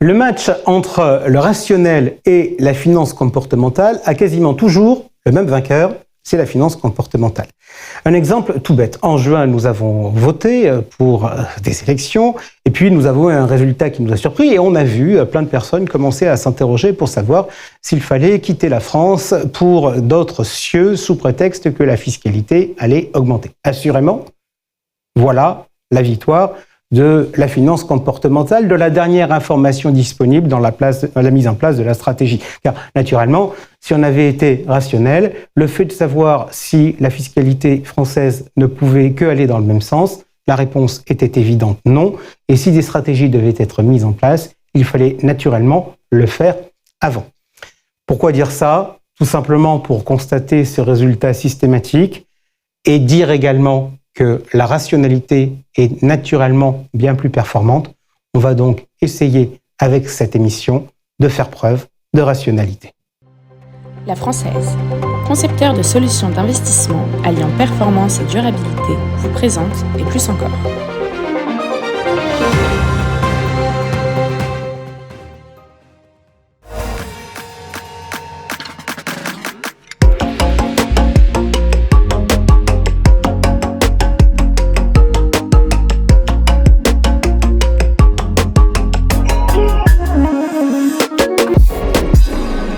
Le match entre le rationnel et la finance comportementale a quasiment toujours le même vainqueur, c'est la finance comportementale. Un exemple tout bête. En juin, nous avons voté pour des élections et puis nous avons eu un résultat qui nous a surpris et on a vu plein de personnes commencer à s'interroger pour savoir s'il fallait quitter la France pour d'autres cieux sous prétexte que la fiscalité allait augmenter. Assurément, voilà la victoire de la finance comportementale, de la dernière information disponible dans la mise en place de la stratégie. Car naturellement, si on avait été rationnel, le fait de savoir si la fiscalité française ne pouvait que aller dans le même sens, la réponse était évidente non. Et si des stratégies devaient être mises en place, il fallait naturellement le faire avant. Pourquoi dire ça? Tout simplement pour constater ce résultat systématique et dire également que la rationalité est naturellement bien plus performante. On va donc essayer, avec cette émission, de faire preuve de rationalité. La Française, concepteur de solutions d'investissement alliant performance et durabilité, vous présente et plus encore.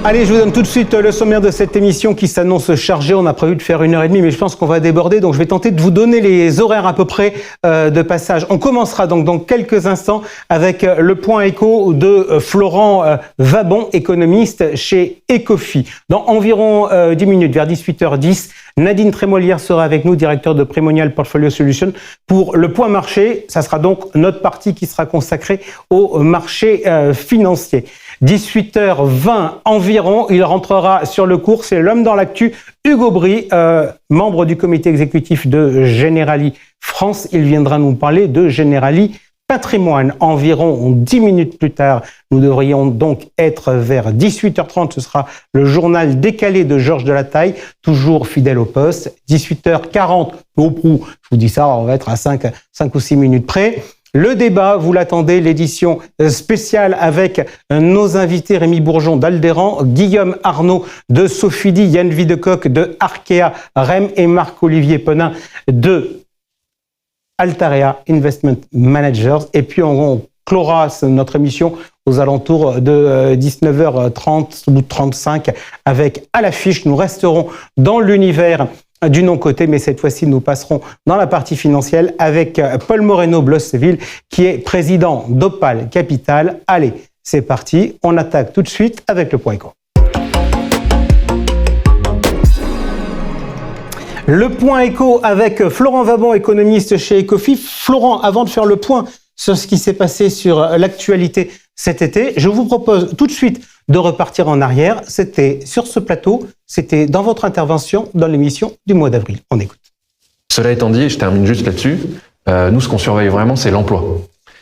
Allez, je vous donne tout de suite le sommaire de cette émission qui s'annonce chargée. On a prévu de faire 1h30, mais je pense qu'on va déborder. Donc, je vais tenter de vous donner les horaires à peu près de passage. On commencera donc dans quelques instants avec le point éco de Florent Vabon, économiste chez Ecofi. Dans environ 10 minutes, vers 18h10, Nadine Trémolière sera avec nous, directeur de Primonial Portfolio Solutions, pour le point marché. Ça sera donc notre partie qui sera consacrée au marché financier. 18h20 environ, il rentrera sur le cours. C'est l'homme dans l'actu, Hugo Bry, membre du comité exécutif de Generali France. Il viendra nous parler de Generali Patrimoine. Environ 10 minutes plus tard, nous devrions donc être vers 18h30. Ce sera le journal décalé de Georges Delataille, toujours fidèle au poste. 18h40, au prou, je vous dis ça, on va être à 5 ou 6 minutes près. Le débat, vous l'attendez, l'édition spéciale avec nos invités Rémi Bourgeon d'Aldéran, Guillaume Arnaud de Sofidi, Yann Videcoq de Arkea REM et Marc-Olivier Penin de Altarea Investment Managers. Et puis on clora notre émission aux alentours de 19h30 ou 35 avec à l'affiche. Nous resterons dans l'univers du non-coté, mais cette fois-ci, nous passerons dans la partie financière avec Paul Moreno-Blosseville, qui est président d'Opale Capital. Allez, c'est parti, on attaque tout de suite avec le point éco. Le point éco avec Florent Vabon, économiste chez Ecofi. Florent, avant de faire le point sur ce qui s'est passé sur l'actualité cet été, je vous propose tout de suite de repartir en arrière. C'était sur ce plateau, c'était dans votre intervention dans l'émission du mois d'avril. On écoute. Cela étant dit, et je termine juste là-dessus, nous ce qu'on surveille vraiment c'est l'emploi.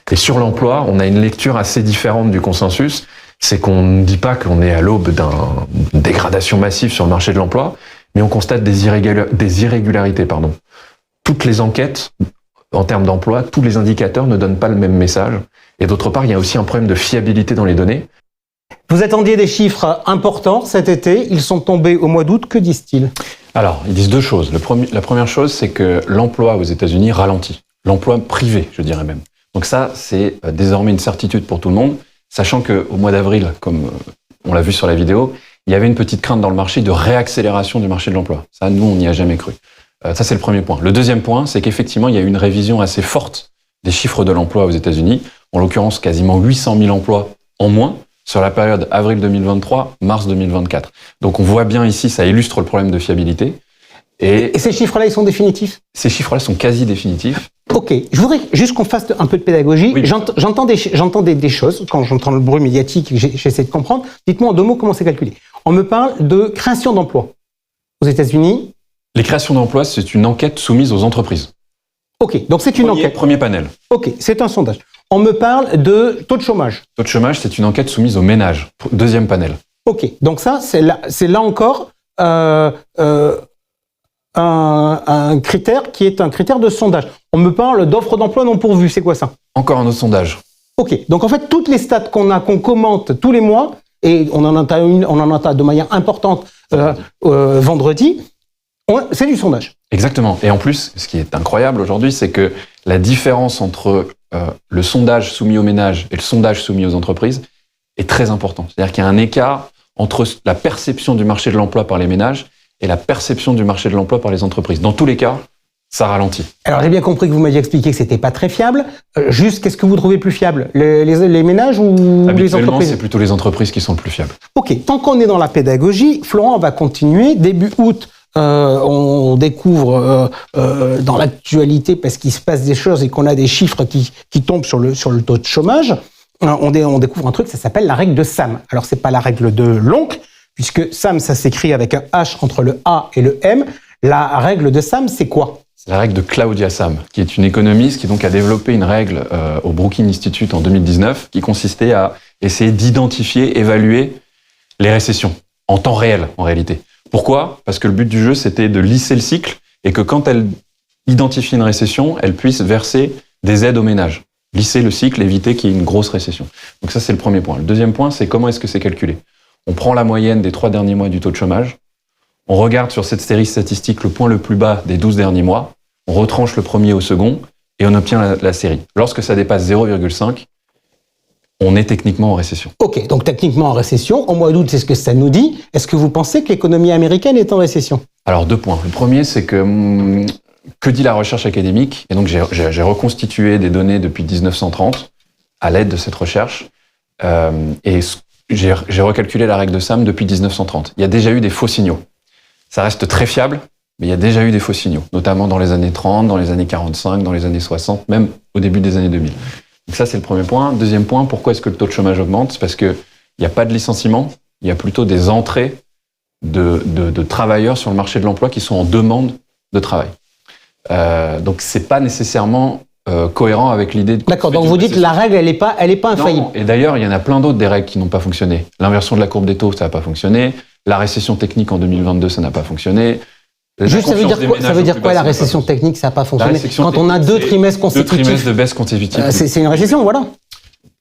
Et sur l'emploi, on a une lecture assez différente du consensus. C'est qu'on ne dit pas qu'on est à l'aube d'une dégradation massive sur le marché de l'emploi, mais on constate des irrégularités. Toutes les enquêtes en termes d'emploi, tous les indicateurs ne donnent pas le même message. Et d'autre part, il y a aussi un problème de fiabilité dans les données. Vous attendiez des chiffres importants cet été, ils sont tombés au mois d'août, que disent-ils? Alors, ils disent deux choses. La première chose, c'est que l'emploi aux États-Unis ralentit. L'emploi privé, je dirais même. Donc ça, c'est désormais une certitude pour tout le monde, sachant qu'au mois d'avril, comme on l'a vu sur la vidéo, il y avait une petite crainte dans le marché de réaccélération du marché de l'emploi. Ça, nous, on n'y a jamais cru. Ça, c'est le premier point. Le deuxième point, c'est qu'effectivement, il y a eu une révision assez forte des chiffres de l'emploi aux États-Unis. En l'occurrence, quasiment 800 000 emplois en moins sur la période avril 2023, mars 2024. Donc on voit bien ici, ça illustre le problème de fiabilité. Et ces chiffres-là, ils sont définitifs? Ces chiffres-là sont quasi définitifs. Ok, je voudrais juste qu'on fasse un peu de pédagogie. Oui. J'entends des choses, quand j'entends le bruit médiatique, j'essaie de comprendre. Dites-moi en 2 mots comment c'est calculé. On me parle de création d'emplois aux États-Unis. Les créations d'emplois, c'est une enquête soumise aux entreprises. Ok, donc c'est une enquête. Premier panel. Ok, c'est un sondage. On me parle de taux de chômage. Taux de chômage, c'est une enquête soumise aux ménages. Deuxième panel. Ok, donc ça, c'est là encore un critère qui est un critère de sondage. On me parle d'offres d'emploi non pourvues, c'est quoi ça? Encore un autre sondage. Ok, donc en fait, toutes les stats qu'on commente tous les mois, et on en entend de manière importante vendredi, c'est du sondage. Exactement. Et en plus, ce qui est incroyable aujourd'hui, c'est que la différence entre le sondage soumis aux ménages et le sondage soumis aux entreprises est très importante. C'est-à-dire qu'il y a un écart entre la perception du marché de l'emploi par les ménages et la perception du marché de l'emploi par les entreprises. Dans tous les cas, ça ralentit. Alors j'ai bien compris que vous m'aviez expliqué que c'était pas très fiable. Juste, qu'est-ce que vous trouvez plus fiable, les ménages ou les entreprises? C'est plutôt les entreprises qui sont le plus fiables. Ok, tant qu'on est dans la pédagogie, Florent va continuer. Début août, on découvre dans l'actualité, parce qu'il se passe des choses et qu'on a des chiffres qui tombent sur le taux de chômage, on découvre un truc, ça s'appelle la règle de Sam. Alors c'est pas la règle de l'oncle, puisque Sam, ça s'écrit avec un H entre le A et le M. La règle de Sam, c'est quoi? C'est la règle de Claudia Sam, qui est une économiste qui donc a développé une règle au Brookings Institute en 2019 qui consistait à essayer d'identifier, évaluer les récessions en temps réel, en réalité. Pourquoi? Parce que le but du jeu, c'était de lisser le cycle et que quand elle identifie une récession, elle puisse verser des aides aux ménages. Lisser le cycle, éviter qu'il y ait une grosse récession. Donc ça, c'est le premier point. Le deuxième point, c'est comment est-ce que c'est calculé? On prend la moyenne des 3 derniers mois du taux de chômage, on regarde sur cette série statistique le point le plus bas des 12 derniers mois, on retranche le premier au second et on obtient la série. Lorsque ça dépasse 0,5, on est techniquement en récession. Ok, donc techniquement en récession. Au mois d'août, c'est ce que ça nous dit. Est-ce que vous pensez que l'économie américaine est en récession? Alors 2 points. Le premier, c'est que dit la recherche académique? Et donc j'ai reconstitué des données depuis 1930 à l'aide de cette recherche et j'ai recalculé la règle de Sam depuis 1930. Il y a déjà eu des faux signaux. Ça reste très fiable, mais il y a déjà eu des faux signaux, notamment dans les années 30, dans les années 45, dans les années 60, même au début des années 2000. Donc ça, c'est le premier point. Deuxième point, pourquoi est-ce que le taux de chômage augmente? C'est parce qu'il n'y a pas de licenciement, il y a plutôt des entrées de travailleurs sur le marché de l'emploi qui sont en demande de travail. Donc c'est pas nécessairement cohérent avec l'idée de... D'accord, donc vous dites que la règle, elle est pas infaillible. Non, et d'ailleurs, il y en a plein d'autres des règles qui n'ont pas fonctionné. L'inversion de la courbe des taux, ça n'a pas fonctionné. La récession technique en 2022, ça n'a pas fonctionné. Juste, ça veut dire quoi la récession technique, ça n'a pas fonctionné? Quand on a 2 trimestres consécutifs. 2 trimestres de baisse consécutive. C'est une récession, voilà.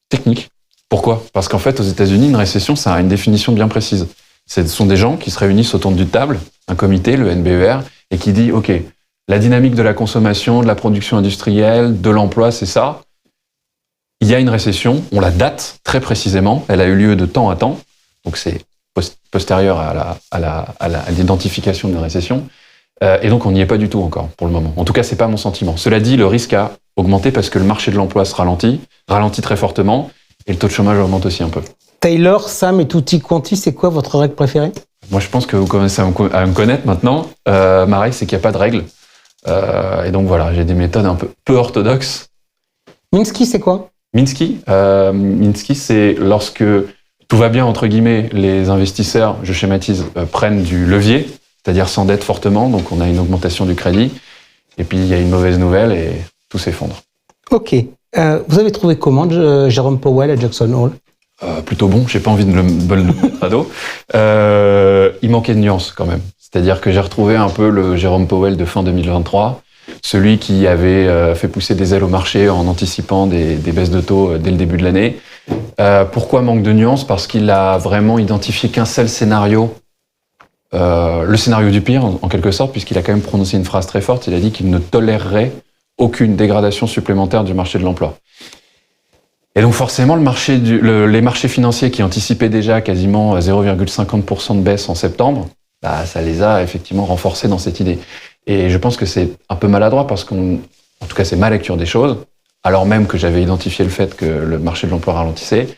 Technique. Pourquoi? Parce qu'en fait, aux États-Unis, une récession, ça a une définition bien précise. Ce sont des gens qui se réunissent autour d'une table, un comité, le NBER, et qui dit, OK, la dynamique de la consommation, de la production industrielle, de l'emploi, c'est ça. Il y a une récession, on la date très précisément, elle a eu lieu de temps à temps, donc c'est postérieur à l'identification d'une récession, et donc on n'y est pas du tout encore pour le moment. En tout cas, c'est pas mon sentiment. Cela dit, le risque a augmenté parce que le marché de l'emploi se ralentit très fortement, et le taux de chômage augmente aussi un peu. Taylor, Sam et tutti quanti, c'est quoi votre règle préférée? Moi, je pense que vous commencez à me connaître maintenant. Ma règle, c'est qu'il n'y a pas de règle. Et donc voilà, j'ai des méthodes un peu orthodoxes. Minsky, c'est quoi? Minsky, c'est lorsque tout va bien, entre guillemets, les investisseurs, je schématise, prennent du levier, c'est-à-dire s'endettent fortement, donc on a une augmentation du crédit, et puis il y a une mauvaise nouvelle et tout s'effondre. Ok. Vous avez trouvé comment Jérôme Powell à Jackson Hole? Plutôt bon, j'ai pas envie de le mettre à dos. Il manquait de nuances quand même. C'est-à-dire que j'ai retrouvé un peu le Jérôme Powell de fin 2023, celui qui avait fait pousser des ailes au marché en anticipant des baisses de taux dès le début de l'année. Pourquoi manque de nuances? Parce qu'il a vraiment identifié qu'un seul scénario, le scénario du pire en quelque sorte, puisqu'il a quand même prononcé une phrase très forte, il a dit qu'il ne tolérerait aucune dégradation supplémentaire du marché de l'emploi. Et donc forcément, les marchés financiers qui anticipaient déjà quasiment 0,50% de baisse en septembre, ça les a effectivement renforcés dans cette idée. Et je pense que c'est un peu maladroit parce en tout cas c'est ma lecture des choses, alors même que j'avais identifié le fait que le marché de l'emploi ralentissait.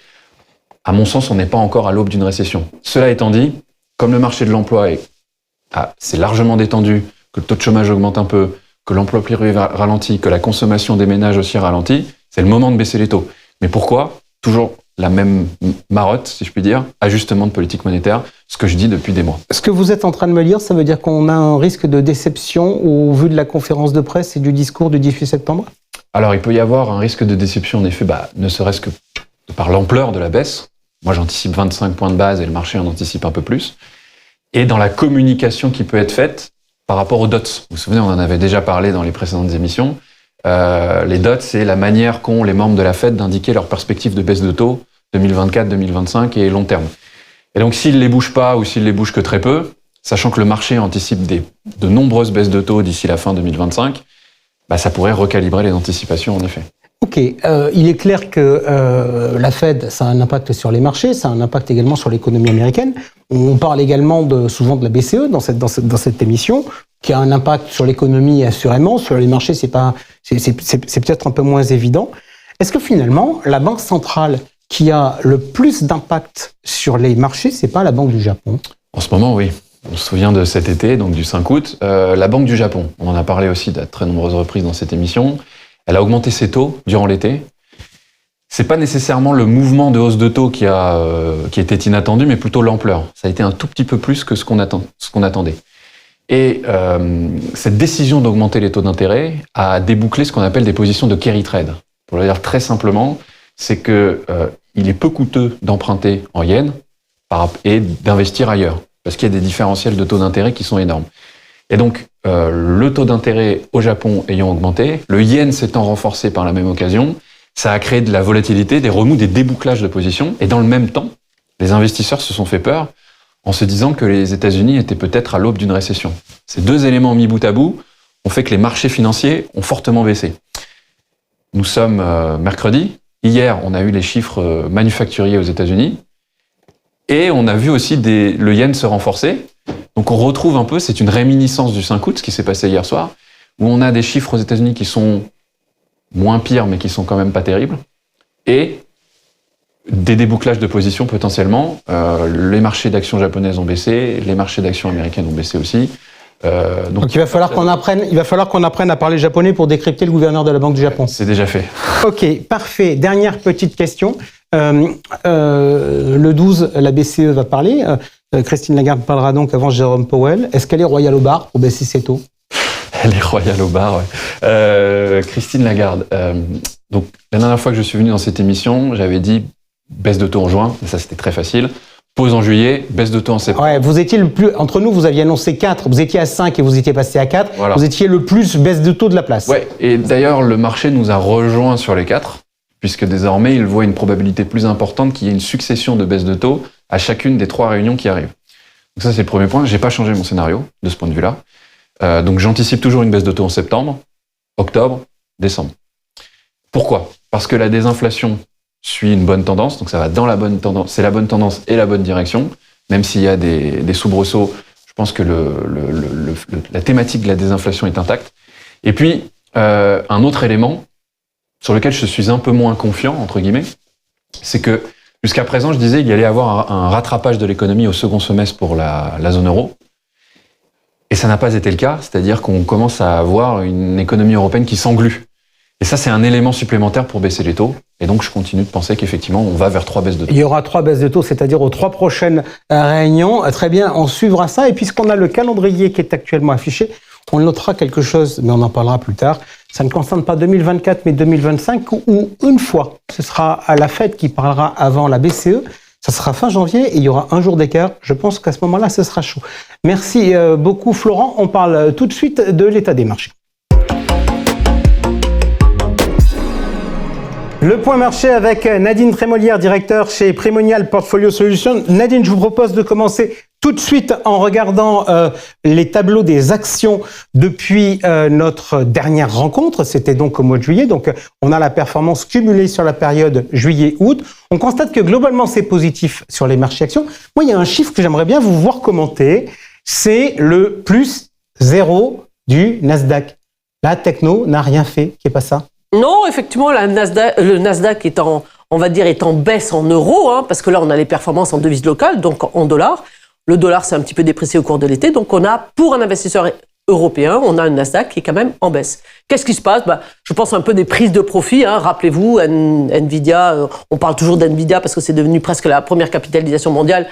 À mon sens, on n'est pas encore à l'aube d'une récession. Cela étant dit, comme le marché de l'emploi c'est largement détendu, que le taux de chômage augmente un peu, que l'emploi privé ralentit, que la consommation des ménages aussi ralentit, c'est le moment de baisser les taux. Mais pourquoi? Toujours la même marotte, si je puis dire, ajustement de politique monétaire, ce que je dis depuis des mois. Ce que vous êtes en train de me dire, ça veut dire qu'on a un risque de déception au vu de la conférence de presse et du discours du 18 septembre? Alors, il peut y avoir un risque de déception, en effet, ne serait-ce que par l'ampleur de la baisse. Moi, j'anticipe 25 points de base et le marché en anticipe un peu plus. Et dans la communication qui peut être faite par rapport aux dots. Vous vous souvenez, on en avait déjà parlé dans les précédentes émissions. Les dots, c'est la manière qu'ont les membres de la Fed d'indiquer leurs perspectives de baisse de taux 2024, 2025 et long terme. Et donc, s'ils les bougent pas ou s'ils les bougent que très peu, sachant que le marché anticipe de nombreuses baisses de taux d'ici la fin 2025, ça pourrait recalibrer les anticipations en effet. Ok, il est clair que la Fed, ça a un impact sur les marchés, ça a un impact également sur l'économie américaine. On parle également souvent de la BCE dans cette émission, qui a un impact sur l'économie assurément, sur les marchés c'est peut-être un peu moins évident. Est-ce que finalement la banque centrale qui a le plus d'impact sur les marchés, c'est pas la Banque du Japon? En ce moment, oui. On se souvient de cet été, donc du 5 août, la Banque du Japon, on en a parlé aussi à très nombreuses reprises dans cette émission, elle a augmenté ses taux durant l'été. C'est pas nécessairement le mouvement de hausse de taux qui était inattendu, mais plutôt l'ampleur. Ça a été un tout petit peu plus que ce qu'on attendait. Et cette décision d'augmenter les taux d'intérêt a débouclé ce qu'on appelle des positions de carry trade. Pour le dire très simplement, c'est que il est peu coûteux d'emprunter en yens et d'investir ailleurs, parce qu'il y a des différentiels de taux d'intérêt qui sont énormes. Et donc, le taux d'intérêt au Japon ayant augmenté, le yen s'étant renforcé par la même occasion, ça a créé de la volatilité, des remous, des débouclages de positions. Et dans le même temps, les investisseurs se sont fait peur en se disant que les États-Unis étaient peut-être à l'aube d'une récession. Ces deux éléments mis bout à bout ont fait que les marchés financiers ont fortement baissé. Nous sommes mercredi. Hier, on a eu les chiffres manufacturiers aux États-Unis. Et on a vu aussi le yen se renforcer. Donc on retrouve un peu, c'est une réminiscence du 5 août, ce qui s'est passé hier soir, où on a des chiffres aux États-Unis qui sont moins pires, mais qui sont quand même pas terribles, et des débouclages de positions potentiellement. Les marchés d'actions japonaises ont baissé, les marchés d'actions américaines ont baissé aussi. Donc il va falloir qu'on apprenne à parler japonais pour décrypter le gouverneur de la Banque du Japon. C'est déjà fait. Ok, parfait. Dernière petite question. Le 12, la BCE va parler. Christine Lagarde parlera donc avant Jérôme Powell. Est-ce qu'elle est royale au bar pour baisser ses taux? Elle est royale au bar, ouais. Christine Lagarde. Donc, la dernière fois que je suis venu dans cette émission, j'avais dit baisse de taux en juin. Ça, c'était très facile. Pause en juillet, baisse de taux en septembre. Ouais, vous étiez entre nous, vous aviez annoncé 4. Vous étiez à 5 et vous étiez passé à 4. Voilà. Vous étiez le plus baisse de taux de la place. Ouais. Et d'ailleurs, le marché nous a rejoints sur les 4, puisque désormais, il voit une probabilité plus importante qu'il y ait une succession de baisses de taux à chacune des 3 réunions qui arrivent. Donc ça, c'est le premier point. J'ai pas changé mon scénario de ce point de vue-là. Donc j'anticipe toujours une baisse de taux en septembre, octobre, décembre. Pourquoi? Parce que la désinflation suit une bonne tendance, donc ça va dans la bonne tendance, c'est la bonne tendance et la bonne direction, même s'il y a des soubresauts, je pense que la thématique de la désinflation est intacte. Et puis, un autre élément sur lequel je suis un peu moins confiant, entre guillemets, c'est que jusqu'à présent, je disais qu'il y allait avoir un rattrapage de l'économie au second semestre pour la zone euro. Et ça n'a pas été le cas, c'est-à-dire qu'on commence à avoir une économie européenne qui s'englue. Et ça, c'est un élément supplémentaire pour baisser les taux. Et donc, je continue de penser qu'effectivement, on va vers 3 baisses de taux. Il y aura 3 baisses de taux, c'est-à-dire aux 3 prochaines réunions. Très bien, on suivra ça. Et puisqu'on a le calendrier qui est actuellement affiché, on notera quelque chose, mais on en parlera plus tard. Ça ne concerne pas 2024, mais 2025, où une fois, ce sera à la Fed qui parlera avant la BCE. Ça sera fin janvier et il y aura un jour d'écart. Je pense qu'à ce moment-là, ce sera chaud. Merci beaucoup, Florent. On parle tout de suite de l'état des marchés. Le point marché avec Nadine Trémolière, directeur chez Primonial Portfolio Solutions. Nadine, je vous propose de commencer tout de suite en regardant les tableaux des actions depuis notre dernière rencontre. C'était donc au mois de juillet. Donc, on a la performance cumulée sur la période juillet-août. On constate que globalement, c'est positif sur les marchés actions. Moi, il y a un chiffre que j'aimerais bien vous voir commenter. C'est le plus 0 du Nasdaq. La techno n'a rien fait. Qu'est pas ça? Non, effectivement, le Nasdaq est en baisse en euros, parce que là, on a les performances en devises locales, donc en dollars. Le dollar s'est un petit peu déprécié au cours de l'été, donc on a, pour un investisseur européen, on a un Nasdaq qui est quand même en baisse. Qu'est-ce qui se passe? Je pense un peu des prises de profit. Rappelez-vous, Nvidia, on parle toujours d'Nvidia parce que c'est devenu presque la première capitalisation mondiale.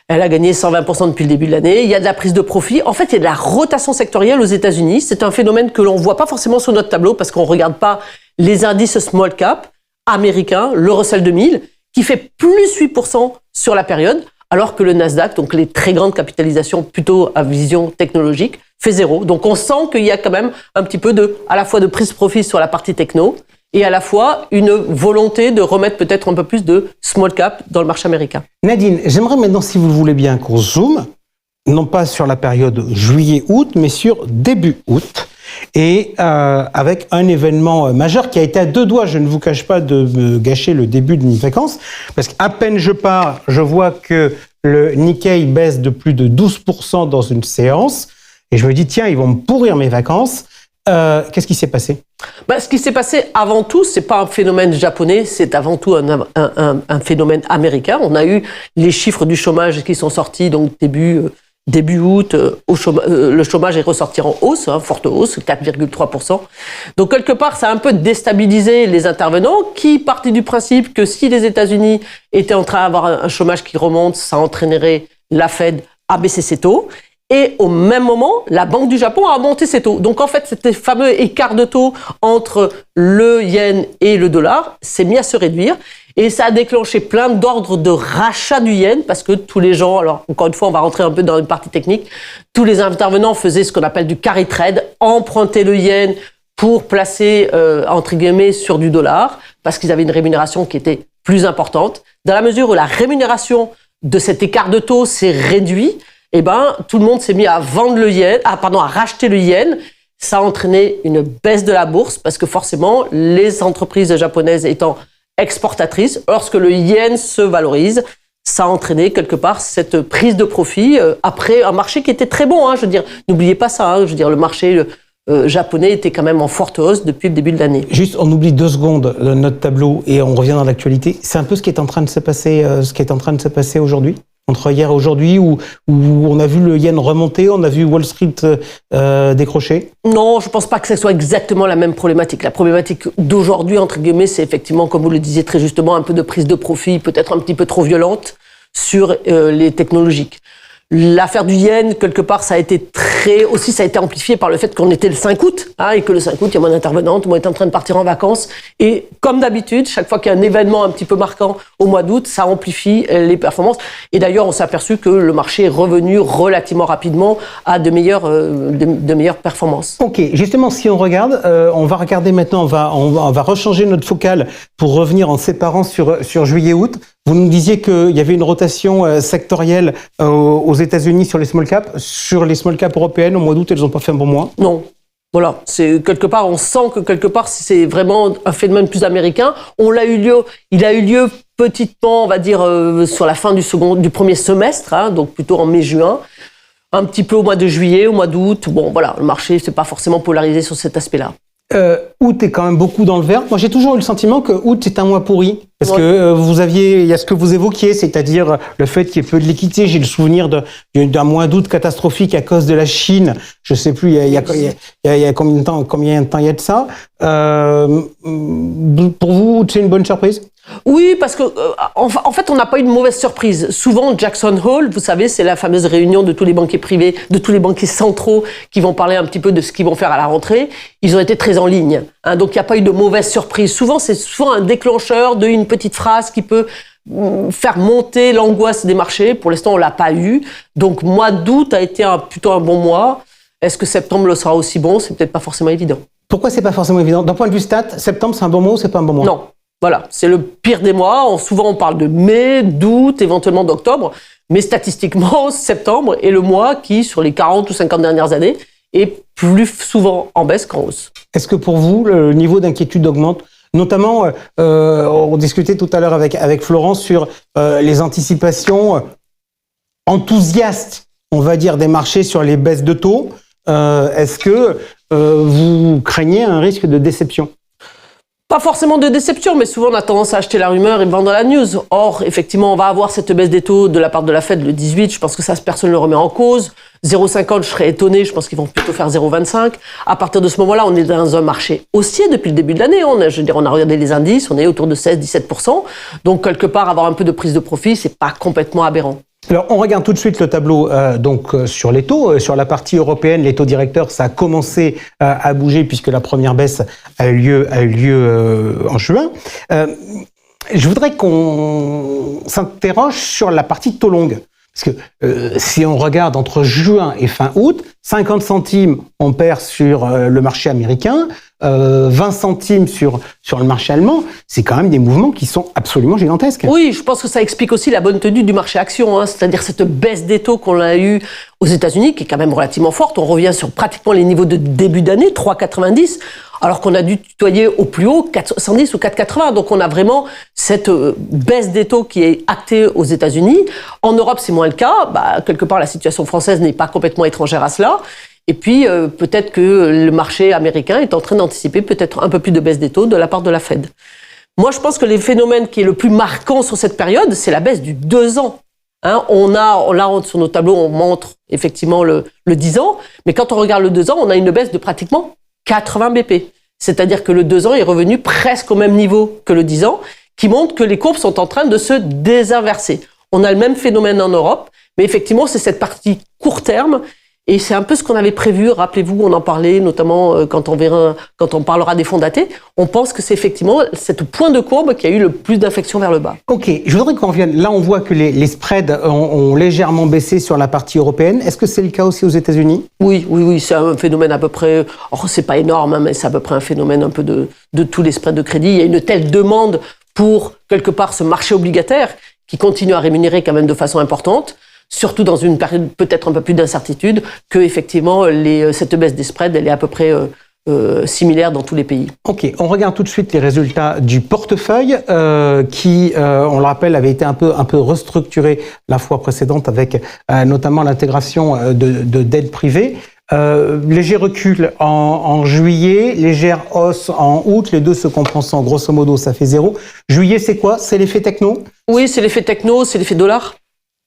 Elle a gagné 120% depuis le début de l'année. Il y a de la prise de profit. En fait, il y a de la rotation sectorielle aux États-Unis. C'est un phénomène que l'on voit pas forcément sur notre tableau parce qu'on regarde pas les indices small cap américains, le Russell 2000, qui fait plus 8% sur la période, alors que le Nasdaq, donc les très grandes capitalisations plutôt à vision technologique, fait zéro. Donc on sent qu'il y a quand même un petit peu à la fois de prise de profit sur la partie techno et à la fois une volonté de remettre peut-être un peu plus de small cap dans le marché américain. Nadine, j'aimerais maintenant, si vous le voulez bien, qu'on zoome, non pas sur la période juillet-août, mais sur début août. Et avec un événement majeur qui a été à deux doigts, je ne vous cache pas de me gâcher le début de mes vacances, parce qu'à peine je pars, je vois que le Nikkei baisse de plus de 12% dans une séance, et je me dis, tiens, ils vont me pourrir mes vacances. Qu'est-ce qui s'est passé ? Ce qui s'est passé avant tout, c'est pas un phénomène japonais, c'est avant tout un phénomène américain. On a eu les chiffres du chômage qui sont sortis donc début août, le chômage est ressorti en hausse, forte hausse, 4,3%. Donc quelque part, ça a un peu déstabilisé les intervenants qui partaient du principe que si les États-Unis étaient en train d'avoir un chômage qui remonte, ça entraînerait la Fed à baisser ses taux. Et au même moment, la Banque du Japon a monté ses taux. Donc en fait, cet fameux écart de taux entre le yen et le dollar s'est mis à se réduire. Et ça a déclenché plein d'ordres de rachat du yen parce que tous les gens, alors encore une fois, on va rentrer un peu dans une partie technique, tous les intervenants faisaient ce qu'on appelle du carry trade, emprunter le yen pour placer, entre guillemets, sur du dollar parce qu'ils avaient une rémunération qui était plus importante. Dans la mesure où la rémunération de cet écart de taux s'est réduite, tout le monde s'est mis à vendre le yen, à racheter le yen. Ça a entraîné une baisse de la bourse parce que forcément, les entreprises japonaises étant exportatrices, lorsque le yen se valorise, ça a entraîné quelque part cette prise de profit après un marché qui était très bon. Je veux dire, n'oubliez pas ça. Je veux dire, le marché japonais était quand même en forte hausse depuis le début de l'année. Juste, on oublie 2 secondes notre tableau et on revient dans l'actualité. C'est un peu ce qui est en train de se passer, aujourd'hui. Entre hier et aujourd'hui, où on a vu le yen remonter, on a vu Wall Street décrocher. Non, je pense pas que ce soit exactement la même problématique. La problématique d'aujourd'hui, entre guillemets, c'est effectivement, comme vous le disiez très justement, un peu de prise de profit, peut-être un petit peu trop violente sur les technologiques. L'affaire du yen, quelque part, ça a été amplifié par le fait qu'on était le 5 août, et que le 5 août, il y a moins d'intervenants, tout le monde est en train de partir en vacances. Et comme d'habitude, chaque fois qu'il y a un événement un petit peu marquant au mois d'août, ça amplifie les performances. Et d'ailleurs, on s'est aperçu que le marché est revenu relativement rapidement à de meilleures performances. Ok, justement, si on regarde, on va regarder maintenant, on va rechanger notre focale pour revenir en séparant sur juillet-août. Vous nous disiez qu'il y avait une rotation sectorielle aux États-Unis sur les small caps. Sur les small caps européennes, au mois d'août, elles n'ont pas fait un bon mois. Non. Voilà, c'est quelque part, on sent que quelque part, c'est vraiment un phénomène plus américain. Il a eu lieu petitement, on va dire, sur la fin du premier semestre, donc plutôt en mai-juin. Un petit peu au mois de juillet, au mois d'août. Bon, voilà, le marché, c'est pas forcément polarisé sur cet aspect-là. Août est quand même beaucoup dans le vert. Moi, j'ai toujours eu le sentiment que août c'est un mois pourri. Parce que il y a ce que vous évoquiez, c'est-à-dire le fait qu'il y ait peu de liquidités. J'ai le souvenir d'un mois d'août catastrophique à cause de la Chine. Je sais plus, il y a combien de temps il y a de ça. Pour vous, août, c'est une bonne surprise? Oui, parce que en fait, on n'a pas eu de mauvaise surprise. Souvent, Jackson Hole, vous savez, c'est la fameuse réunion de tous les banquiers privés, de tous les banquiers centraux qui vont parler un petit peu de ce qu'ils vont faire à la rentrée. Ils ont été très en ligne. Donc, il n'y a pas eu de mauvaise surprise. Souvent, c'est un déclencheur d'une petite phrase qui peut faire monter l'angoisse des marchés. Pour l'instant, on l'a pas eu. Donc, mois d'août a été plutôt un bon mois. Est-ce que septembre le sera aussi bon? C'est peut-être pas forcément évident. Pourquoi c'est pas forcément évident? D'un point de vue stat, septembre, c'est un bon mois ou c'est pas un bon mois? Non. Voilà, c'est le pire des mois. Souvent, on parle de mai, d'août, éventuellement d'octobre. Mais statistiquement, septembre est le mois qui, sur les 40 ou 50 dernières années, est plus souvent en baisse qu'en hausse. Est-ce que pour vous, le niveau d'inquiétude augmente? Notamment, on discutait tout à l'heure avec Florence sur les anticipations enthousiastes, on va dire, des marchés sur les baisses de taux. Est-ce que vous craignez un risque de déception? Pas forcément de déception, mais souvent on a tendance à acheter la rumeur et vendre la news. Or, effectivement, on va avoir cette baisse des taux de la part de la Fed le 18. Je pense que ça, personne ne le remet en cause. 0,50, je serais étonné. Je pense qu'ils vont plutôt faire 0,25. À partir de ce moment-là, on est dans un marché haussier depuis le début de l'année. On a regardé les indices, on est autour de 16-17%. Donc, quelque part, avoir un peu de prise de profit, c'est pas complètement aberrant. Alors, on regarde tout de suite le tableau sur les taux. Sur la partie européenne, les taux directeurs, ça a commencé à bouger puisque la première baisse a eu lieu en juin. Je voudrais qu'on s'interroge sur la partie taux longue. Parce que si on regarde entre juin et fin août, 50 centimes on perd sur le marché américain, 20 centimes sur le marché allemand, c'est quand même des mouvements qui sont absolument gigantesques. Oui, je pense que ça explique aussi la bonne tenue du marché action, hein, c'est-à-dire cette baisse des taux qu'on a eue aux États-Unis, qui est quand même relativement forte. On revient sur pratiquement les niveaux de début d'année, 3,90, alors qu'on a dû tutoyer au plus haut 4,70 ou 4,80. Donc on a vraiment cette baisse des taux qui est actée aux États-Unis. En Europe, c'est moins le cas. Quelque part, la situation française n'est pas complètement étrangère à cela. Et puis, peut-être que le marché américain est en train d'anticiper peut-être un peu plus de baisse des taux de la part de la Fed. Moi, je pense que les phénomènes qui est le plus marquant sur cette période, c'est la baisse du 2 ans. Hein, là, sur nos tableaux, on montre effectivement le 10 ans. Mais quand on regarde le 2 ans, on a une baisse de pratiquement 80 BP. C'est-à-dire que le 2 ans est revenu presque au même niveau que le 10 ans, qui montre que les courbes sont en train de se désinverser. On a le même phénomène en Europe, mais effectivement, c'est cette partie court terme. Et c'est un peu ce qu'on avait prévu. Rappelez-vous, on en parlait notamment quand on parlera des fonds datés. On pense que c'est effectivement cette point de courbe qui a eu le plus d'inflexion vers le bas. Ok, je voudrais qu'on revienne. Là, on voit que les spreads ont légèrement baissé sur la partie européenne. Est-ce que c'est le cas aussi aux États-Unis ? Oui, c'est un phénomène à peu près. C'est pas énorme, hein, mais c'est à peu près un phénomène un peu de tous les spreads de crédit. Il y a une telle demande pour quelque part ce marché obligataire qui continue à rémunérer quand même de façon importante. Surtout dans une période peut-être un peu plus d'incertitude, que effectivement cette baisse des spreads, elle est à peu près similaire dans tous les pays. Ok, on regarde tout de suite les résultats du portefeuille qui, on le rappelle, avait été un peu restructuré la fois précédente avec notamment l'intégration de dettes privées. Léger recul en juillet, légère hausse en août, les deux se compensant grosso modo, ça fait 0. Juillet, c'est quoi ? C'est l'effet techno ? Oui, c'est l'effet techno, c'est l'effet dollar.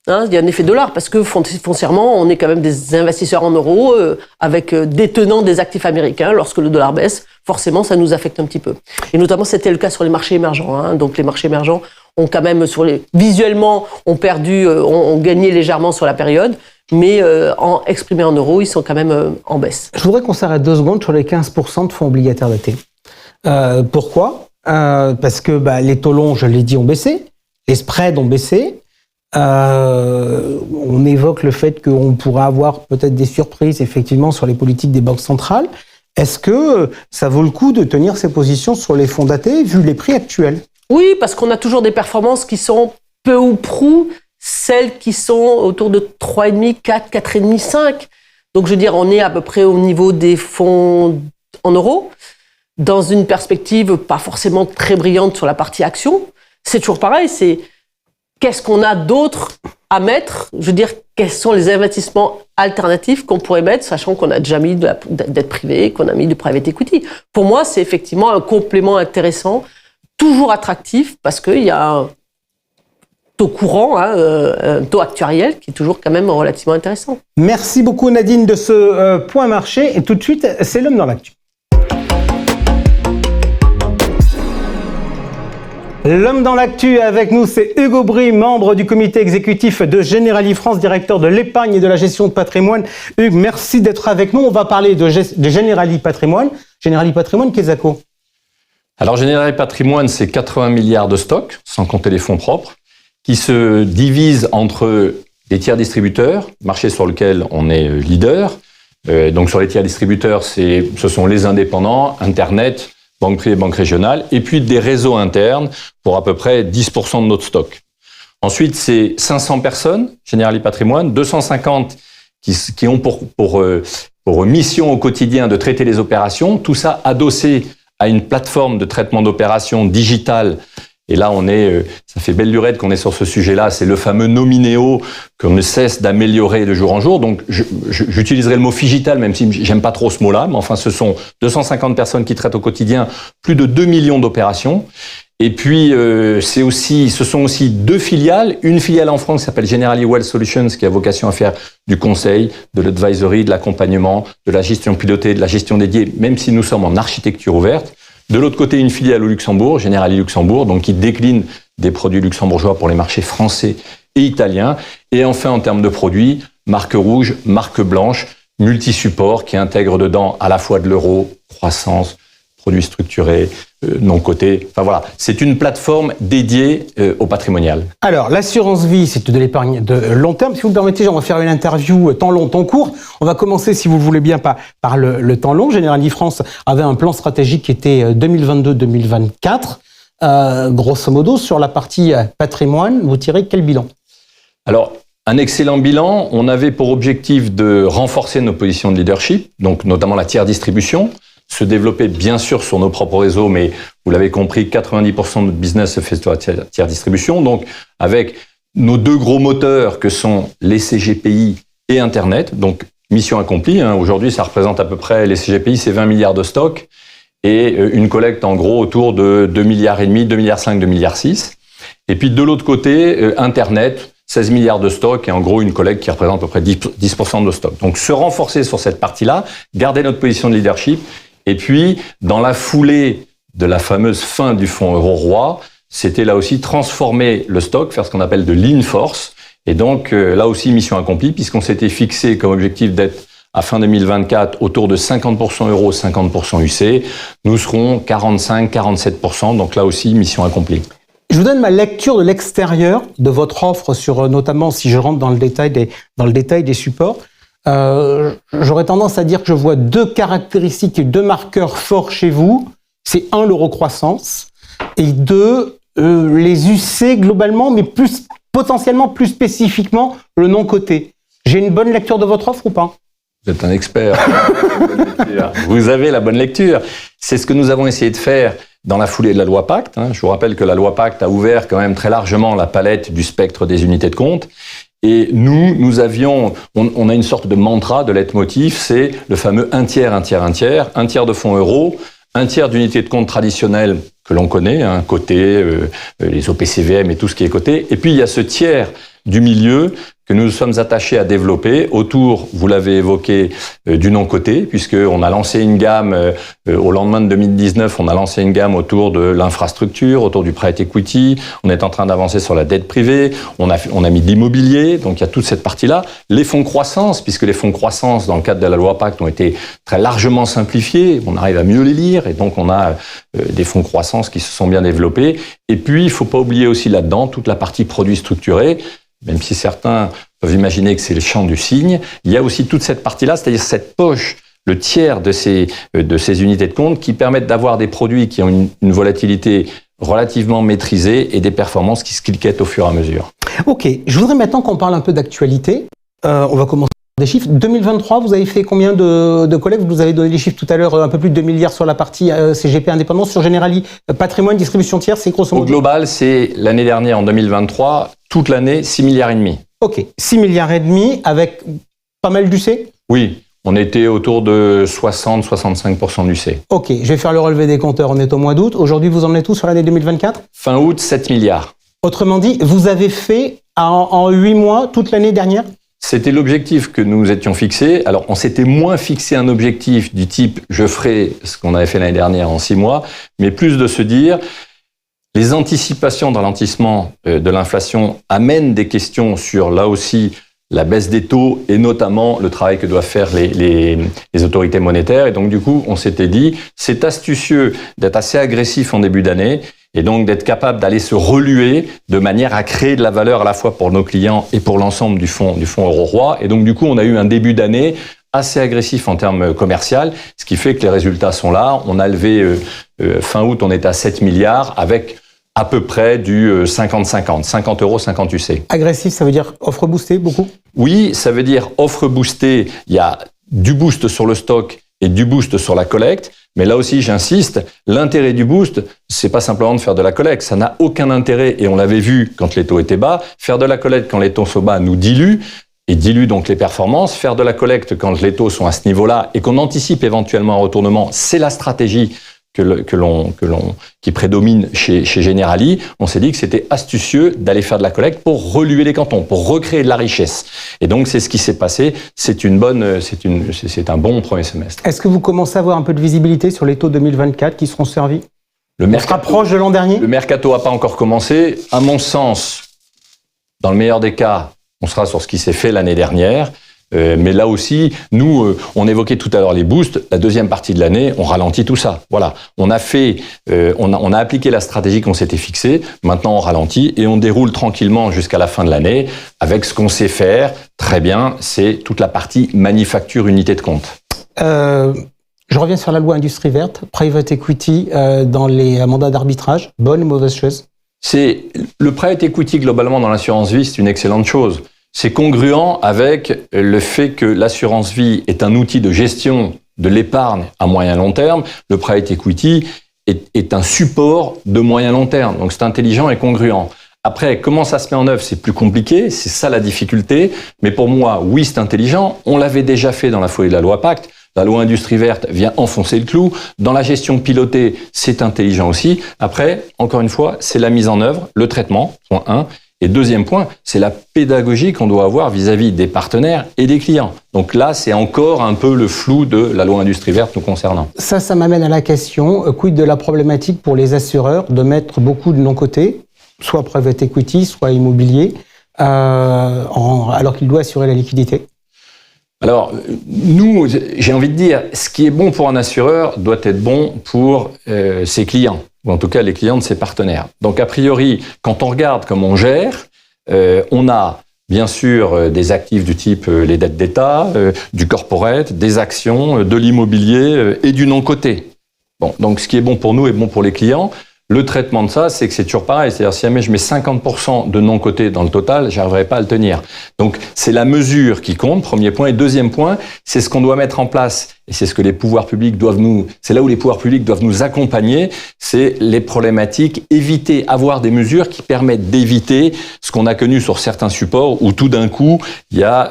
Hein, il y a un effet dollar parce que foncièrement, on est quand même des investisseurs en euros avec détenant des actifs américains. Lorsque le dollar baisse, forcément, ça nous affecte un petit peu. Et notamment, c'était le cas sur les marchés émergents. Hein. Donc, les marchés émergents ont quand même, visuellement, ont gagné légèrement sur la période, mais exprimés en euros, ils sont quand même en baisse. Je voudrais qu'on s'arrête 2 secondes sur les 15% de fonds obligataires datés. Pourquoi ? Parce que les taux longs, je l'ai dit, ont baissé, les spreads ont baissé. On évoque le fait qu'on pourrait avoir peut-être des surprises effectivement sur les politiques des banques centrales. Est-ce que ça vaut le coup de tenir ses positions sur les fonds datés vu les prix actuels ? Oui, parce qu'on a toujours des performances qui sont peu ou prou celles qui sont autour de 3,5, 4, 4,5, 5. Donc je veux dire, on est à peu près au niveau des fonds en euros, dans une perspective pas forcément très brillante sur la partie action. C'est toujours pareil, c'est qu'est-ce qu'on a d'autre à mettre ? Je veux dire, quels sont les investissements alternatifs qu'on pourrait mettre, sachant qu'on a déjà mis de la dette privée, qu'on a mis du private equity. Pour moi, c'est effectivement un complément intéressant, toujours attractif, parce qu'il y a un taux courant, un taux actuariel qui est toujours quand même relativement intéressant. Merci beaucoup Nadine de ce point marché. Et tout de suite, c'est l'homme dans l'actu. L'homme dans l'actu avec nous, c'est Hugo Bry, membre du comité exécutif de Generali France, directeur de l'épargne et de la gestion de patrimoine. Hugues, merci d'être avec nous. On va parler de Generali Patrimoine. Generali Patrimoine, qu'est-ce que c'est ? Alors Generali Patrimoine, c'est 80 milliards de stocks, sans compter les fonds propres, qui se divisent entre les tiers distributeurs, marché sur lequel on est leader. Donc sur les tiers distributeurs, ce sont les indépendants, Internet, banque privée, banque régionale, et puis des réseaux internes pour à peu près 10% de notre stock. Ensuite, c'est 500 personnes, Generali Patrimoine, 250 qui ont pour mission au quotidien de traiter les opérations, tout ça adossé à une plateforme de traitement d'opérations digitale. Et là, ça fait belle lurette qu'on est sur ce sujet-là, c'est le fameux Nominéo qu'on ne cesse d'améliorer de jour en jour. Donc, j'utiliserai le mot figital, même si j'aime pas trop ce mot-là, mais enfin, ce sont 250 personnes qui traitent au quotidien plus de 2 millions d'opérations. Et puis, ce sont aussi 2 filiales. Une filiale en France qui s'appelle Generali Wealth Solutions, qui a vocation à faire du conseil, de l'advisory, de l'accompagnement, de la gestion pilotée, de la gestion dédiée, même si nous sommes en architecture ouverte. De l'autre côté, une filiale au Luxembourg, Generali Luxembourg, donc qui décline des produits luxembourgeois pour les marchés français et italiens. Et enfin, en termes de produits, marque rouge, marque blanche, multi-support, qui intègre dedans à la fois de l'euro, croissance, produits structurés, non cotés. Enfin voilà, c'est une plateforme dédiée au patrimonial. Alors, l'assurance vie, c'est de l'épargne de long terme. Si vous me permettez, on va faire une interview temps long, temps court. On va commencer, si vous le voulez bien, par le temps long. Generali France avait un plan stratégique qui était 2022-2024. Grosso modo, sur la partie patrimoine, vous tirez quel bilan? Alors, un excellent bilan. On avait pour objectif de renforcer nos positions de leadership, donc notamment la tiers distribution, se développer bien sûr sur nos propres réseaux, mais vous l'avez compris, 90% de notre business se fait sur la tiers distribution. Donc, avec nos deux gros moteurs que sont les CGPI et Internet, donc mission accomplie. Aujourd'hui, ça représente à peu près, les CGPI, c'est 20 milliards de stocks et une collecte en gros autour de 2,5 milliards, 2,5 milliards, 2,6 milliards. Et puis de l'autre côté, Internet, 16 milliards de stocks et en gros une collecte qui représente à peu près 10% de nos stocks. Donc se renforcer sur cette partie-là, garder notre position de leadership. Et puis, dans la foulée de la fameuse fin du fonds euro-roi, c'était là aussi transformer le stock, faire ce qu'on appelle de l'in-force. Et donc, là aussi, mission accomplie, puisqu'on s'était fixé comme objectif d'être à fin 2024 autour de 50% euro, 50% UC. Nous serons 45-47%, donc là aussi, mission accomplie. Je vous donne ma lecture de l'extérieur de votre offre sur, notamment, si je rentre dans le détail des supports. J'aurais tendance à dire que je vois deux caractéristiques et deux marqueurs forts chez vous. C'est un, l'euro-croissance, et deux, les UC globalement, mais potentiellement plus spécifiquement, le non-coté. J'ai une bonne lecture de votre offre ou pas? Vous êtes un expert. Vous avez la bonne lecture. C'est ce que nous avons essayé de faire dans la foulée de la loi Pacte. Je vous rappelle que la loi Pacte a ouvert quand même très largement la palette du spectre des unités de compte. Et nous avions, on a une sorte de mantra, de leitmotiv, c'est le fameux un tiers de fonds euros, un tiers d'unités de compte traditionnelles que l'on connaît, coté, les OPCVM et tout ce qui est coté. Et puis il y a ce tiers du milieu que nous sommes attachés à développer autour, vous l'avez évoqué, du non-coté, puisqu'on a lancé une gamme, au lendemain de 2019, on a lancé une gamme autour de l'infrastructure, autour du private equity, on est en train d'avancer sur la dette privée, on a mis de l'immobilier, donc il y a toute cette partie-là. Les fonds croissance, puisque les fonds croissance, dans le cadre de la loi Pacte, ont été très largement simplifiés, on arrive à mieux les lire, et donc on a des fonds croissance qui se sont bien développés. Et puis, il faut pas oublier aussi là-dedans toute la partie produits structurés, même si certains peuvent imaginer que c'est le champ du cygne, il y a aussi toute cette partie-là, c'est-à-dire cette poche, le tiers de ces unités de compte qui permettent d'avoir des produits qui ont une volatilité relativement maîtrisée et des performances qui se cliquettent au fur et à mesure. Ok, je voudrais maintenant qu'on parle un peu d'actualité. On va commencer par des chiffres. 2023, vous avez fait combien de collectes? Vous nous avez donné les chiffres tout à l'heure, un peu plus de 2 milliards sur la partie CGP indépendant, sur Generali, patrimoine, distribution tiers, c'est grosso modo. Au global, c'est l'année dernière, en 2023, toute l'année, 6,5 milliards. Ok, 6,5 milliards avec pas mal d'UC? Oui, on était autour de 60-65% d'UC. Ok, je vais faire le relevé des compteurs, on est au mois d'août. Aujourd'hui, vous en êtes où sur l'année 2024? Fin août, 7 milliards. Autrement dit, vous avez fait en 8 mois toute l'année dernière? C'était l'objectif que nous étions fixés. Alors, on s'était moins fixé un objectif du type « je ferai ce qu'on avait fait l'année dernière en 6 mois », mais plus de se dire les anticipations dans l'alentissement de l'inflation amènent des questions sur, là aussi, la baisse des taux et notamment le travail que doivent faire les autorités monétaires. Et donc, du coup, on s'était dit, c'est astucieux d'être assez agressif en début d'année et donc d'être capable d'aller se reluer de manière à créer de la valeur à la fois pour nos clients et pour l'ensemble du fonds euro-roi. Et donc, du coup, on a eu un début d'année assez agressif en termes commercial, ce qui fait que les résultats sont là. On a levé, fin août, on était à 7 milliards avec à peu près du 50-50, 50 euros, 50 UC. Agressif, ça veut dire offre boostée, beaucoup? Oui, ça veut dire offre boostée. Il y a du boost sur le stock et du boost sur la collecte. Mais là aussi, j'insiste, l'intérêt du boost, c'est pas simplement de faire de la collecte. Ça n'a aucun intérêt, et on l'avait vu quand les taux étaient bas. Faire de la collecte quand les taux sont bas nous dilue, et dilue donc les performances. Faire de la collecte quand les taux sont à ce niveau-là et qu'on anticipe éventuellement un retournement, c'est la stratégie qui prédomine chez Generali. On s'est dit que c'était astucieux d'aller faire de la collecte pour reluer les cantons, pour recréer de la richesse. Et donc, c'est ce qui s'est passé. C'est un bon premier semestre. Est-ce que vous commencez à avoir un peu de visibilité sur les taux 2024 qui seront servis? On se rapproche de l'an dernier? Le mercato n'a pas encore commencé. À mon sens, dans le meilleur des cas, on sera sur ce qui s'est fait l'année dernière. Mais là aussi, nous, on évoquait tout à l'heure les boosts. La deuxième partie de l'année, on ralentit tout ça. Voilà, on a appliqué la stratégie qu'on s'était fixée. Maintenant, on ralentit et on déroule tranquillement jusqu'à la fin de l'année avec ce qu'on sait faire. Très bien, c'est toute la partie manufacture unité de compte. Je reviens sur la loi industrie verte, private equity dans les mandats d'arbitrage. Bonne ou mauvaise chose? C'est le private equity globalement dans l'assurance vie, c'est une excellente chose. C'est congruent avec le fait que l'assurance vie est un outil de gestion de l'épargne à moyen long terme. Le private equity est un support de moyen long terme. Donc c'est intelligent et congruent. Après, comment ça se met en œuvre, c'est plus compliqué, c'est ça la difficulté. Mais pour moi, oui, c'est intelligent. On l'avait déjà fait dans la foulée de la loi Pacte. La loi industrie verte vient enfoncer le clou. Dans la gestion pilotée, c'est intelligent aussi. Après, encore une fois, c'est la mise en œuvre, le traitement, point 1. Et deuxième point, c'est la pédagogie qu'on doit avoir vis-à-vis des partenaires et des clients. Donc là, c'est encore un peu le flou de la loi industrie verte nous concernant. Ça m'amène à la question, quid de la problématique pour les assureurs de mettre beaucoup de non-côté, soit private equity, soit immobilier, alors qu'il doit assurer la liquidité? Alors, nous, j'ai envie de dire, ce qui est bon pour un assureur doit être bon pour ses clients, ou en tout cas les clients de ses partenaires. Donc, a priori, quand on regarde comment on gère, on a bien sûr des actifs du type les dettes d'État, du corporate, des actions, de l'immobilier et du non-coté. Bon, donc ce qui est bon pour nous est bon pour les clients. Le traitement de ça, c'est que c'est toujours pareil. C'est-à-dire, si jamais je mets 50% de non-coté dans le total, j'arriverai pas à le tenir. Donc, c'est la mesure qui compte, premier point. Et deuxième point, c'est ce qu'on doit mettre en place. Et c'est ce que les pouvoirs publics c'est là où les pouvoirs publics doivent nous accompagner. C'est les problématiques, avoir des mesures qui permettent d'éviter ce qu'on a connu sur certains supports où tout d'un coup, il y a,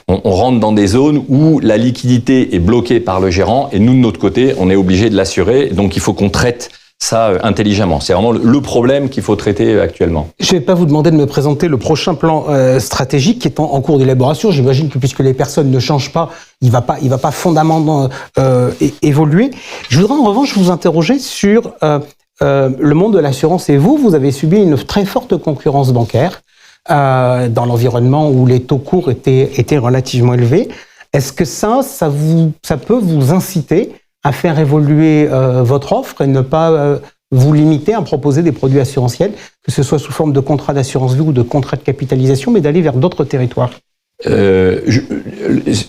on rentre dans des zones où la liquidité est bloquée par le gérant et nous, de notre côté, on est obligé de l'assurer. Donc, il faut qu'on traite ça intelligemment. C'est vraiment le problème qu'il faut traiter actuellement. Je ne vais pas vous demander de me présenter le prochain plan stratégique qui est en cours d'élaboration. J'imagine que puisque les personnes ne changent pas, il va pas fondamentalement évoluer. Je voudrais en revanche vous interroger sur le monde de l'assurance. Et vous avez subi une très forte concurrence bancaire dans l'environnement où les taux courts étaient relativement élevés. Est-ce que ça peut vous inciter à faire évoluer votre offre et ne pas vous limiter à proposer des produits assurantiels, que ce soit sous forme de contrat d'assurance vie ou de contrat de capitalisation, mais d'aller vers d'autres territoires?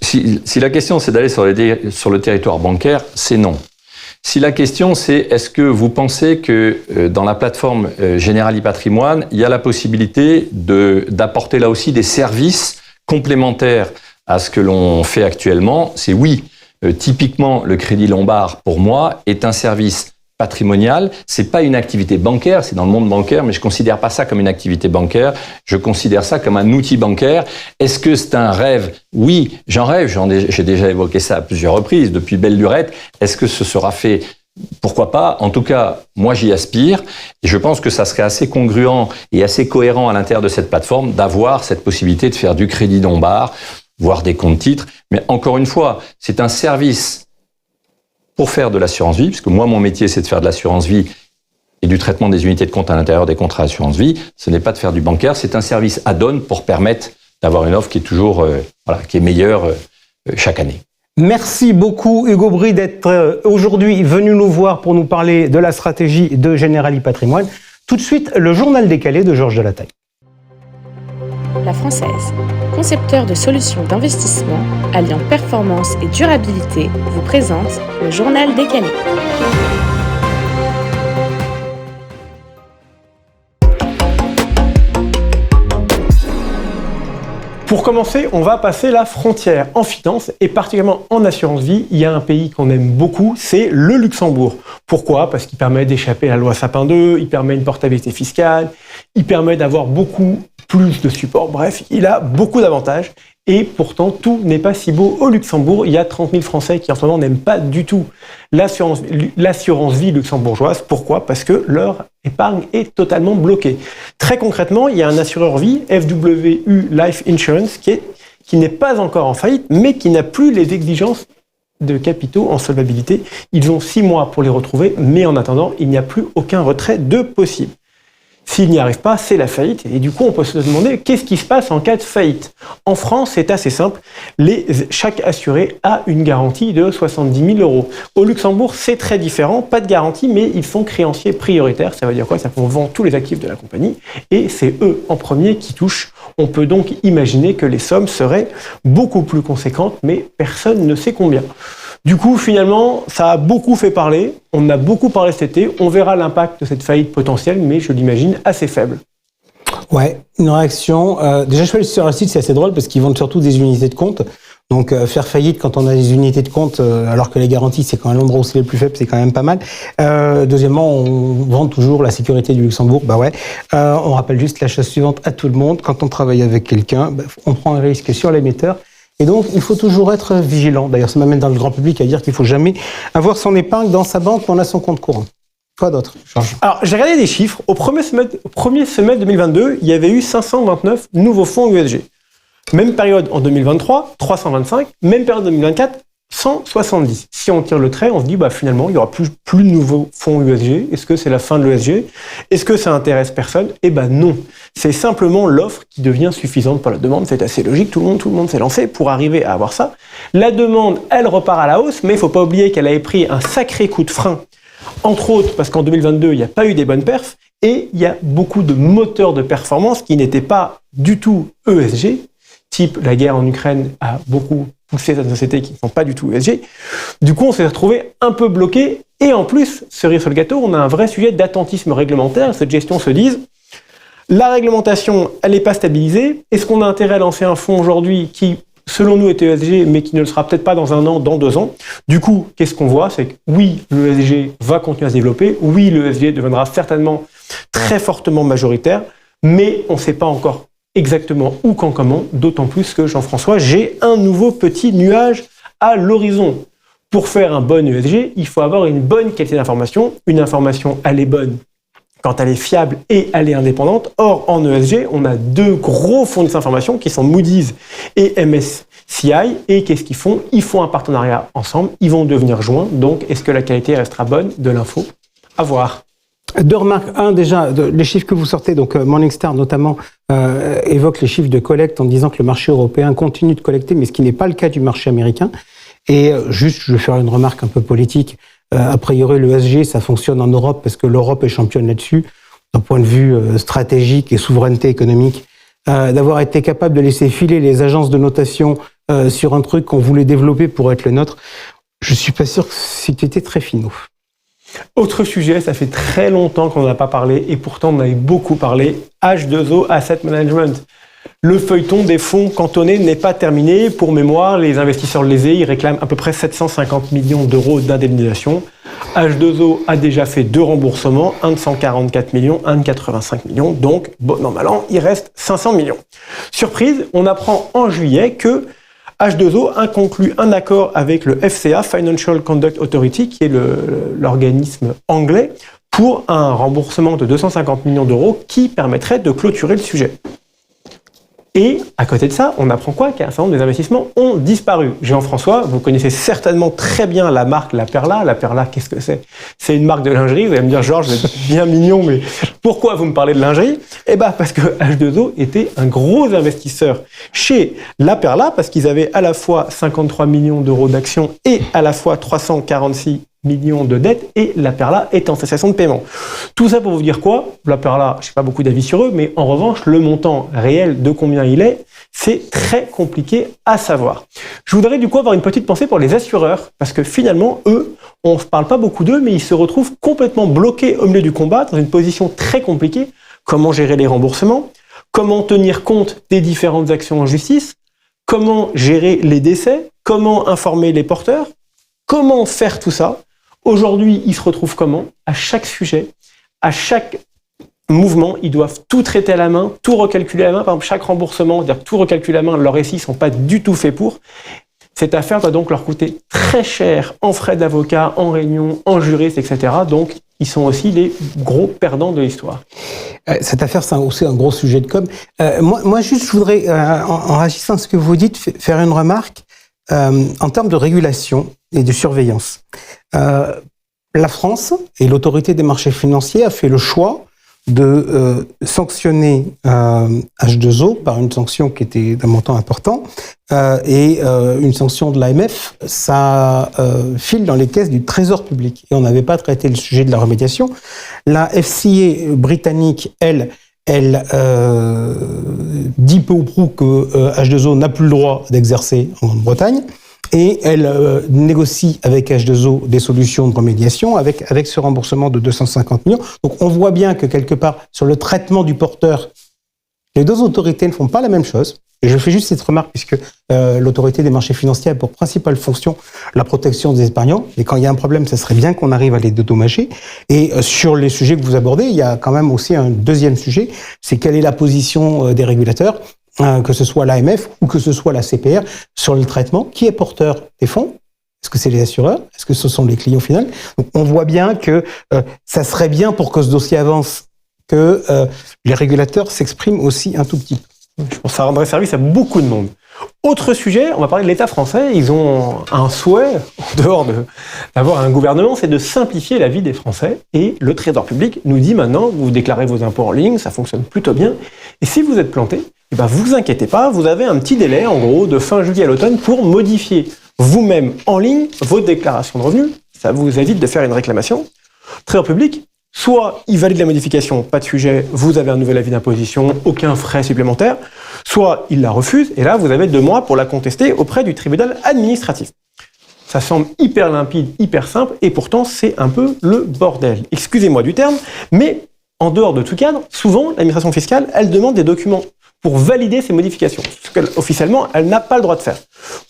Si la question c'est d'aller sur le territoire bancaire, c'est non. Si la question c'est est-ce que vous pensez que dans la plateforme Generali Patrimoine, il y a la possibilité d'apporter là aussi des services complémentaires à ce que l'on fait actuellement, c'est oui. Typiquement, le crédit lombard, pour moi, est un service patrimonial. C'est pas une activité bancaire, c'est dans le monde bancaire, mais je considère pas ça comme une activité bancaire. Je considère ça comme un outil bancaire. Est-ce que c'est un rêve? Oui, j'en rêve. J'ai déjà évoqué ça à plusieurs reprises, depuis belle lurette. Est-ce que ce sera fait? Pourquoi pas? En tout cas, moi, j'y aspire. Et je pense que ça serait assez congruent et assez cohérent à l'intérieur de cette plateforme d'avoir cette possibilité de faire du crédit lombard, voire des comptes titres. Mais encore une fois, c'est un service pour faire de l'assurance vie, puisque moi, mon métier, c'est de faire de l'assurance vie et du traitement des unités de compte à l'intérieur des contrats d'assurance vie. Ce n'est pas de faire du bancaire, c'est un service add-on pour permettre d'avoir une offre qui est toujours, qui est meilleure chaque année. Merci beaucoup Hugo Bry d'être aujourd'hui venu nous voir pour nous parler de la stratégie de Generali Patrimoine. Tout de suite, le journal décalé de Georges Delataille. La Française, concepteur de solutions d'investissement alliant performance et durabilité, vous présente le journal décalé. Pour commencer, on va passer la frontière en finance et particulièrement en assurance vie. Il y a un pays qu'on aime beaucoup, c'est le Luxembourg. Pourquoi? Parce qu'il permet d'échapper à la loi Sapin 2, il permet une portabilité fiscale, il permet d'avoir beaucoup plus de support. Bref, il a beaucoup d'avantages et pourtant tout n'est pas si beau au Luxembourg. Il y a 30 000 Français qui en ce moment n'aiment pas du tout l'assurance vie luxembourgeoise. Pourquoi? Parce que leur épargne est totalement bloquée. Très concrètement, il y a un assureur vie, FWU Life Insurance, qui n'est pas encore en faillite, mais qui n'a plus les exigences de capitaux en solvabilité. Ils ont 6 mois pour les retrouver, mais en attendant, il n'y a plus aucun retrait de possible. S'il n'y arrive pas, c'est la faillite. Et du coup, on peut se demander qu'est-ce qui se passe en cas de faillite. En France, c'est assez simple. Chaque assuré a une garantie de 70 000 €. Au Luxembourg, c'est très différent. Pas de garantie, mais ils sont créanciers prioritaires. Ça veut dire quoi? Ça qu'on vend tous les actifs de la compagnie et c'est eux en premier qui touchent. On peut donc imaginer que les sommes seraient beaucoup plus conséquentes, mais personne ne sait combien. Du coup, finalement, ça a beaucoup fait parler. On en a beaucoup parlé cet été. On verra l'impact de cette faillite potentielle, mais je l'imagine assez faible. Ouais, une réaction. Déjà, je suis allé sur le site, c'est assez drôle parce qu'ils vendent surtout des unités de compte. Donc, faire faillite quand on a des unités de compte, alors que les garanties, c'est quand même l'endroit où c'est le plus faible, c'est quand même pas mal. Deuxièmement, on vend toujours la sécurité du Luxembourg. Bah ouais. On rappelle juste la chose suivante à tout le monde. Quand on travaille avec quelqu'un, on prend un risque sur l'émetteur. Et donc, il faut toujours être vigilant. D'ailleurs, ça m'amène dans le grand public à dire qu'il faut jamais avoir son épingle dans sa banque, on a son compte courant. Quoi d'autre, Georges? Alors, j'ai regardé des chiffres. Au premier semestre 2022, il y avait eu 529 nouveaux fonds USG. Même période en 2023, 325. Même période en 2024, 170. Si on tire le trait, on se dit, finalement, il n'y aura plus de nouveaux fonds USG. Est-ce que c'est la fin de l'ESG? Est-ce que ça intéresse personne? Non. C'est simplement l'offre qui devient suffisante pour la demande. C'est assez logique. Tout le monde s'est lancé pour arriver à avoir ça. La demande, elle repart à la hausse, mais il ne faut pas oublier qu'elle avait pris un sacré coup de frein. Entre autres, parce qu'en 2022, il n'y a pas eu des bonnes perfs et il y a beaucoup de moteurs de performance qui n'étaient pas du tout ESG. Type la guerre en Ukraine a beaucoup poussé certaines sociétés qui ne sont pas du tout ESG. Du coup, on s'est retrouvé un peu bloqué. Et en plus, cerise sur le gâteau, on a un vrai sujet d'attentisme réglementaire. Cette gestion se dise, la réglementation, elle n'est pas stabilisée. Est-ce qu'on a intérêt à lancer un fonds aujourd'hui qui, selon nous, est ESG, mais qui ne le sera peut-être pas dans 1 an, dans 2 ans? Du coup, qu'est-ce qu'on voit? C'est que oui, l'ESG va continuer à se développer. Oui, l'ESG deviendra certainement très fortement majoritaire. Mais on ne sait pas encore exactement où, quand, comment, d'autant plus que, Jean-François, j'ai un nouveau petit nuage à l'horizon. Pour faire un bon ESG, il faut avoir une bonne qualité d'information. Une information, elle est bonne quand elle est fiable et elle est indépendante. Or, en ESG, on a 2 gros fournisseurs d'informations qui sont Moody's et MSCI. Et qu'est-ce qu'ils font? Ils font un partenariat ensemble, ils vont devenir joints. Donc, est-ce que la qualité restera bonne de l'info? À voir. 2 remarques. Déjà, les chiffres que vous sortez, donc Morningstar notamment, évoque les chiffres de collecte en disant que le marché européen continue de collecter, mais ce qui n'est pas le cas du marché américain. Et juste, je vais faire une remarque un peu politique. A priori, l'ESG, ça fonctionne en Europe parce que l'Europe est championne là-dessus, d'un point de vue stratégique et souveraineté économique. D'avoir été capable de laisser filer les agences de notation sur un truc qu'on voulait développer pour être le nôtre, je suis pas sûr que c'était très finaux. Autre sujet, ça fait très longtemps qu'on n'en a pas parlé et pourtant on en avait beaucoup parlé, H2O Asset Management. Le feuilleton des fonds cantonnés n'est pas terminé. Pour mémoire, les investisseurs lésés, ils réclament à peu près 750 millions d'euros d'indemnisation. H2O a déjà fait 2 remboursements, un de 144 millions, un de 85 millions. Donc, bon an, mal an, il reste 500 millions. Surprise, on apprend en juillet que H2O a conclu un accord avec le FCA, Financial Conduct Authority, qui est l'organisme anglais, pour un remboursement de 250 millions d'euros qui permettrait de clôturer le sujet. Et à côté de ça, on apprend quoi? Qu'un certain nombre des investissements ont disparu. Jean-François, vous connaissez certainement très bien la marque La Perla. La Perla, qu'est-ce que c'est? C'est une marque de lingerie. Vous allez me dire, Georges, vous êtes bien mignon, mais pourquoi vous me parlez de lingerie? Parce que H2O était un gros investisseur chez La Perla, parce qu'ils avaient à la fois 53 millions d'euros d'actions et à la fois 346 millions de dettes, et La Perla est en cessation de paiement. Tout ça pour vous dire quoi? La Perla, je n'ai pas beaucoup d'avis sur eux, mais en revanche, le montant réel de combien il est, c'est très compliqué à savoir. Je voudrais du coup avoir une petite pensée pour les assureurs, parce que finalement, eux, on ne parle pas beaucoup d'eux, mais ils se retrouvent complètement bloqués au milieu du combat, dans une position très compliquée. Comment gérer les remboursements? Comment tenir compte des différentes actions en justice? Comment gérer les décès? Comment informer les porteurs? Comment faire tout ça? Aujourd'hui, ils se retrouvent comment? À chaque sujet, à chaque mouvement, ils doivent tout traiter à la main, tout recalculer à la main. Par exemple, chaque remboursement, c'est-à-dire tout recalculer à la main, leurs récits ne sont pas du tout faits pour. Cette affaire doit donc leur coûter très cher en frais d'avocat, en réunion, en juriste, etc. Donc, ils sont aussi les gros perdants de l'histoire. Cette affaire, c'est aussi un gros sujet de com. Moi, juste, je voudrais, en réagissant à ce que vous dites, faire une remarque en termes de régulation et de surveillance. La France et l'autorité des marchés financiers a fait le choix de sanctionner H2O par une sanction qui était d'un montant important et une sanction de l'AMF, ça file dans les caisses du Trésor public. Et on n'avait pas traité le sujet de la remédiation. La FCA britannique, elle dit peu ou prou que H2O n'a plus le droit d'exercer en Grande-Bretagne. Et elle négocie avec H2O des solutions de remédiation avec ce remboursement de 250 millions. Donc on voit bien que quelque part, sur le traitement du porteur, les deux autorités ne font pas la même chose. Et je fais juste cette remarque puisque l'autorité des marchés financiers a pour principale fonction la protection des épargnants. Et quand il y a un problème, ce serait bien qu'on arrive à les dédommager. Et sur les sujets que vous abordez, il y a quand même aussi un deuxième sujet, c'est quelle est la position des régulateurs, que ce soit l'AMF ou que ce soit la CPR, sur le traitement. Qui est porteur des fonds? Est-ce que c'est les assureurs? Est-ce que ce sont les clients finaux? Donc on voit bien que ça serait bien pour que ce dossier avance, que les régulateurs s'expriment aussi un tout petit peu. Je pense que ça rendrait service à beaucoup de monde. Autre sujet, on va parler de l'État français. Ils ont un souhait, en dehors d'avoir un gouvernement, c'est de simplifier la vie des Français. Et le Trésor public nous dit maintenant, vous déclarez vos impôts en ligne, ça fonctionne plutôt bien. Et si vous êtes planté, eh ben vous inquiétez pas, vous avez un petit délai, en gros, de fin juillet à l'automne pour modifier vous-même en ligne vos déclarations de revenus. Ça vous évite de faire une réclamation. Trésor public, soit il valide la modification, pas de sujet, vous avez un nouvel avis d'imposition, aucun frais supplémentaire, soit il la refuse, et là vous avez 2 mois pour la contester auprès du tribunal administratif. Ça semble hyper limpide, hyper simple, et pourtant c'est un peu le bordel. Excusez-moi du terme, mais en dehors de tout cadre, souvent l'administration fiscale, elle demande des documents pour valider ces modifications, ce qu'officiellement elle n'a pas le droit de faire.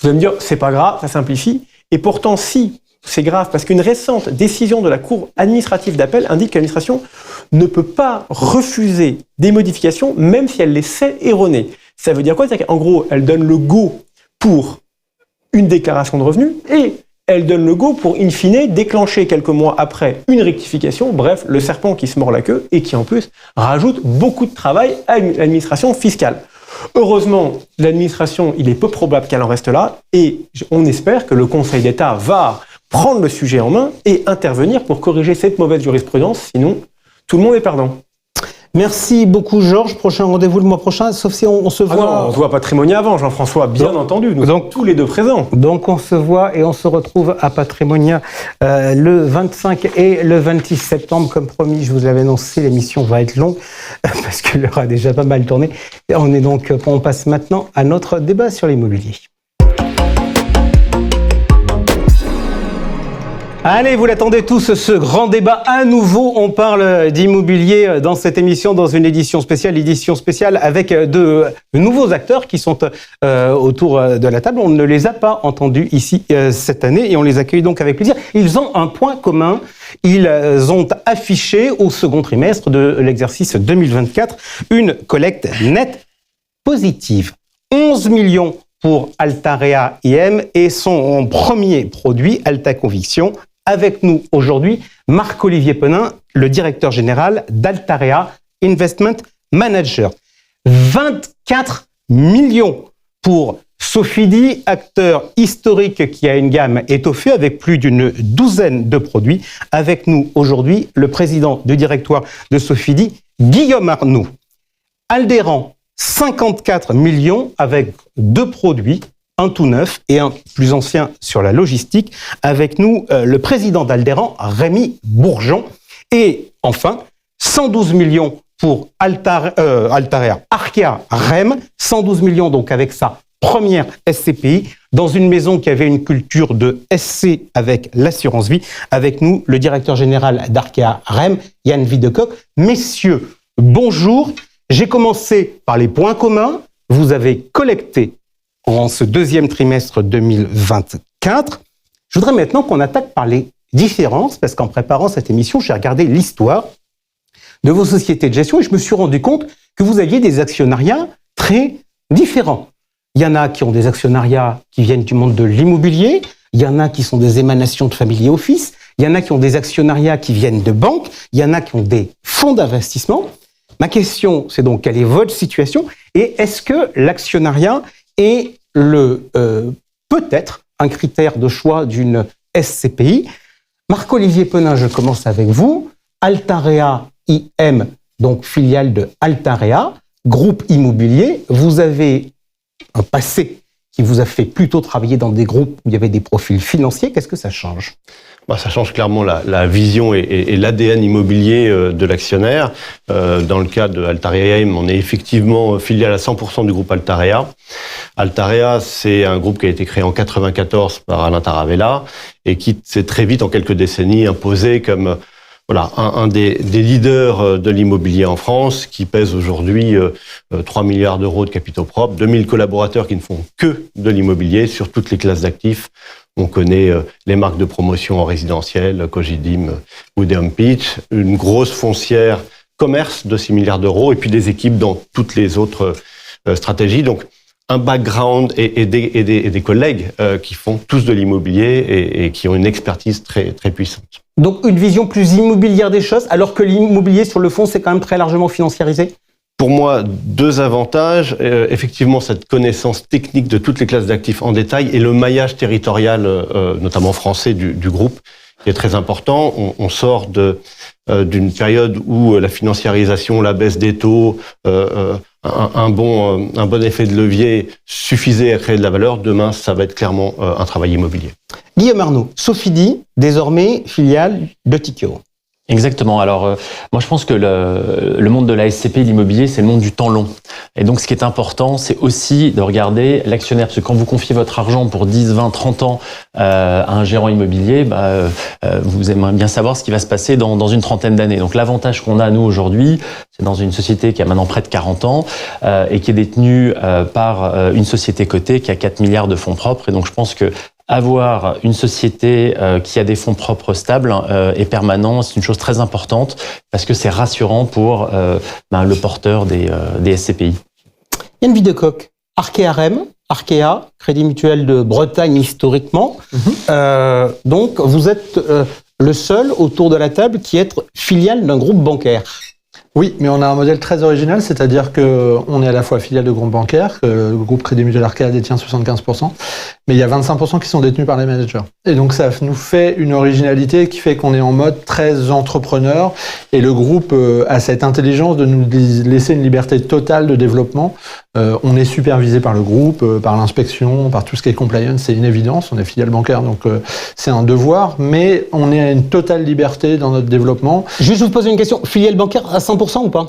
Vous allez me dire, c'est pas grave, ça simplifie, et pourtant si, c'est grave, parce qu'une récente décision de la Cour administrative d'appel indique que l'administration ne peut pas refuser des modifications, même si elle les sait erronées. Ça veut dire quoi? C'est qu'en gros, elle donne le go pour une déclaration de revenus, et elle donne le go pour, in fine, déclencher quelques mois après une rectification, bref, le serpent qui se mord la queue, et qui en plus rajoute beaucoup de travail à l'administration fiscale. Heureusement, l'administration, il est peu probable qu'elle en reste là, et on espère que le Conseil d'État va prendre le sujet en main et intervenir pour corriger cette mauvaise jurisprudence, sinon tout le monde est perdant. Merci beaucoup Georges, prochain rendez-vous le mois prochain, sauf si on se voit... non, on se voit à Patrimonia avant, Jean-François, bien entendu, nous sommes tous les deux présents. Donc on se voit et on se retrouve à Patrimonia le 25 et le 26 septembre, comme promis, je vous l'avais annoncé, l'émission va être longue, parce qu'elle aura déjà pas mal tourné. On passe maintenant à notre débat sur l'immobilier. Allez, vous l'attendez tous, ce grand débat. À nouveau, on parle d'immobilier dans cette émission, dans une édition spéciale avec de nouveaux acteurs qui sont autour de la table. On ne les a pas entendus ici cette année et on les accueille donc avec plaisir. Ils ont un point commun. Ils ont affiché au second trimestre de l'exercice 2024 une collecte nette positive. 11 millions pour Altarea IM et son premier produit, Alta Conviction. Avec nous aujourd'hui, Marc-Olivier Penin, le directeur général d'Altarea Investment Manager. 24 millions pour Sofidy, acteur historique qui a une gamme étoffée avec plus d'une douzaine de produits. Avec nous aujourd'hui, le président du directoire de Sofidy, Guillaume Arnoux. Aldéran, 54 millions avec 2 produits, un tout neuf et un plus ancien sur la logistique. Avec nous, le président d'Aldéran, Rémi Bourgeon. Et enfin, 112 millions pour Altarea Arkea REM. 112 millions donc avec sa première SCPI dans une maison qui avait une culture de SC avec l'assurance vie. Avec nous, le directeur général d'Arkea REM, Yann Videcoq. Messieurs, bonjour. J'ai commencé par les points communs. Vous avez collecté en ce deuxième trimestre 2024. Je voudrais maintenant qu'on attaque par les différences, parce qu'en préparant cette émission, j'ai regardé l'histoire de vos sociétés de gestion et je me suis rendu compte que vous aviez des actionnariats très différents. Il y en a qui ont des actionnariats qui viennent du monde de l'immobilier, il y en a qui sont des émanations de family office, il y en a qui ont des actionnariats qui viennent de banques, il y en a qui ont des fonds d'investissement. Ma question, c'est donc quelle est votre situation et est-ce que l'actionnariat est peut-être un critère de choix d'une SCPI? Marc-Olivier Penin, je commence avec vous. Altarea IM, donc filiale de Altarea, groupe immobilier. Vous avez un passé qui vous a fait plutôt travailler dans des groupes où il y avait des profils financiers. Qu'est-ce que ça change ? Ça change clairement la vision et l'ADN immobilier de l'actionnaire. Dans le cas de Altarea IM, on est effectivement filiale à 100% du groupe Altarea. Altarea, c'est un groupe qui a été créé en 1994 par Alain Taravella et qui s'est très vite, en quelques décennies, imposé comme un des leaders de l'immobilier en France, qui pèse aujourd'hui 3 milliards d'euros de capitaux propres, 2000 collaborateurs qui ne font que de l'immobilier sur toutes les classes d'actifs. On connaît les marques de promotion en résidentiel, Cogidim ou Home Pitch, une grosse foncière commerce de 6 milliards d'euros et puis des équipes dans toutes les autres stratégies. Donc, un background et des collègues qui font tous de l'immobilier et qui ont une expertise très, très puissante. Donc, une vision plus immobilière des choses, alors que l'immobilier, sur le fond, c'est quand même très largement financiarisé ? Pour moi, deux avantages. Effectivement, cette connaissance technique de toutes les classes d'actifs en détail et le maillage territorial, notamment français, du groupe, qui est très important. On sort d'une période où la financiarisation, la baisse des taux, un bon effet de levier suffisait à créer de la valeur. Demain, ça va être clairement un travail immobilier. Guillaume Arnaud, Sofidy, désormais filiale de Tikehau. Exactement. Alors, moi, je pense que le monde de la SCPI, l'immobilier, c'est le monde du temps long. Et donc, ce qui est important, c'est aussi de regarder l'actionnaire. Parce que quand vous confiez votre argent pour 10, 20, 30 ans à un gérant immobilier, vous aimeriez bien savoir ce qui va se passer dans une trentaine d'années. Donc, l'avantage qu'on a, nous, aujourd'hui, c'est dans une société qui a maintenant près de 40 ans et qui est détenue par une société cotée qui a 4 milliards de fonds propres. Et donc, je pense que avoir une société qui a des fonds propres stables et permanents, c'est une chose très importante parce que c'est rassurant pour le porteur des SCPI. Yann Videcoq, Arkea-REM, Arkea, Crédit Mutuel de Bretagne historiquement. Donc, vous êtes le seul autour de la table qui est filiale d'un groupe bancaire. Oui, mais on a un modèle très original, c'est-à-dire qu'on est à la fois filiale de groupe bancaire, que le groupe Crédit Mutuel Arkea détient 75%, mais il y a 25% qui sont détenus par les managers. Et donc ça nous fait une originalité qui fait qu'on est en mode très entrepreneur, et le groupe a cette intelligence de nous laisser une liberté totale de développement. On est supervisé par le groupe, par l'inspection, par tout ce qui est compliance, c'est une évidence, on est filiale bancaire, donc c'est un devoir, mais on est à une totale liberté dans notre développement. Juste vous poser une question, filiale bancaire à 100% ou pas ?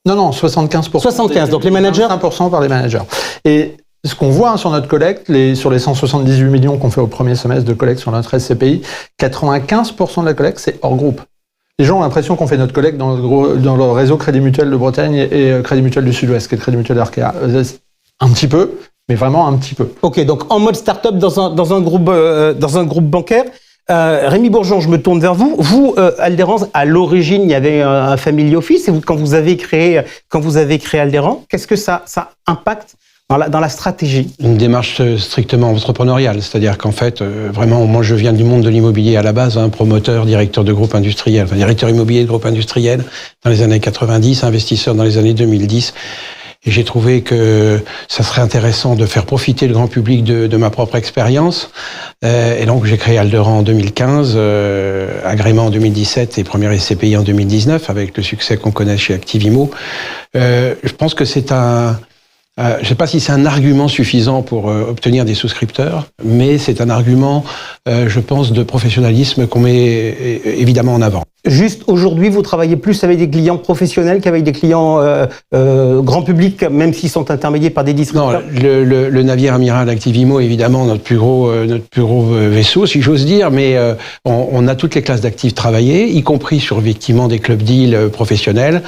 Non, 75%. 75, donc les managers ? 1% par les managers. Et ce qu'on voit sur notre collecte, sur les 178 millions qu'on fait au premier semestre de collecte sur notre SCPI, 95% de la collecte, c'est hors groupe. Les gens ont l'impression qu'on fait notre collecte dans le réseau Crédit Mutuel de Bretagne et Crédit Mutuel du Sud-Ouest, qui est le Crédit Mutuel d'Arkea. Un petit peu, mais vraiment un petit peu. Ok, donc en mode start-up dans un groupe bancaire. Rémi Bourgeon, je me tourne vers vous. Vous, Aldéran, à l'origine, il y avait un family office. Et vous, quand vous avez créé Aldéran, qu'est-ce que ça impacte dans la stratégie? Une démarche strictement entrepreneuriale, c'est-à-dire qu'en fait, vraiment, moi je viens du monde de l'immobilier à la base, promoteur, directeur de groupe industriel, directeur immobilier de groupe industriel dans les années 90, investisseur dans les années 2010. Et j'ai trouvé que ça serait intéressant de faire profiter le grand public de ma propre expérience. Et donc j'ai créé Aldéran en 2015, agrément en 2017 et première SCPI en 2019, avec le succès qu'on connaît chez Activimo. Je pense que c'est je ne sais pas si c'est un argument suffisant pour obtenir des souscripteurs, mais c'est un argument, je pense, de professionnalisme qu'on met évidemment en avant. Juste aujourd'hui, vous travaillez plus avec des clients professionnels qu'avec des clients grand public, même s'ils sont intermédiés par des distributeurs? Non, le navire amiral Activimo est évidemment notre plus gros vaisseau, si j'ose dire, mais on a toutes les classes d'actifs travaillées, y compris sur effectivement des clubs deals professionnels.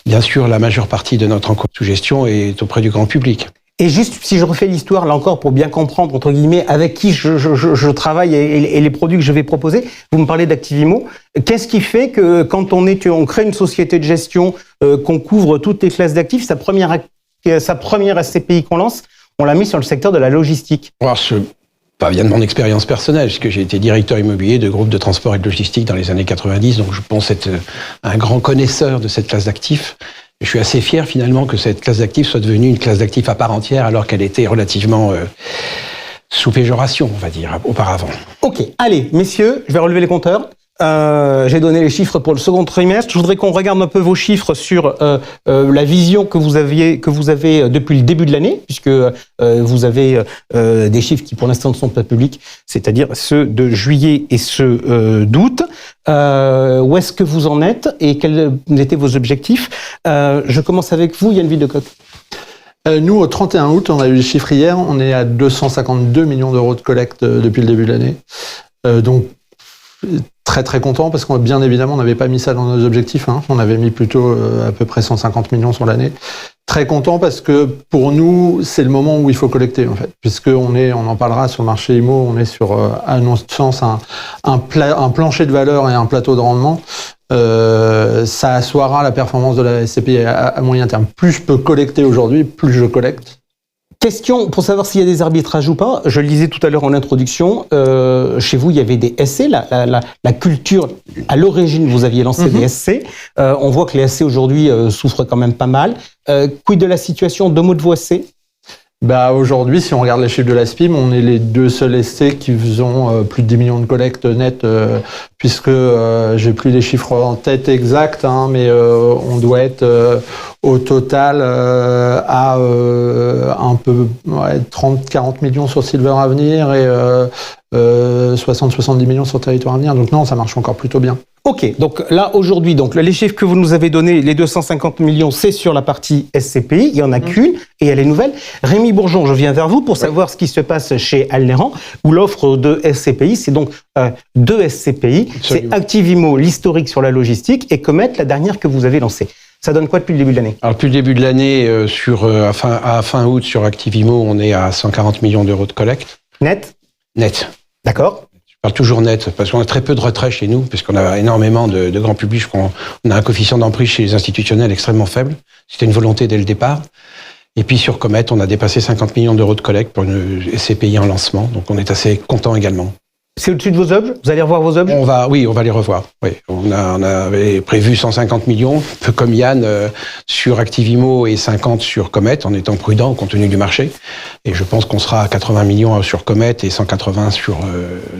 Bien sûr, la majeure partie de notre encours sous gestion est auprès du grand public. Et juste, si je refais l'histoire, là encore, pour bien comprendre, entre guillemets, avec qui je travaille et les produits que je vais proposer, vous me parlez d'Activimo. Qu'est-ce qui fait que quand on crée une société de gestion, qu'on couvre toutes les classes d'actifs, sa première SCPI qu'on lance, on l'a mis sur le secteur de la logistique? Ça vient de mon expérience personnelle, puisque j'ai été directeur immobilier de groupes de transport et de logistique dans les années 90, donc je pense être un grand connaisseur de cette classe d'actifs. Je suis assez fier finalement que cette classe d'actifs soit devenue une classe d'actifs à part entière, alors qu'elle était relativement sous péjoration, on va dire, auparavant. Ok, allez, messieurs, je vais relever les compteurs. J'ai donné les chiffres pour le second trimestre. Je voudrais qu'on regarde un peu vos chiffres sur la vision que vous avez depuis le début de l'année, puisque vous avez des chiffres qui pour l'instant ne sont pas publics, c'est-à-dire ceux de juillet et ceux d'août. Où est-ce que vous en êtes et quels étaient vos objectifs? Je commence avec vous, Yann Villedecoq. Nous, au 31 août, on a eu les chiffres hier, on est à 252 millions d'euros de collecte depuis le début de l'année. Donc, très très content parce qu'on bien évidemment on n'avait pas mis ça dans nos objectifs, hein. On avait mis plutôt à peu près 150 millions sur l'année. Très content parce que pour nous c'est le moment où il faut collecter en fait, puisque on en parlera sur le marché IMO, on est sur à notre sens un plancher de valeur et un plateau de rendement. Ça assoira la performance de la SCPI à moyen terme. Plus je peux collecter aujourd'hui, plus je collecte. Question pour savoir s'il y a des arbitrages ou pas. Je le disais tout à l'heure en introduction, chez vous, il y avait des SC, la culture, à l'origine, vous aviez lancé des SC. On voit que les SC aujourd'hui souffrent quand même pas mal. Quid de la situation? 2 mots de vos SC? Aujourd'hui, si on regarde les chiffres de la SPIM, on est les 2 seuls SC qui faisons plus de 10 millions de collectes nettes, puisque j'ai plus les chiffres en tête exacts, hein, mais on doit être au total à un peu 30-40 millions sur Silver Avenir et 60-70 millions sur Territoire Avenir. Donc non, ça marche encore plutôt bien. Ok, donc là aujourd'hui, donc les chiffres que vous nous avez donnés, les 250 millions, c'est sur la partie SCPI, il y en a qu'une et elle est nouvelle. Rémi Bourgeon, je viens vers vous pour savoir ce qui se passe chez Alneran, où l'offre de SCPI, c'est donc 2 SCPI, c'est Activimo, l'historique sur la logistique, et Comet, la dernière que vous avez lancée. Ça donne quoi depuis le début de l'année? Alors depuis le début de l'année, à fin août sur Activimo, on est à 140 millions d'euros de collecte. Net? Net. D'accord. Je parle toujours net, parce qu'on a très peu de retraits chez nous, puisqu'on a énormément de grand public. On a un coefficient d'emprise chez les institutionnels extrêmement faible. C'était une volonté dès le départ. Et puis sur Comet, on a dépassé 50 millions d'euros de collecte pour une SCPI en lancement. Donc on est assez content également. C'est au-dessus de vos objets? Vous allez revoir vos objets? On va les revoir. Oui, on avait prévu 150 millions, peu comme Yann, sur Activimo et 50 sur Comet, en étant prudent compte tenu du marché. Et je pense qu'on sera à 80 millions sur Comet et 180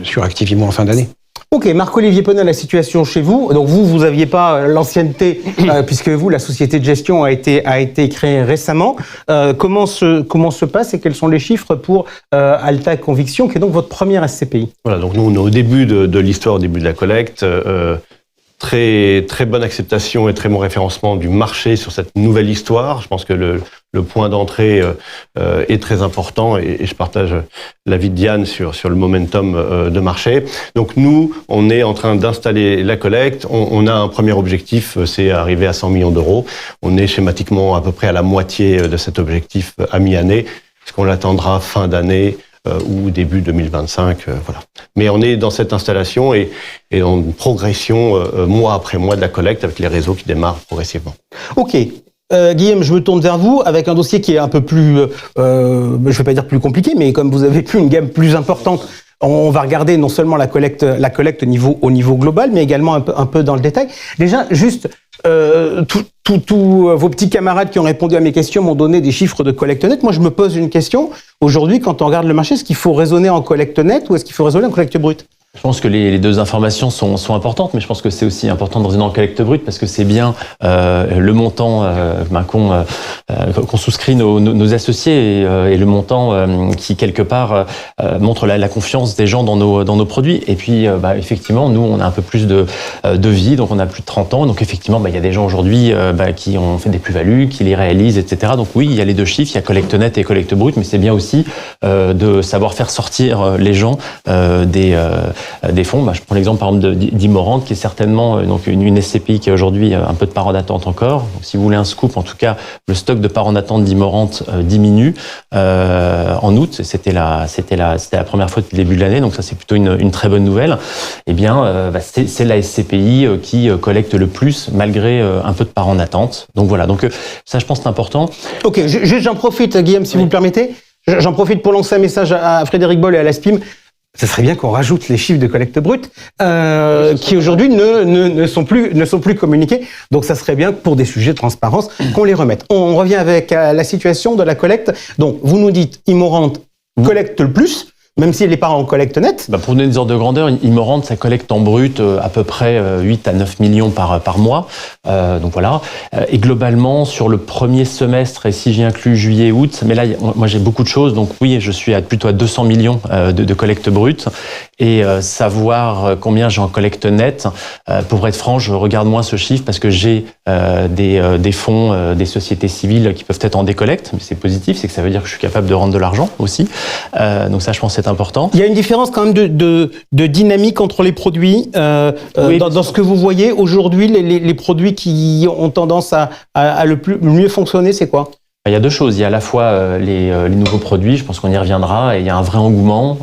sur Activimo en fin d'année. Ok, Marc-Olivier Ponel, la situation chez vous. Donc vous aviez pas l'ancienneté, puisque vous, la société de gestion a été créée récemment. Comment se passe et quels sont les chiffres pour Alta Conviction, qui est donc votre première SCPI? Voilà, donc nous on est au début de l'histoire, au début de la collecte. Très très bonne acceptation et très bon référencement du marché sur cette nouvelle histoire. Je pense que le point d'entrée est très important et je partage l'avis de Diane sur le momentum de marché. Donc nous, on est en train d'installer la collecte. On a un premier objectif, c'est arriver à 100 millions d'euros. On est schématiquement à peu près à la moitié de cet objectif à mi-année, puisqu'on l'attendra fin d'année ou début 2025, voilà. Mais on est dans cette installation et en progression mois après mois de la collecte avec les réseaux qui démarrent progressivement. Ok. Guillaume, je me tourne vers vous avec un dossier qui est un peu plus, je ne vais pas dire plus compliqué, mais comme vous avez plus une gamme plus importante, on va regarder non seulement la collecte au niveau global, mais également un peu dans le détail. Déjà, juste, tous vos petits camarades qui ont répondu à mes questions m'ont donné des chiffres de collecte nette. Moi, je me pose une question. Aujourd'hui, quand on regarde le marché, est-ce qu'il faut raisonner en collecte nette ou est-ce qu'il faut raisonner en collecte brute? Je pense que les deux informations sont importantes, mais je pense que c'est aussi important de raisonner en collecte brute parce que c'est bien le montant qu'on souscrit nos associés et le montant qui quelque part montre la confiance des gens dans nos produits. Et puis effectivement, nous on a un peu plus de vie, donc on a plus de 30 ans, donc effectivement il y a des gens aujourd'hui qui ont fait des plus-values, qui les réalisent, etc. Donc oui, il y a les deux chiffres, il y a collecte nette et collecte brute, mais c'est bien aussi de savoir faire sortir les gens des fonds. Je prends l'exemple par exemple d'Imorante, qui est certainement donc une SCPI qui a aujourd'hui un peu de part en attente encore. Donc, si vous voulez un scoop, en tout cas, le stock de part en attente d'Imorante diminue en août. C'était la première fois depuis le début de l'année, donc ça c'est plutôt une très bonne nouvelle. Eh bien, c'est la SCPI qui collecte le plus malgré un peu de part en attente. Donc voilà. Donc ça, je pense, c'est important. Ok, j'en profite, Guillaume, si vous le permettez. J'en profite pour lancer un message à Frédéric Boll et à la SPIM. Ça serait bien qu'on rajoute les chiffres de collecte brute qui aujourd'hui ne sont plus communiqués. Donc ça serait bien pour des sujets de transparence qu'on les remette. On revient avec la situation de la collecte. Donc vous nous dites Imorante collecte le plus. même si elle n'est pas en collecte nette. Pour donner des ordres de grandeur, Immorente, ça collecte en brut à peu près 8 à 9 millions par mois. Donc voilà. Et globalement, sur le premier semestre, et si j'y inclus juillet, août, mais là, moi j'ai beaucoup de choses. Donc oui, je suis plutôt à 200 millions de collecte brute. Et savoir combien j'ai en collecte nette, pour être franc, je regarde moins ce chiffre parce que j'ai des fonds, des sociétés civiles qui peuvent être en décollecte. Mais c'est positif, c'est que ça veut dire que je suis capable de rendre de l'argent aussi. Donc ça, je pense, c'est important. Il y a une différence quand même de dynamique entre les produits. Oui, dans ce que vous voyez aujourd'hui, les produits qui ont tendance à le mieux fonctionner, c'est quoi ? Il y a deux choses. Il y a à la fois les nouveaux produits, je pense qu'on y reviendra, et il y a un vrai engouement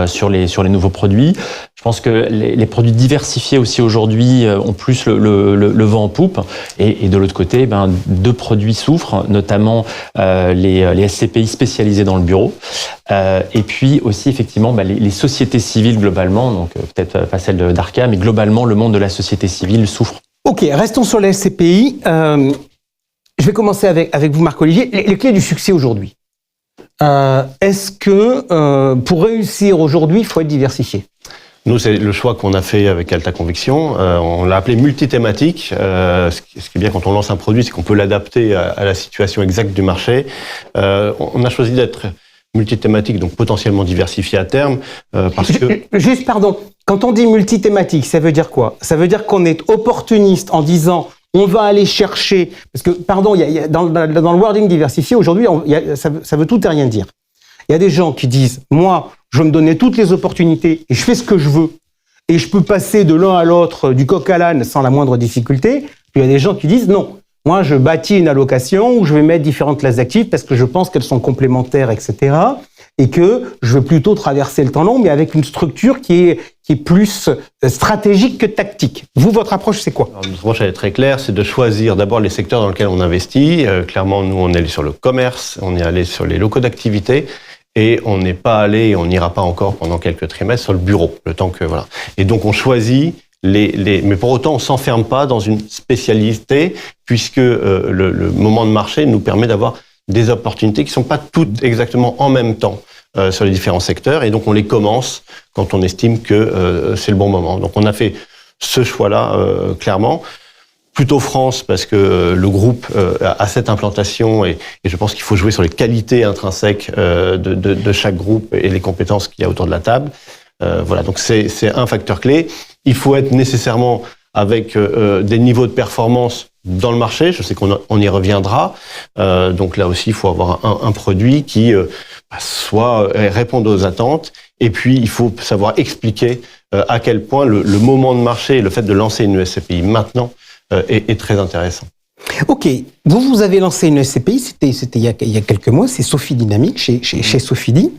sur les nouveaux produits. Je pense que les produits diversifiés aussi aujourd'hui ont plus le vent en poupe. Et de l'autre côté, deux produits souffrent, notamment les SCPI spécialisés dans le bureau. Et puis aussi, effectivement, les sociétés civiles globalement, donc peut-être pas celle d'Arca, mais globalement, le monde de la société civile souffre. Ok, restons sur les SCPI. Je vais commencer avec vous, Marc-Olivier. Les clés du succès aujourd'hui. Est-ce que pour réussir aujourd'hui, il faut être diversifié ? Nous, c'est le choix qu'on a fait avec Alta Conviction. On l'a appelé multithématique. Ce qui est bien quand on lance un produit, c'est qu'on peut l'adapter à la situation exacte du marché. On a choisi d'être multithématique, donc potentiellement diversifié à terme, parce que... Juste, pardon, quand on dit multithématique, ça veut dire quoi ? Ça veut dire qu'on est opportuniste en disant... On va aller chercher, parce que, pardon, dans le wording diversifié, aujourd'hui, ça veut tout et rien dire. Il y a des gens qui disent, moi, je vais me donner toutes les opportunités et je fais ce que je veux, et je peux passer de l'un à l'autre, du coq à l'âne, sans la moindre difficulté. Puis il y a des gens qui disent, non, moi, je bâtis une allocation où je vais mettre différentes classes d'actifs parce que je pense qu'elles sont complémentaires, etc., et que je veux plutôt traverser le temps long, mais avec une structure qui est plus stratégique que tactique. Vous, votre approche, c'est quoi ? Notre approche, elle est très claire, c'est de choisir d'abord les secteurs dans lesquels on investit. Clairement, nous, on est allé sur le commerce, on est allé sur les locaux d'activité, et on n'est pas allé, et on n'ira pas encore pendant quelques trimestres, sur le bureau, le temps que, voilà. Et donc, on choisit mais pour autant, on s'enferme pas dans une spécialité, puisque le moment de marché nous permet d'avoir des opportunités qui sont pas toutes exactement en même temps sur les différents secteurs, et donc on les commence quand on estime que c'est le bon moment. Donc on a fait ce choix-là clairement. Plutôt France, parce que le groupe a cette implantation, et je pense qu'il faut jouer sur les qualités intrinsèques de chaque groupe et les compétences qu'il y a autour de la table. Voilà, donc c'est un facteur clé. Il faut être nécessairement avec des niveaux de performance dans le marché. Je sais qu'on y reviendra. Donc là aussi, il faut avoir un produit qui soit réponde aux attentes. Et puis, il faut savoir expliquer à quel point le moment de marché, le fait de lancer une SCPI maintenant est très intéressant. Ok, vous avez lancé une SCPI, c'était il y a quelques mois, c'est Sophie Dynamique chez Sofidy.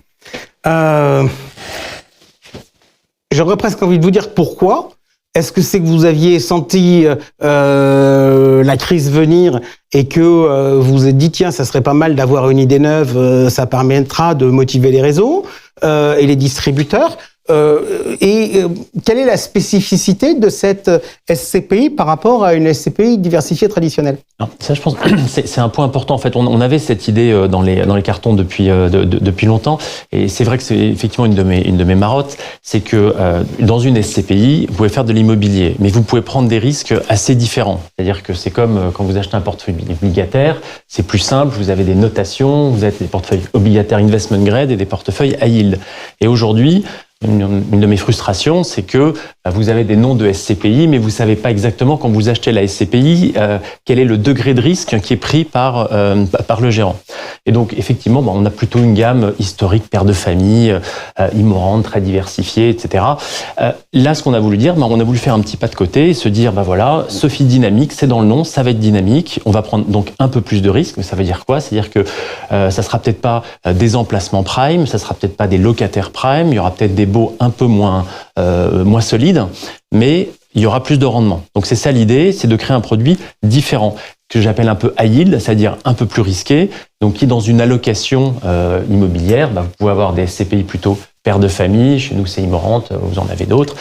J'aurais presque envie de vous dire pourquoi. Est-ce que c'est que vous aviez senti la crise venir et que vous vous êtes dit, tiens, ça serait pas mal d'avoir une idée neuve, ça permettra de motiver les réseaux et les distributeurs. Quelle est la spécificité de cette SCPI par rapport à une SCPI diversifiée traditionnelle ? Alors, ça, je pense, c'est un point important. En fait, on avait cette idée dans les cartons depuis longtemps, et c'est vrai que c'est effectivement une de mes marottes, c'est que dans une SCPI, vous pouvez faire de l'immobilier, mais vous pouvez prendre des risques assez différents. C'est-à-dire que c'est comme quand vous achetez un portefeuille obligataire, c'est plus simple. Vous avez des notations, vous avez des portefeuilles obligataires investment grade et des portefeuilles high yield. Et aujourd'hui, une de mes frustrations, c'est que vous avez des noms de SCPI, mais vous savez pas exactement quand vous achetez la SCPI quel est le degré de risque qui est pris par le gérant. Et donc effectivement, on a plutôt une gamme historique, père de famille, Immorente, très diversifiée, etc. Là, ce qu'on a voulu dire, on a voulu faire un petit pas de côté et se dire, voilà, Sophie Dynamique, c'est dans le nom, ça va être dynamique. On va prendre donc un peu plus de risques. Mais ça veut dire quoi ? C'est-à-dire que ça sera peut-être pas des emplacements prime, ça sera peut-être pas des locataires prime, il y aura peut-être des baux un peu moins solides, mais il y aura plus de rendement. Donc c'est ça l'idée, c'est de créer un produit différent, que j'appelle un peu high yield, c'est-à-dire un peu plus risqué, donc qui dans une allocation immobilière, vous pouvez avoir des SCPI plutôt père de famille, chez nous c'est Immorente, vous en avez d'autres,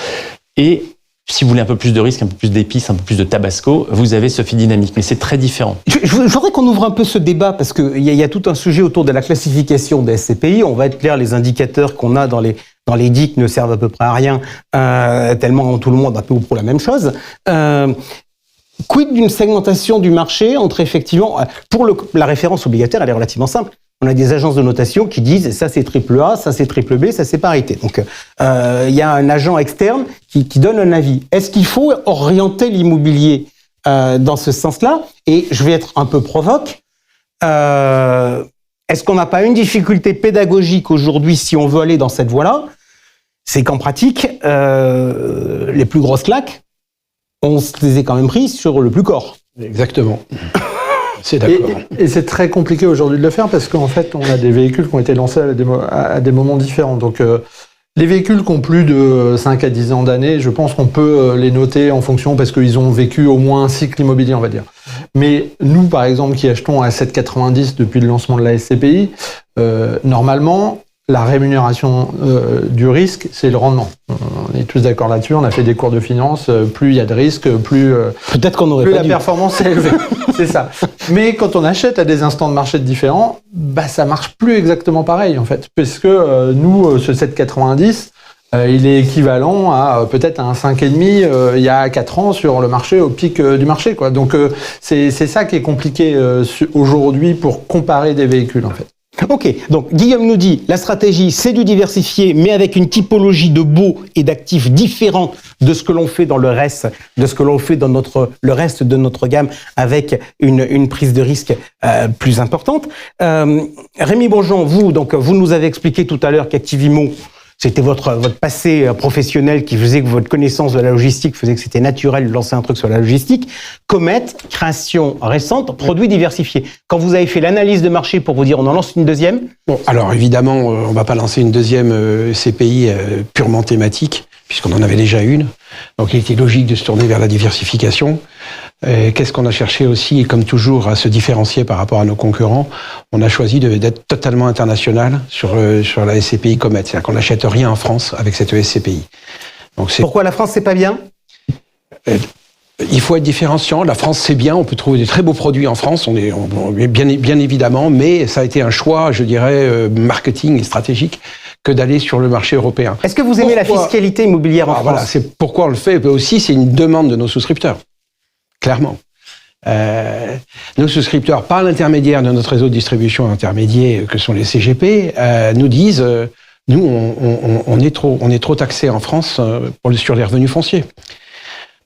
et Si vous voulez un peu plus de risque, un peu plus d'épices, un peu plus de tabasco, vous avez Sophie Dynamique, mais c'est très différent. Je voudrais qu'on ouvre un peu ce débat parce qu'il y a tout un sujet autour de la classification des SCPI. On va être clair, les indicateurs qu'on a dans les DIC ne servent à peu près à rien, tellement tout le monde a peu ou prou la même chose. Quid d'une segmentation du marché entre effectivement, pour la référence obligataire, elle est relativement simple. On a des agences de notation qui disent ça c'est triple A, ça c'est triple B, ça c'est parité. Donc il y a un agent externe qui donne un avis. Est-ce qu'il faut orienter l'immobilier dans ce sens-là? Et je vais être un peu provoque. Est-ce qu'on n'a pas une difficulté pédagogique aujourd'hui si on veut aller dans cette voie-là? C'est qu'en pratique, les plus grosses claques, on se les a quand même prises sur le plus corps. Exactement. C'est d'accord. Et c'est très compliqué aujourd'hui de le faire parce qu'en fait, on a des véhicules qui ont été lancés à des moments différents. Donc, les véhicules qui ont plus de 5 à 10 ans d'années, je pense qu'on peut les noter en fonction parce qu'ils ont vécu au moins un cycle immobilier, on va dire. Mais nous, par exemple, qui achetons à 7,90 depuis le lancement de la SCPI, normalement, la rémunération du risque, c'est le rendement. On est tous d'accord là-dessus. On a fait des cours de finance. Plus il y a de risques, plus peut-être qu'on aurait plus pas la dû. performance est élevée. C'est ça. Mais quand on achète à des instants de marché différents, bah ça marche plus exactement pareil en fait, parce que nous, ce 7,90, il est équivalent à peut-être un 5,5 il y a 4 ans sur le marché au pic du marché, quoi. Donc c'est ça qui est compliqué aujourd'hui pour comparer des véhicules en fait. Ok, donc Guillaume nous dit, la stratégie c'est du diversifié, mais avec une typologie de baux et d'actifs différents de ce que l'on fait dans le reste, de ce que l'on fait dans le reste de notre gamme, avec une prise de risque plus importante. Rémi Bonjean, vous nous avez expliqué tout à l'heure qu'Activimo, c'était votre passé professionnel qui faisait que votre connaissance de la logistique faisait que c'était naturel de lancer un truc sur la logistique. Comet, création récente, produits diversifiés. Quand vous avez fait l'analyse de marché pour vous dire on en lance une deuxième? Bon, alors évidemment, on va pas lancer une deuxième CPI purement thématique, puisqu'on en avait déjà une. Donc il était logique de se tourner vers la diversification. Qu'est-ce qu'on a cherché aussi, et comme toujours, à se différencier par rapport à nos concurrents? On a choisi d'être totalement international sur la SCPI Comet. C'est-à-dire qu'on n'achète rien en France avec cette SCPI. Donc pourquoi la France, c'est pas bien? Il faut être différenciant. La France, c'est bien. On peut trouver des très beaux produits en France. On est bien évidemment, mais ça a été un choix, je dirais, marketing et stratégique que d'aller sur le marché européen. Est-ce que vous aimez la fiscalité immobilière en France? Voilà, c'est pourquoi on le fait. Aussi, c'est une demande de nos souscripteurs. Clairement. Nos souscripteurs, par l'intermédiaire de notre réseau de distribution intermédiaire, que sont les CGP, nous disent, nous, on est trop taxés en France sur les revenus fonciers.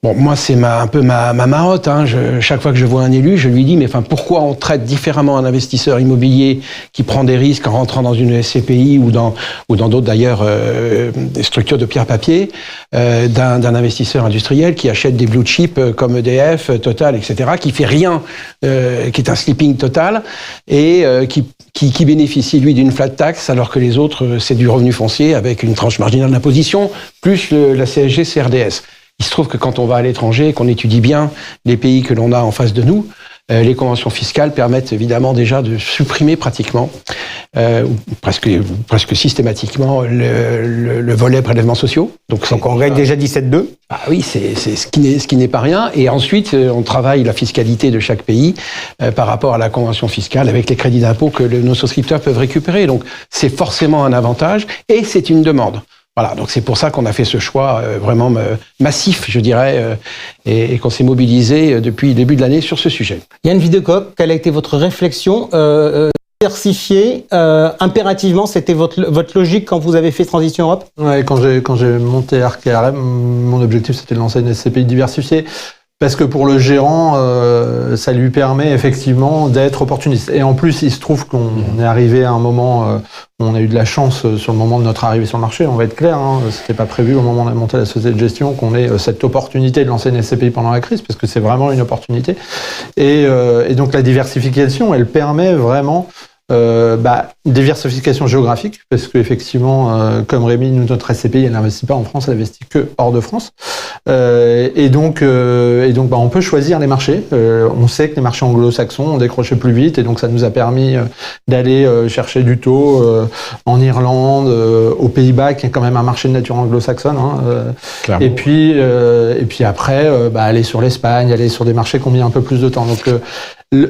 Bon, moi, c'est un peu ma marotte. Hein. Chaque fois que je vois un élu, je lui dis, mais enfin, pourquoi on traite différemment un investisseur immobilier qui prend des risques en rentrant dans une SCPI ou dans d'autres d'ailleurs des structures de pierre-papier d'un investisseur industriel qui achète des blue chips comme EDF, Total, etc., qui fait rien, qui est un sleeping total et qui bénéficie lui d'une flat tax alors que les autres c'est du revenu foncier avec une tranche marginale d'imposition plus la CSG CRDS. Il se trouve que quand on va à l'étranger, qu'on étudie bien les pays que l'on a en face de nous, les conventions fiscales permettent évidemment déjà de supprimer pratiquement, presque systématiquement, le volet prélèvements sociaux. Donc on gagne déjà 17,2. Ah oui, c'est ce qui n'est pas rien. Et ensuite, on travaille la fiscalité de chaque pays par rapport à la convention fiscale avec les crédits d'impôt que nos souscripteurs peuvent récupérer. Donc c'est forcément un avantage et c'est une demande. Voilà, donc c'est pour ça qu'on a fait ce choix vraiment massif, je dirais, et qu'on s'est mobilisé depuis le début de l'année sur ce sujet. Yann Videcoq, quelle a été votre réflexion diversifier impérativement, c'était votre logique quand vous avez fait Transition Europe? Ouais, quand j'ai monté Arc et RM, mon objectif c'était de lancer une SCPI diversifiée. Parce que pour le gérant, ça lui permet effectivement d'être opportuniste. Et en plus, il se trouve qu'on est arrivé à un moment où on a eu de la chance sur le moment de notre arrivée sur le marché. On va être clair, hein, c'était pas prévu au moment où on a monté la société de gestion qu'on ait cette opportunité de lancer une SCPI pendant la crise, parce que c'est vraiment une opportunité. Et donc la diversification, elle permet vraiment Diversification géographique, parce qu'effectivement, comme Rémi, notre SCPI, elle n'investit pas en France, elle investit que hors de France. Et donc, on peut choisir les marchés. On sait que les marchés anglo-saxons ont décroché plus vite, et donc ça nous a permis d'aller chercher du taux en Irlande, aux Pays-Bas, qui est quand même un marché de nature anglo-saxonne. Et puis après, aller sur l'Espagne, aller sur des marchés qui ont mis un peu plus de temps. Donc et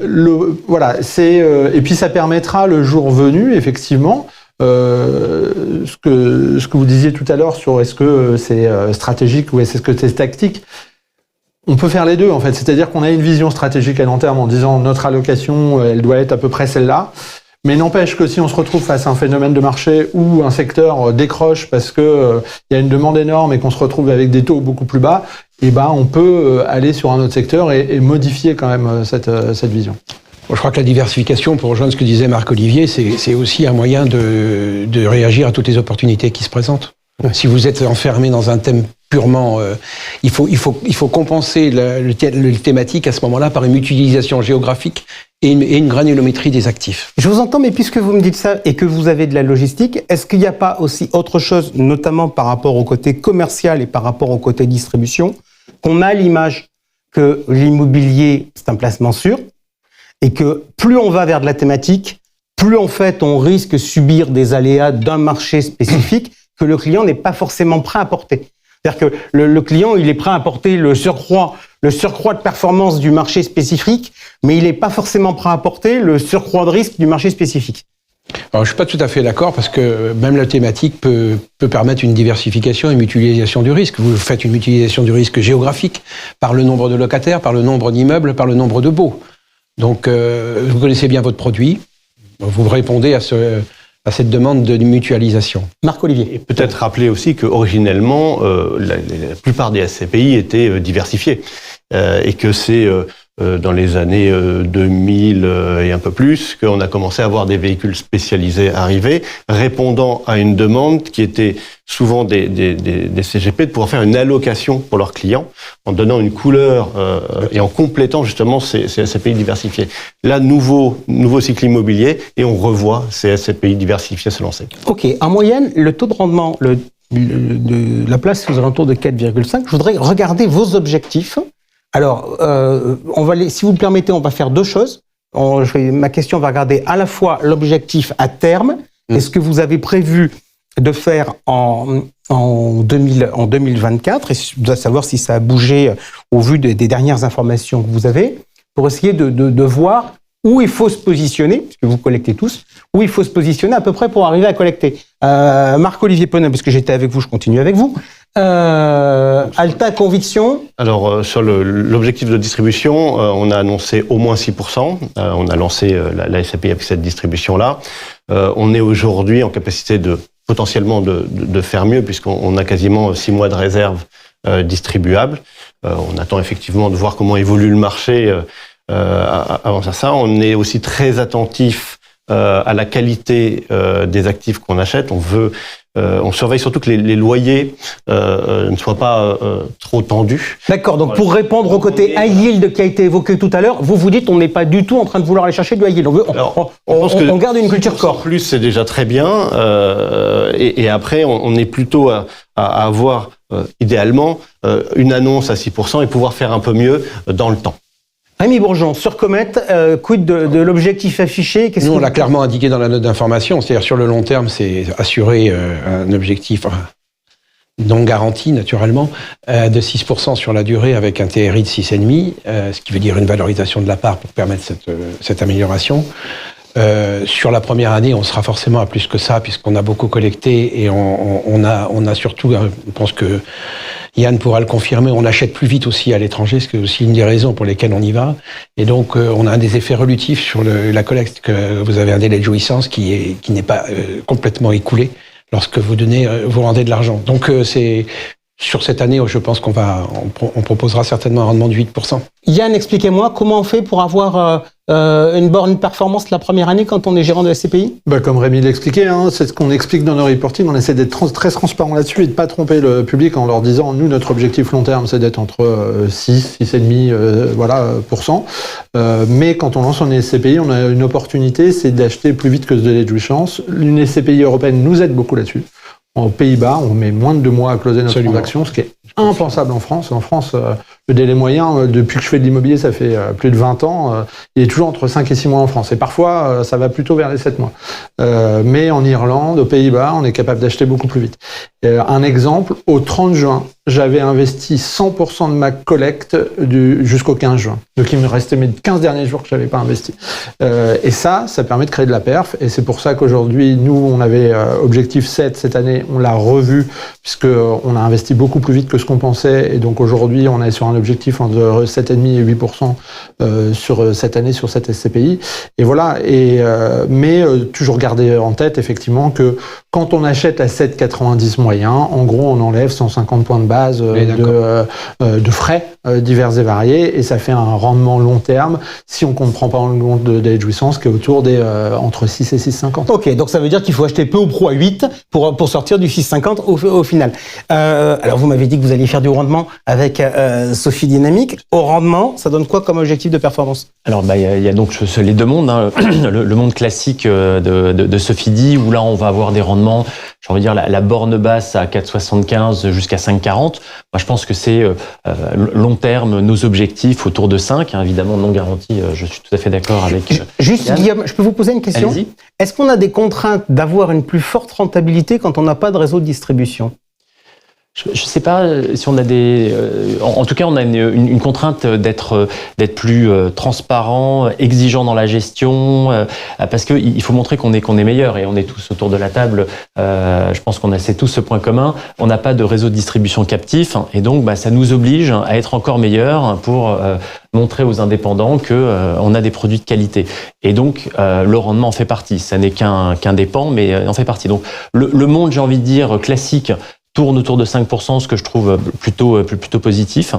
puis ça permettra le jour venu, effectivement, ce que vous disiez tout à l'heure sur est-ce que c'est stratégique ou est-ce que c'est tactique. On peut faire les deux, en fait. C'est-à-dire qu'on a une vision stratégique à long terme en disant notre allocation, elle doit être à peu près celle-là. Mais n'empêche que si on se retrouve face à un phénomène de marché où un secteur décroche parce que il y a une demande énorme et qu'on se retrouve avec des taux beaucoup plus bas, on peut aller sur un autre secteur et modifier quand même cette vision. Je crois que la diversification, pour rejoindre ce que disait Marc-Olivier, c'est aussi un moyen de réagir à toutes les opportunités qui se présentent. Si vous êtes enfermé dans un thème purement, il faut compenser le thématique à ce moment-là par une mutualisation géographique et une granulométrie des actifs. Je vous entends, mais puisque vous me dites ça et que vous avez de la logistique, est-ce qu'il n'y a pas aussi autre chose, notamment par rapport au côté commercial et par rapport au côté distribution, qu'on a l'image que l'immobilier, c'est un placement sûr, et que plus on va vers de la thématique, plus en fait on risque de subir des aléas d'un marché spécifique que le client n'est pas forcément prêt à porter. C'est-à-dire que le client, il est prêt à porter le surcroît de performance du marché spécifique, mais il n'est pas forcément prêt à porter le surcroît de risque du marché spécifique. Alors, je suis pas tout à fait d'accord parce que même la thématique peut permettre une diversification et une mutualisation du risque. Vous faites une mutualisation du risque géographique par le nombre de locataires, par le nombre d'immeubles, par le nombre de baux. Donc, vous connaissez bien votre produit, vous répondez à cette demande de mutualisation. Marc-Olivier. Et peut-être rappeler aussi qu'originellement, la plupart des SCPI étaient diversifiés et que c'est dans les années 2000 et un peu plus qu'on a commencé à avoir des véhicules spécialisés arriver, répondant à une demande qui était souvent des CGP de pouvoir faire une allocation pour leurs clients en donnant une couleur et en complétant justement ces SCPI diversifiés. Là, nouveau cycle immobilier et on revoit ces SCPI diversifiés se lancer. Ok, en moyenne, le taux de rendement de la place aux alentours de 4,5. Je voudrais regarder vos objectifs. Alors, si vous le permettez, on va faire deux choses. Ma question va regarder à la fois l'objectif à terme, et ce que vous avez prévu de faire en 2024, et je dois savoir si ça a bougé au vu des dernières informations que vous avez, pour essayer de voir où il faut se positionner, puisque vous collectez tous, où il faut se positionner à peu près pour arriver à collecter. Marc-Olivier Ponin, parce que j'étais avec vous, je continue avec vous. Alta Conviction. Alors, sur l'objectif de distribution, on a annoncé au moins 6%. On a lancé la SCPI avec cette distribution-là. On est aujourd'hui en capacité potentiellement de faire mieux, puisqu'on a quasiment 6 mois de réserve distribuables. On attend effectivement de voir comment évolue le marché avant ça. On est aussi très attentif à la qualité des actifs qu'on achète. On surveille surtout que les loyers ne soient pas trop tendus. D'accord, donc pour répondre au côté high yield qui a été évoqué tout à l'heure, vous dites on n'est pas du tout en train de vouloir aller chercher du high yield. On garde une culture core. Plus, c'est déjà très bien. Et après, on est plutôt à avoir, idéalement, une annonce à 6% et pouvoir faire un peu mieux dans le temps. Rémi Bourgeon, sur Comet, quid de l'objectif affiché? Nous, on l'a clairement indiqué dans la note d'information, c'est-à-dire sur le long terme, c'est assurer un objectif non garanti, naturellement, de 6% sur la durée avec un TRI de 6,5, ce qui veut dire une valorisation de la part pour permettre cette amélioration. Sur la première année, on sera forcément à plus que ça, puisqu'on a beaucoup collecté et on a surtout, je pense que Yann pourra le confirmer, on achète plus vite aussi à l'étranger, ce qui est aussi une des raisons pour lesquelles on y va. Et donc, on a des effets relatifs sur la collecte, que vous avez un délai de jouissance qui n'est pas complètement écoulé lorsque vous rendez de l'argent. Donc, c'est sur cette année, je pense on proposera certainement un rendement de 8%. Yann, expliquez-moi comment on fait pour avoir une borne performance la première année quand on est gérant de SCPI? Comme Rémi l'expliquait, c'est ce qu'on explique dans nos reporting. On essaie d'être très transparent là-dessus et de pas tromper le public en leur disant, nous, notre objectif long terme, c'est d'être entre 6,5%. Mais quand on lance une SCPI, on a une opportunité, c'est d'acheter plus vite que ce délai de jouissance. Une SCPI européenne nous aide beaucoup là-dessus. Aux Pays-Bas, on met moins de 2 mois à closer notre transaction, ce qui est impensable en France. En France, le délai moyen, depuis que je fais de l'immobilier, ça fait plus de 20 ans, il est toujours entre 5 et 6 mois en France. Et parfois, ça va plutôt vers les 7 mois. Mais en Irlande, aux Pays-Bas, on est capable d'acheter beaucoup plus vite. Un exemple, au 30 juin, j'avais investi 100% de ma collecte jusqu'au 15 juin. Donc il me restait mes 15 derniers jours que je n'avais pas investi. Et ça permet de créer de la perf. Et c'est pour ça qu'aujourd'hui, nous, on avait objectif 7 cette année. On l'a revu puisqu'on a investi beaucoup plus vite que ce qu'on pensait. Et donc aujourd'hui, on est sur un objectif entre 7,5 et 8% sur cette année, sur cette SCPI. Et voilà. Mais toujours garder en tête, effectivement, que quand on achète à 7,90 moyen, en gros, on enlève 150 points de base de frais divers et variés. Et ça fait un rendement long terme si on ne comprend pas en compte de délai de jouissance qui est autour des entre 6 et 6,50. Ok, donc ça veut dire qu'il faut acheter peu ou pro à 8 pour sortir du 6,50 au final. Alors vous m'avez dit que vous alliez faire du rendement avec Sophie Dynamique. Au rendement, ça donne quoi comme objectif de performance? Alors il y a donc les deux mondes, hein. le monde classique de Sophie D, où là on va avoir des rendements, j'ai envie de dire la borne basse à 4,75 jusqu'à 5,40. Moi je pense que c'est long terme nos objectifs autour de 5, hein, évidemment non garanti, je suis tout à fait d'accord avec Juste Yann. Guillaume, je peux vous poser une question? Allez-y. Est-ce qu'on a des contraintes d'avoir une plus forte rentabilité quand on n'a pas de réseau de distribution? Je ne sais pas si on a des... en tout cas, on a une contrainte d'être plus transparent, exigeant dans la gestion, parce qu'il faut montrer qu'on est meilleur, et on est tous autour de la table. Je pense qu'on a tous ce point commun. On n'a pas de réseau de distribution captif, et donc ça nous oblige à être encore meilleur pour montrer aux indépendants que on a des produits de qualité. Et donc, le rendement en fait partie. Ça n'est qu'un dépend, mais en fait partie. Donc, le monde, j'ai envie de dire, classique, tourne autour de 5%, ce que je trouve plutôt positif.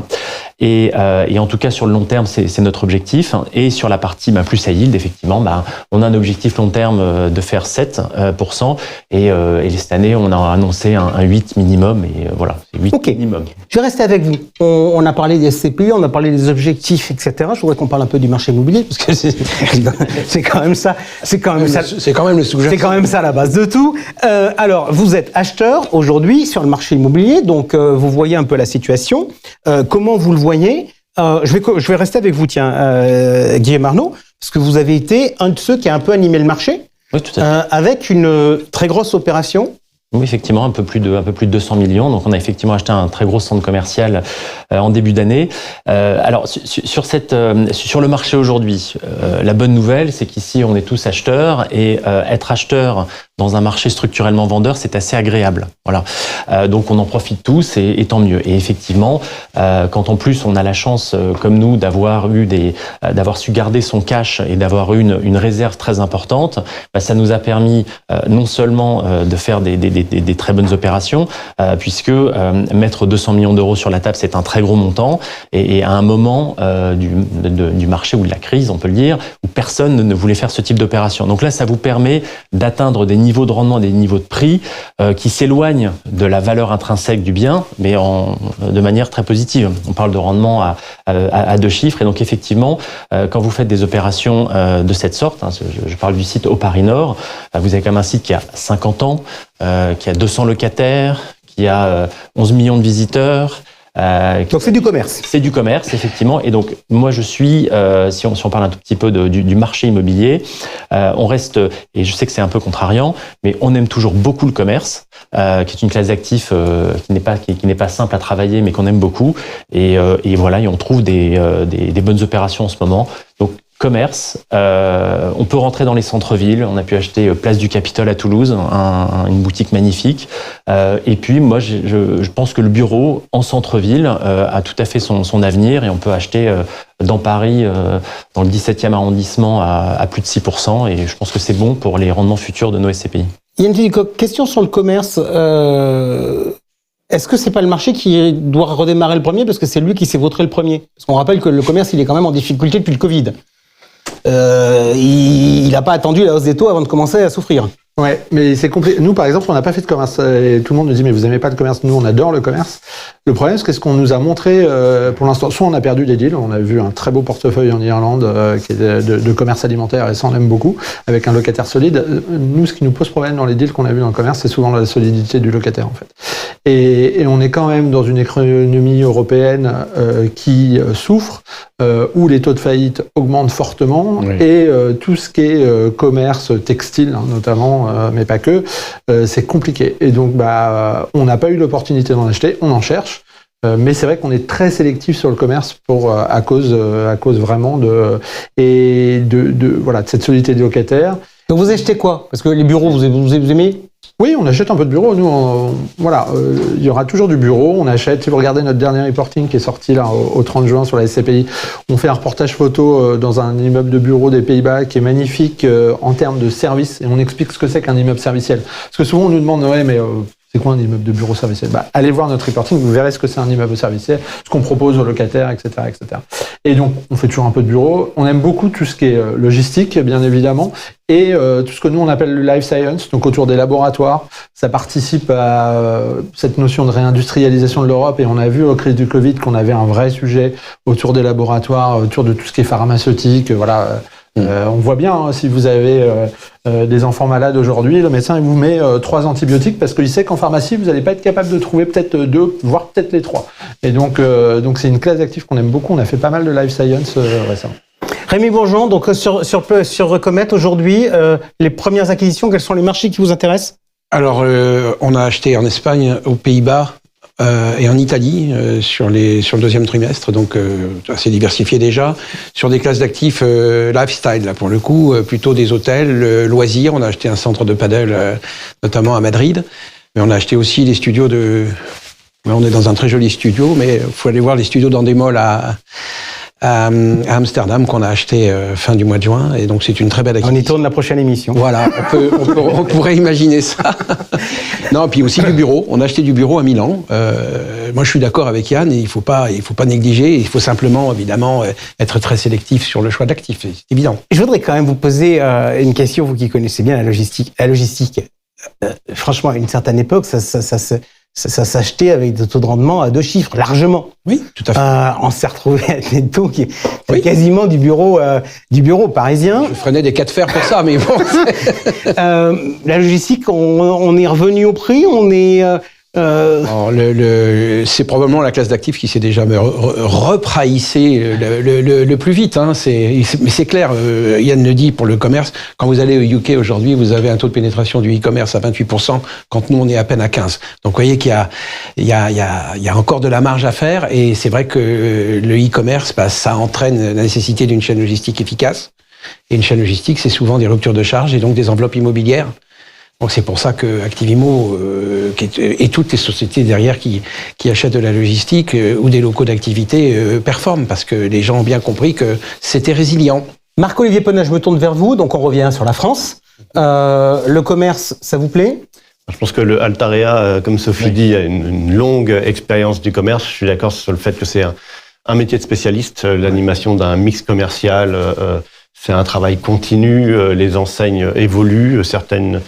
Et en tout cas, sur le long terme, c'est notre objectif. Et sur la partie plus high yield, effectivement, on a un objectif long terme de faire 7%. Et cette année, on a annoncé un 8 minimum. Et voilà, c'est 8 minimum. Je vais rester avec vous. On a parlé des SCPI, on a parlé des objectifs, etc. Je voudrais qu'on parle un peu du marché immobilier, parce que c'est quand même ça. C'est quand même le sujet. C'est quand même ça la base de tout. Alors, vous êtes acheteur aujourd'hui sur le marché immobilier, donc vous voyez un peu la situation. Comment vous le voyez? Je vais rester avec vous, Guillaume Arnaud, parce que vous avez été un de ceux qui a un peu animé le marché, oui, tout à fait. avec une très grosse opération. Oui, effectivement, un peu plus de 200 millions. Donc, on a effectivement acheté un très gros centre commercial en début d'année. Alors, sur le marché aujourd'hui, la bonne nouvelle, c'est qu'ici, on est tous acheteurs, et être acheteur dans un marché structurellement vendeur, c'est assez agréable. Voilà. Donc, on en profite tous, et tant mieux. Et effectivement, quand en plus on a la chance, comme nous, d'avoir su garder son cash et d'avoir eu une réserve très importante, ça nous a permis non seulement de faire des très bonnes opérations, puisque mettre 200 millions d'euros sur la table, c'est un très gros montant, et à un moment du marché, ou de la crise, on peut le dire, où personne ne voulait faire ce type d'opération. Donc là, ça vous permet d'atteindre des niveaux de rendement, des niveaux de prix qui s'éloignent de la valeur intrinsèque du bien, mais de manière très positive. On parle de rendement à 2 chiffres, et donc effectivement, quand vous faites des opérations de cette sorte, je parle du site au Paris Nord, vous avez quand même un site qui a 50 ans, qui a 200 locataires, qui a 11 millions de visiteurs. Donc c'est du commerce. C'est du commerce, effectivement. Et donc moi je suis, si on parle un tout petit peu du marché immobilier, on reste, et je sais que c'est un peu contrariant, mais on aime toujours beaucoup le commerce, qui est une classe d'actifs qui n'est pas simple à travailler, mais qu'on aime beaucoup. Et voilà, et on trouve des bonnes opérations en ce moment. Donc commerce, on peut rentrer dans les centres-villes. On a pu acheter Place du Capitole à Toulouse, une boutique magnifique. Et puis moi, je pense que le bureau en centre-ville a tout à fait son avenir, et on peut acheter dans Paris, dans le 17e arrondissement, à plus de 6%. Et je pense que c'est bon pour les rendements futurs de nos SCPI. Yann Philippe, question sur le commerce. Est-ce que c'est pas le marché qui doit redémarrer le premier parce que c'est lui qui s'est vautré le premier? Parce qu'on rappelle que le commerce, il est quand même en difficulté depuis le Covid. Il n'a pas attendu la hausse des taux avant de commencer à souffrir. Ouais, mais c'est compliqué. Nous, par exemple, on n'a pas fait de commerce. Et tout le monde nous dit, mais vous aimez pas le commerce? Nous, on adore le commerce. Le problème, c'est que ce qu'on nous a montré pour l'instant, soit on a perdu des deals, on a vu un très beau portefeuille en Irlande qui est de commerce alimentaire, et ça, on aime beaucoup, avec un locataire solide. Nous, ce qui nous pose problème dans les deals qu'on a vus dans le commerce, c'est souvent la solidité du locataire, en fait. Et on est quand même dans une économie européenne qui souffre, où les taux de faillite augmentent fortement, oui. Et tout ce qui est commerce textile, hein, notamment, mais pas que, c'est compliqué. Et donc, on n'a pas eu l'opportunité d'en acheter, on en cherche, mais c'est vrai qu'on est très sélectif sur le commerce à cause vraiment de cette solidité des locataires. Donc vous achetez quoi? Parce que les bureaux, vous aimez? Oui, on achète un peu de bureau. Nous, il y aura toujours du bureau. On achète. Si vous regardez notre dernier reporting qui est sorti là au 30 juin sur la SCPI, on fait un reportage photo dans un immeuble de bureau des Pays-Bas qui est magnifique en termes de service, et on explique ce que c'est qu'un immeuble serviciel. Parce que souvent on nous demande ouais, mais c'est quoi un immeuble de bureau serviciel? Allez voir notre reporting, vous verrez ce que c'est un immeuble serviciel, ce qu'on propose aux locataires, etc., etc. Et donc, on fait toujours un peu de bureau. On aime beaucoup tout ce qui est logistique, bien évidemment, et tout ce que nous, on appelle le life science, donc autour des laboratoires. Ça participe à cette notion de réindustrialisation de l'Europe, et on a vu au crise du Covid qu'on avait un vrai sujet autour des laboratoires, autour de tout ce qui est pharmaceutique, voilà. On voit bien, hein, si vous avez des enfants malades aujourd'hui, le médecin il vous met 3 antibiotiques parce qu'il sait qu'en pharmacie, vous n'allez pas être capable de trouver peut-être 2, voire peut-être les 3. Et donc c'est une classe d'actifs qu'on aime beaucoup. On a fait pas mal de life science récemment. Rémi Bourgeon, donc sur Recomet aujourd'hui, les premières acquisitions, quels sont les marchés qui vous intéressent? Alors, on a acheté en Espagne, aux Pays-Bas, et en Italie sur le deuxième trimestre, donc assez diversifié déjà, sur des classes d'actifs lifestyle, là pour le coup, plutôt des hôtels, loisirs. On a acheté un centre de padel, notamment à Madrid, mais on a acheté aussi des studios on est dans un très joli studio, mais il faut aller voir les studios dans des malls à Amsterdam qu'on a acheté fin du mois de juin, et donc c'est une très belle acquisition. On y tourne la prochaine émission. Voilà, on pourrait imaginer ça. Non, puis aussi du bureau. On a acheté du bureau à Milan. Moi, je suis d'accord avec Yann. Il faut pas négliger. Il faut simplement, évidemment, être très sélectif sur le choix d'actifs. C'est évident. Je voudrais quand même vous poser une question, vous qui connaissez bien la logistique. Franchement, à une certaine époque, ça s'achetait avec des taux de rendement à 2 chiffres, largement. Oui, tout à fait. On s'est retrouvé avec des taux qui quasiment du bureau parisien. Je freinais des cas de fer pour ça, mais bon. La logistique, on est revenu au prix, Alors, c'est probablement la classe d'actifs qui s'est déjà repraïssée le plus vite. Hein. Mais c'est clair, Yann le dit pour le commerce, quand vous allez au UK aujourd'hui, vous avez un taux de pénétration du e-commerce à 28%, quand nous on est à peine à 15%. Donc vous voyez qu'il y a encore de la marge à faire, et c'est vrai que le e-commerce, ça entraîne la nécessité d'une chaîne logistique efficace. Et une chaîne logistique, c'est souvent des ruptures de charges et donc des enveloppes immobilières. Donc c'est pour ça que Activimo et toutes les sociétés derrière qui achètent de la logistique ou des locaux d'activité performent, parce que les gens ont bien compris que c'était résilient. Marc-Olivier Ponnet, je me tourne vers vous, donc on revient sur la France. Le commerce, ça vous plaît? Je pense que le Altarea, comme Sophie dit, a une longue expérience du commerce. Je suis d'accord sur le fait que c'est un métier de spécialiste, l'animation d'un mix commercial. C'est un travail continu, les enseignes évoluent, certaines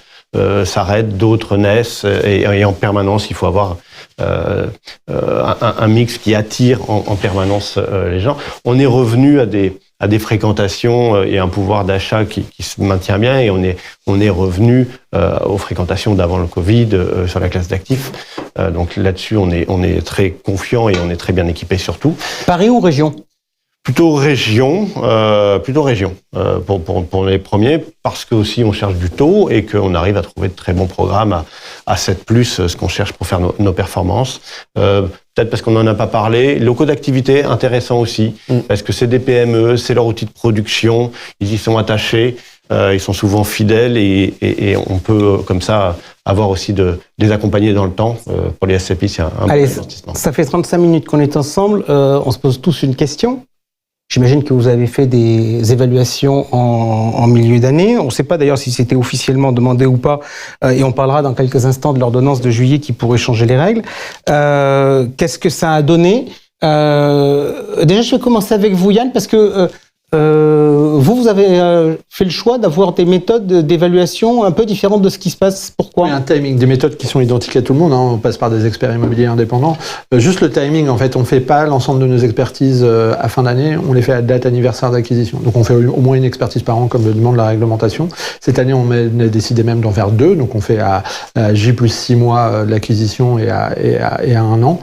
s'arrêtent, d'autres naissent, et en permanence, il faut avoir un mix qui attire en permanence les gens. On est revenu à des fréquentations et un pouvoir d'achat qui se maintient bien, et on est revenu aux fréquentations d'avant le Covid sur la classe d'actifs. Donc là-dessus, on est très confiant et on est très bien équipé surtout. Paris ou région? Plutôt région pour les premiers, parce que aussi on cherche du taux et qu'on arrive à trouver de très bons programmes à 7+, ce qu'on cherche pour faire nos performances. Peut-être parce qu'on n'en a pas parlé. Locaux d'activité, intéressant aussi, parce que c'est des PME, c'est leur outil de production, ils y sont attachés, ils sont souvent fidèles, et on peut comme ça avoir aussi les accompagner dans le temps. Pour les SCPI, c'est un bon investissement. Ça fait 35 minutes qu'on est ensemble, on se pose tous une question. J'imagine que vous avez fait des évaluations en milieu d'année. On ne sait pas d'ailleurs si c'était officiellement demandé ou pas, et on parlera dans quelques instants de l'ordonnance de juillet qui pourrait changer les règles. Qu'est-ce que ça a donné? Déjà, je vais commencer avec vous, Yann, parce que vous avez fait le choix d'avoir des méthodes d'évaluation un peu différentes de ce qui se passe. Pourquoi? Oui, un timing, des méthodes qui sont identiques à tout le monde. On passe par des experts immobiliers indépendants. Juste le timing, en fait, on fait pas l'ensemble de nos expertises à fin d'année. On les fait à date anniversaire d'acquisition. Donc, on fait au moins une expertise par an, comme le demande la réglementation. Cette année, on a décidé même d'en faire 2. Donc, on fait à J plus 6 mois l'acquisition et à 1 an.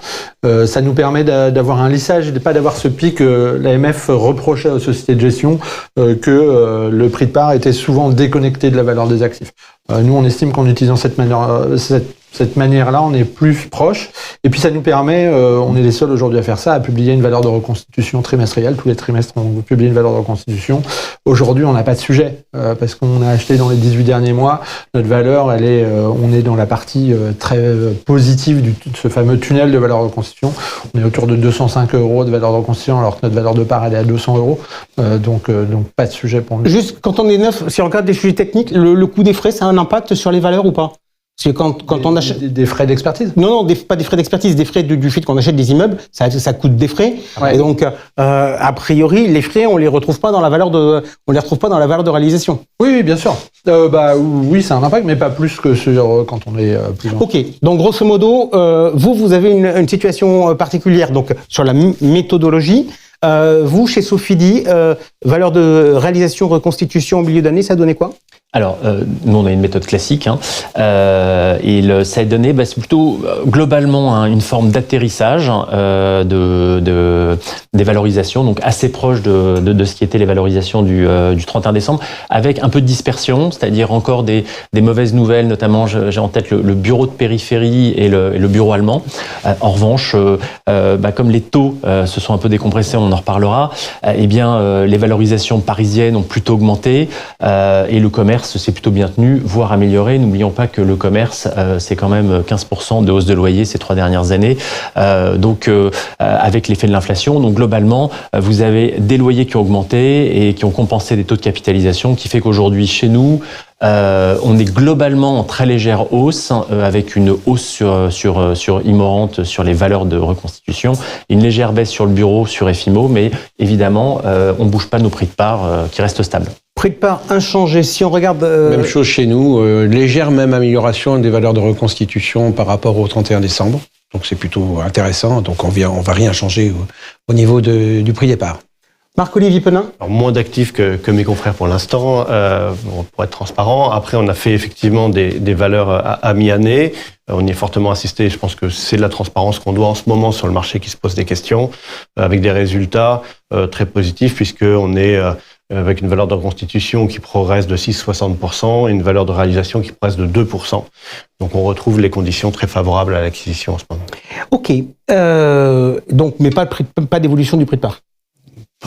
Ça nous permet d'avoir un lissage et de pas d'avoir ce pic. L'AMF reprochait aux sociétés de gestion que le prix de part était souvent déconnecté de la valeur des actifs. Nous, on estime qu'en utilisant cette manière-là, on est plus proche. Et puis, ça nous permet, on est les seuls aujourd'hui à faire ça, à publier une valeur de reconstitution trimestrielle. Tous les trimestres, on publie une valeur de reconstitution. Aujourd'hui, on n'a pas de sujet, parce qu'on a acheté dans les 18 derniers mois. Notre valeur, on est dans la partie très positive de ce fameux tunnel de valeur de reconstitution. On est autour de 205 € de valeur de reconstitution, alors que notre valeur de part, elle est à 200 €. Donc, pas de sujet pour nous. Juste, quand on est neuf, si on regarde des sujets techniques, le coût des frais, ça a un impact sur les valeurs ou pas? Parce que quand on achète des frais d'expertise. Non, pas des frais d'expertise, des frais du fait qu'on achète des immeubles, ça coûte des frais. Ouais. Et donc, a priori, les frais, on les retrouve pas dans la valeur de réalisation. Oui, bien sûr. Oui, c'est un impact, mais pas plus que quand on est plus grand. Ok. Donc, grosso modo, vous avez une situation particulière. Donc, sur la méthodologie, vous, chez Sofidy, valeur de réalisation, reconstitution au milieu d'année, ça donnait quoi? Alors, nous, on a une méthode classique, ça a donné, c'est plutôt globalement une forme d'atterrissage des valorisations, donc assez proche de ce qui était les valorisations du 31 décembre, avec un peu de dispersion, c'est-à-dire encore des mauvaises nouvelles, notamment j'ai en tête le bureau de périphérie et le bureau allemand. En revanche, comme les taux se sont un peu décompressés, on en reparlera, les valorisations parisiennes ont plutôt augmenté et le commerce s'est plutôt bien tenu, voire amélioré. N'oublions pas que le commerce, c'est quand même 15% de hausse de loyer ces 3 dernières années, avec l'effet de l'inflation. Donc globalement, vous avez des loyers qui ont augmenté et qui ont compensé des taux de capitalisation, qui fait qu'aujourd'hui, chez nous, on est globalement en très légère hausse, avec une hausse sur Immorente, sur les valeurs de reconstitution, une légère baisse sur le bureau, sur FIMO, mais évidemment, on ne bouge pas nos prix de part qui restent stables. Prix de part inchangé. Si on regarde... Même chose chez nous, légère même amélioration des valeurs de reconstitution par rapport au 31 décembre. Donc c'est plutôt intéressant. Donc on va rien changer au niveau du prix des parts. Marc-Olivier Penin? Alors, moins d'actifs que mes confrères pour l'instant, pour être transparent. Après, on a fait effectivement des valeurs à mi-année. On y est fortement assisté. Je pense que c'est de la transparence qu'on doit en ce moment sur le marché qui se pose des questions, avec des résultats très positifs, puisqu'on est avec une valeur de reconstitution qui progresse de 6,60% et une valeur de réalisation qui progresse de 2%. Donc on retrouve les conditions très favorables à l'acquisition en ce moment. Ok. Donc, mais pas d'évolution du prix de part.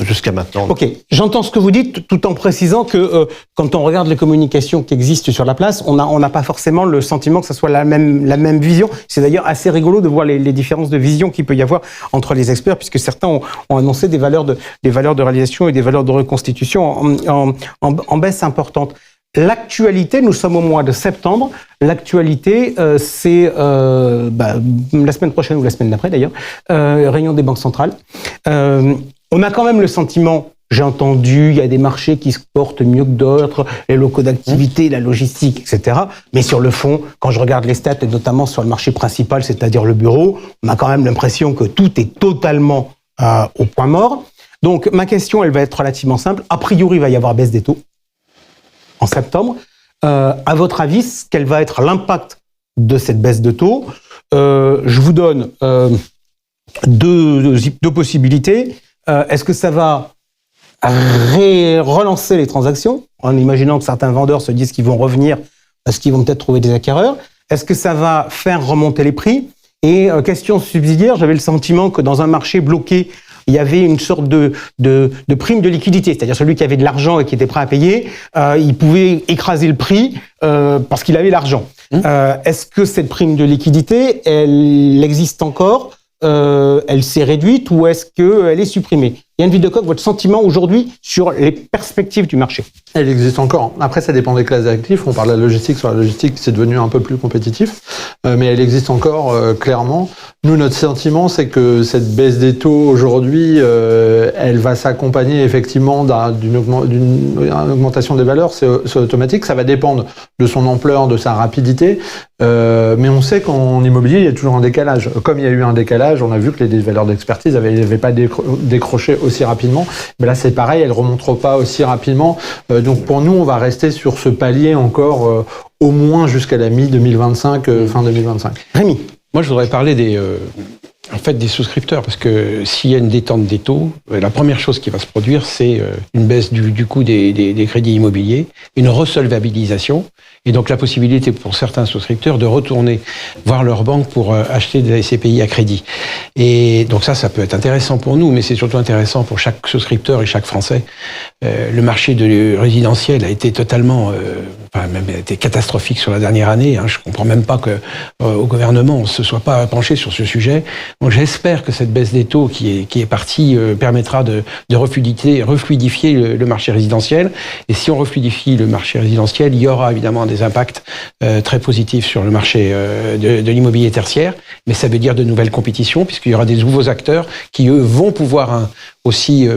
Jusqu'à maintenant. Ok, j'entends ce que vous dites, tout en précisant que quand on regarde les communications qui existent sur la place, on n'a pas forcément le sentiment que ce soit la même vision. C'est d'ailleurs assez rigolo de voir les différences de vision qu'il peut y avoir entre les experts, puisque certains ont annoncé des valeurs de réalisation et des valeurs de reconstitution en baisse importante. L'actualité, nous sommes au mois de septembre. L'actualité, c'est la semaine prochaine ou la semaine d'après d'ailleurs, réunion des banques centrales. On a quand même le sentiment, j'ai entendu, il y a des marchés qui se portent mieux que d'autres, les locaux d'activité, la logistique, etc. Mais sur le fond, quand je regarde les stats, et notamment sur le marché principal, c'est-à-dire le bureau, on a quand même l'impression que tout est totalement au point mort. Donc ma question, elle va être relativement simple. A priori, il va y avoir baisse des taux en septembre. À votre avis, quel va être l'impact de cette baisse de taux? Je vous donne deux possibilités. Est-ce que ça va relancer les transactions, en imaginant que certains vendeurs se disent qu'ils vont revenir parce qu'ils vont peut-être trouver des acquéreurs? Est-ce que ça va faire remonter les prix? Et question subsidiaire, j'avais le sentiment que dans un marché bloqué, il y avait une sorte de prime de liquidité, c'est-à-dire celui qui avait de l'argent et qui était prêt à payer, il pouvait écraser le prix parce qu'il avait l'argent. Est-ce que cette prime de liquidité, elle existe encore? Elle s'est réduite ou est-ce qu'elle est supprimée? Yann Videcoq, votre sentiment aujourd'hui sur les perspectives du marché? Elle existe encore. Après, ça dépend des classes d'actifs. On parle de la logistique. Sur la logistique, c'est devenu un peu plus compétitif. Mais elle existe encore, clairement. Nous, notre sentiment, c'est que cette baisse des taux aujourd'hui, elle va s'accompagner effectivement d'une augmentation des valeurs. C'est automatique. Ça va dépendre de son ampleur, de sa rapidité. Mais on sait qu'en immobilier, il y a toujours un décalage. Comme il y a eu un décalage, on a vu que les valeurs d'expertise n'avaient pas décroché aussi rapidement. Mais là, c'est pareil, elles ne remonteront pas aussi rapidement. Donc pour nous, on va rester sur ce palier encore au moins jusqu'à la mi-2025, fin 2025. Rémi? Moi, je voudrais parler des souscripteurs, parce que s'il y a une détente des taux, la première chose qui va se produire, c'est une baisse du coût des crédits immobiliers, une resolvabilisation, et donc la possibilité pour certains souscripteurs de retourner voir leur banque pour acheter de la SCPI à crédit. Et donc ça peut être intéressant pour nous, mais c'est surtout intéressant pour chaque souscripteur et chaque Français. Le marché de résidentiel a été totalement, même a été catastrophique sur la dernière année. Je comprends même pas que au gouvernement on se soit pas penché sur ce sujet. Donc j'espère que cette baisse des taux qui est partie permettra de refluidifier le marché résidentiel. Et si on refluidifie le marché résidentiel, il y aura évidemment des impacts très positifs sur le marché de l'immobilier tertiaire. Mais ça veut dire de nouvelles compétitions, puisqu'il y aura des nouveaux acteurs qui, eux, vont pouvoir aussi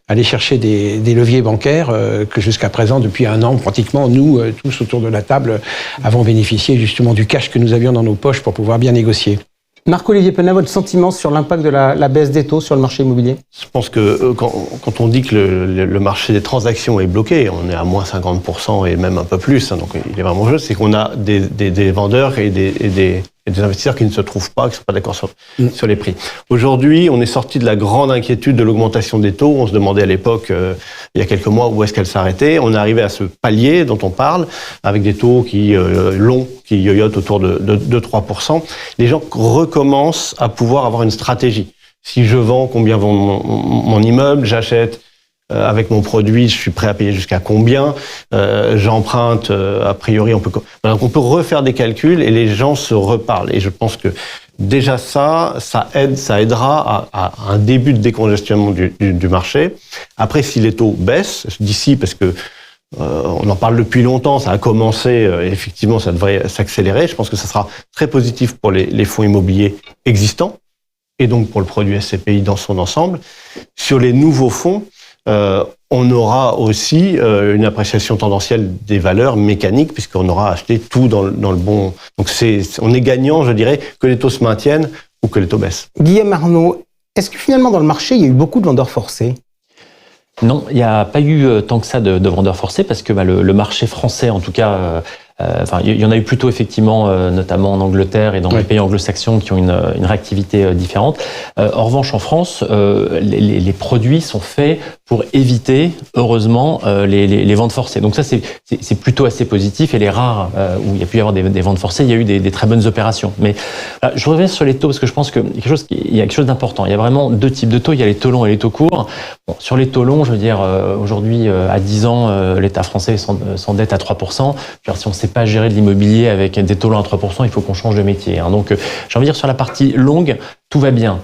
aller chercher des leviers bancaires que jusqu'à présent, depuis un an, pratiquement, nous, tous autour de la table, avons bénéficié justement du cash que nous avions dans nos poches pour pouvoir bien négocier. Marc-Olivier Penat, votre sentiment sur l'impact de la baisse des taux sur le marché immobilier? Je pense que quand on dit que le marché des transactions est bloqué, on est à moins 50% et même un peu plus, donc il est vraiment juste, c'est qu'on a des vendeurs et des investisseurs qui ne se trouvent pas, qui ne sont pas d'accord sur les prix. Aujourd'hui, on est sorti de la grande inquiétude de l'augmentation des taux. On se demandait à l'époque, il y a quelques mois, où est-ce qu'elle s'arrêtait. On est arrivé à ce palier dont on parle, avec des taux qui yoyotent autour de 3%. Les gens recommencent à pouvoir avoir une stratégie. Si je vends, combien vend mon immeuble? J'achète avec mon produit, je suis prêt à payer jusqu'à combien? J'emprunte, a priori, on peut refaire des calculs et les gens se reparlent. Et je pense que déjà ça aidera à un début de décongestionnement du marché. Après, si les taux baissent, je dis si parce que on en parle depuis longtemps, ça a commencé, effectivement, ça devrait s'accélérer. Je pense que ça sera très positif pour les fonds immobiliers existants et donc pour le produit SCPI dans son ensemble. Sur les nouveaux fonds, on aura aussi une appréciation tendancielle des valeurs mécaniques puisqu'on aura acheté tout dans le bon. Donc on est gagnant, je dirais, que les taux se maintiennent ou que les taux baissent. Guillaume Arnaud, est-ce que finalement dans le marché il y a eu beaucoup de vendeurs forcés? Non, il n'y a pas eu tant que ça de vendeurs forcés parce que le marché français, en tout cas, il y en a eu plutôt effectivement, notamment en Angleterre et dans les pays anglo-saxons qui ont une réactivité différente. En revanche, en France, les produits sont faits pour éviter, heureusement, les ventes forcées. Donc ça, c'est plutôt assez positif. Et les rares où il y a pu y avoir des ventes forcées, il y a eu des très bonnes opérations. Mais je reviens sur les taux parce que je pense qu'il y a quelque chose d'important. Il y a vraiment deux types de taux. Il y a les taux longs et les taux courts. Bon, sur les taux longs, je veux dire, aujourd'hui, à 10 ans, l'État français s'endette à 3%. Si on ne sait pas gérer de l'immobilier avec des taux longs à 3%, il faut qu'on change de métier. Donc, j'ai envie de dire, sur la partie longue, tout va bien.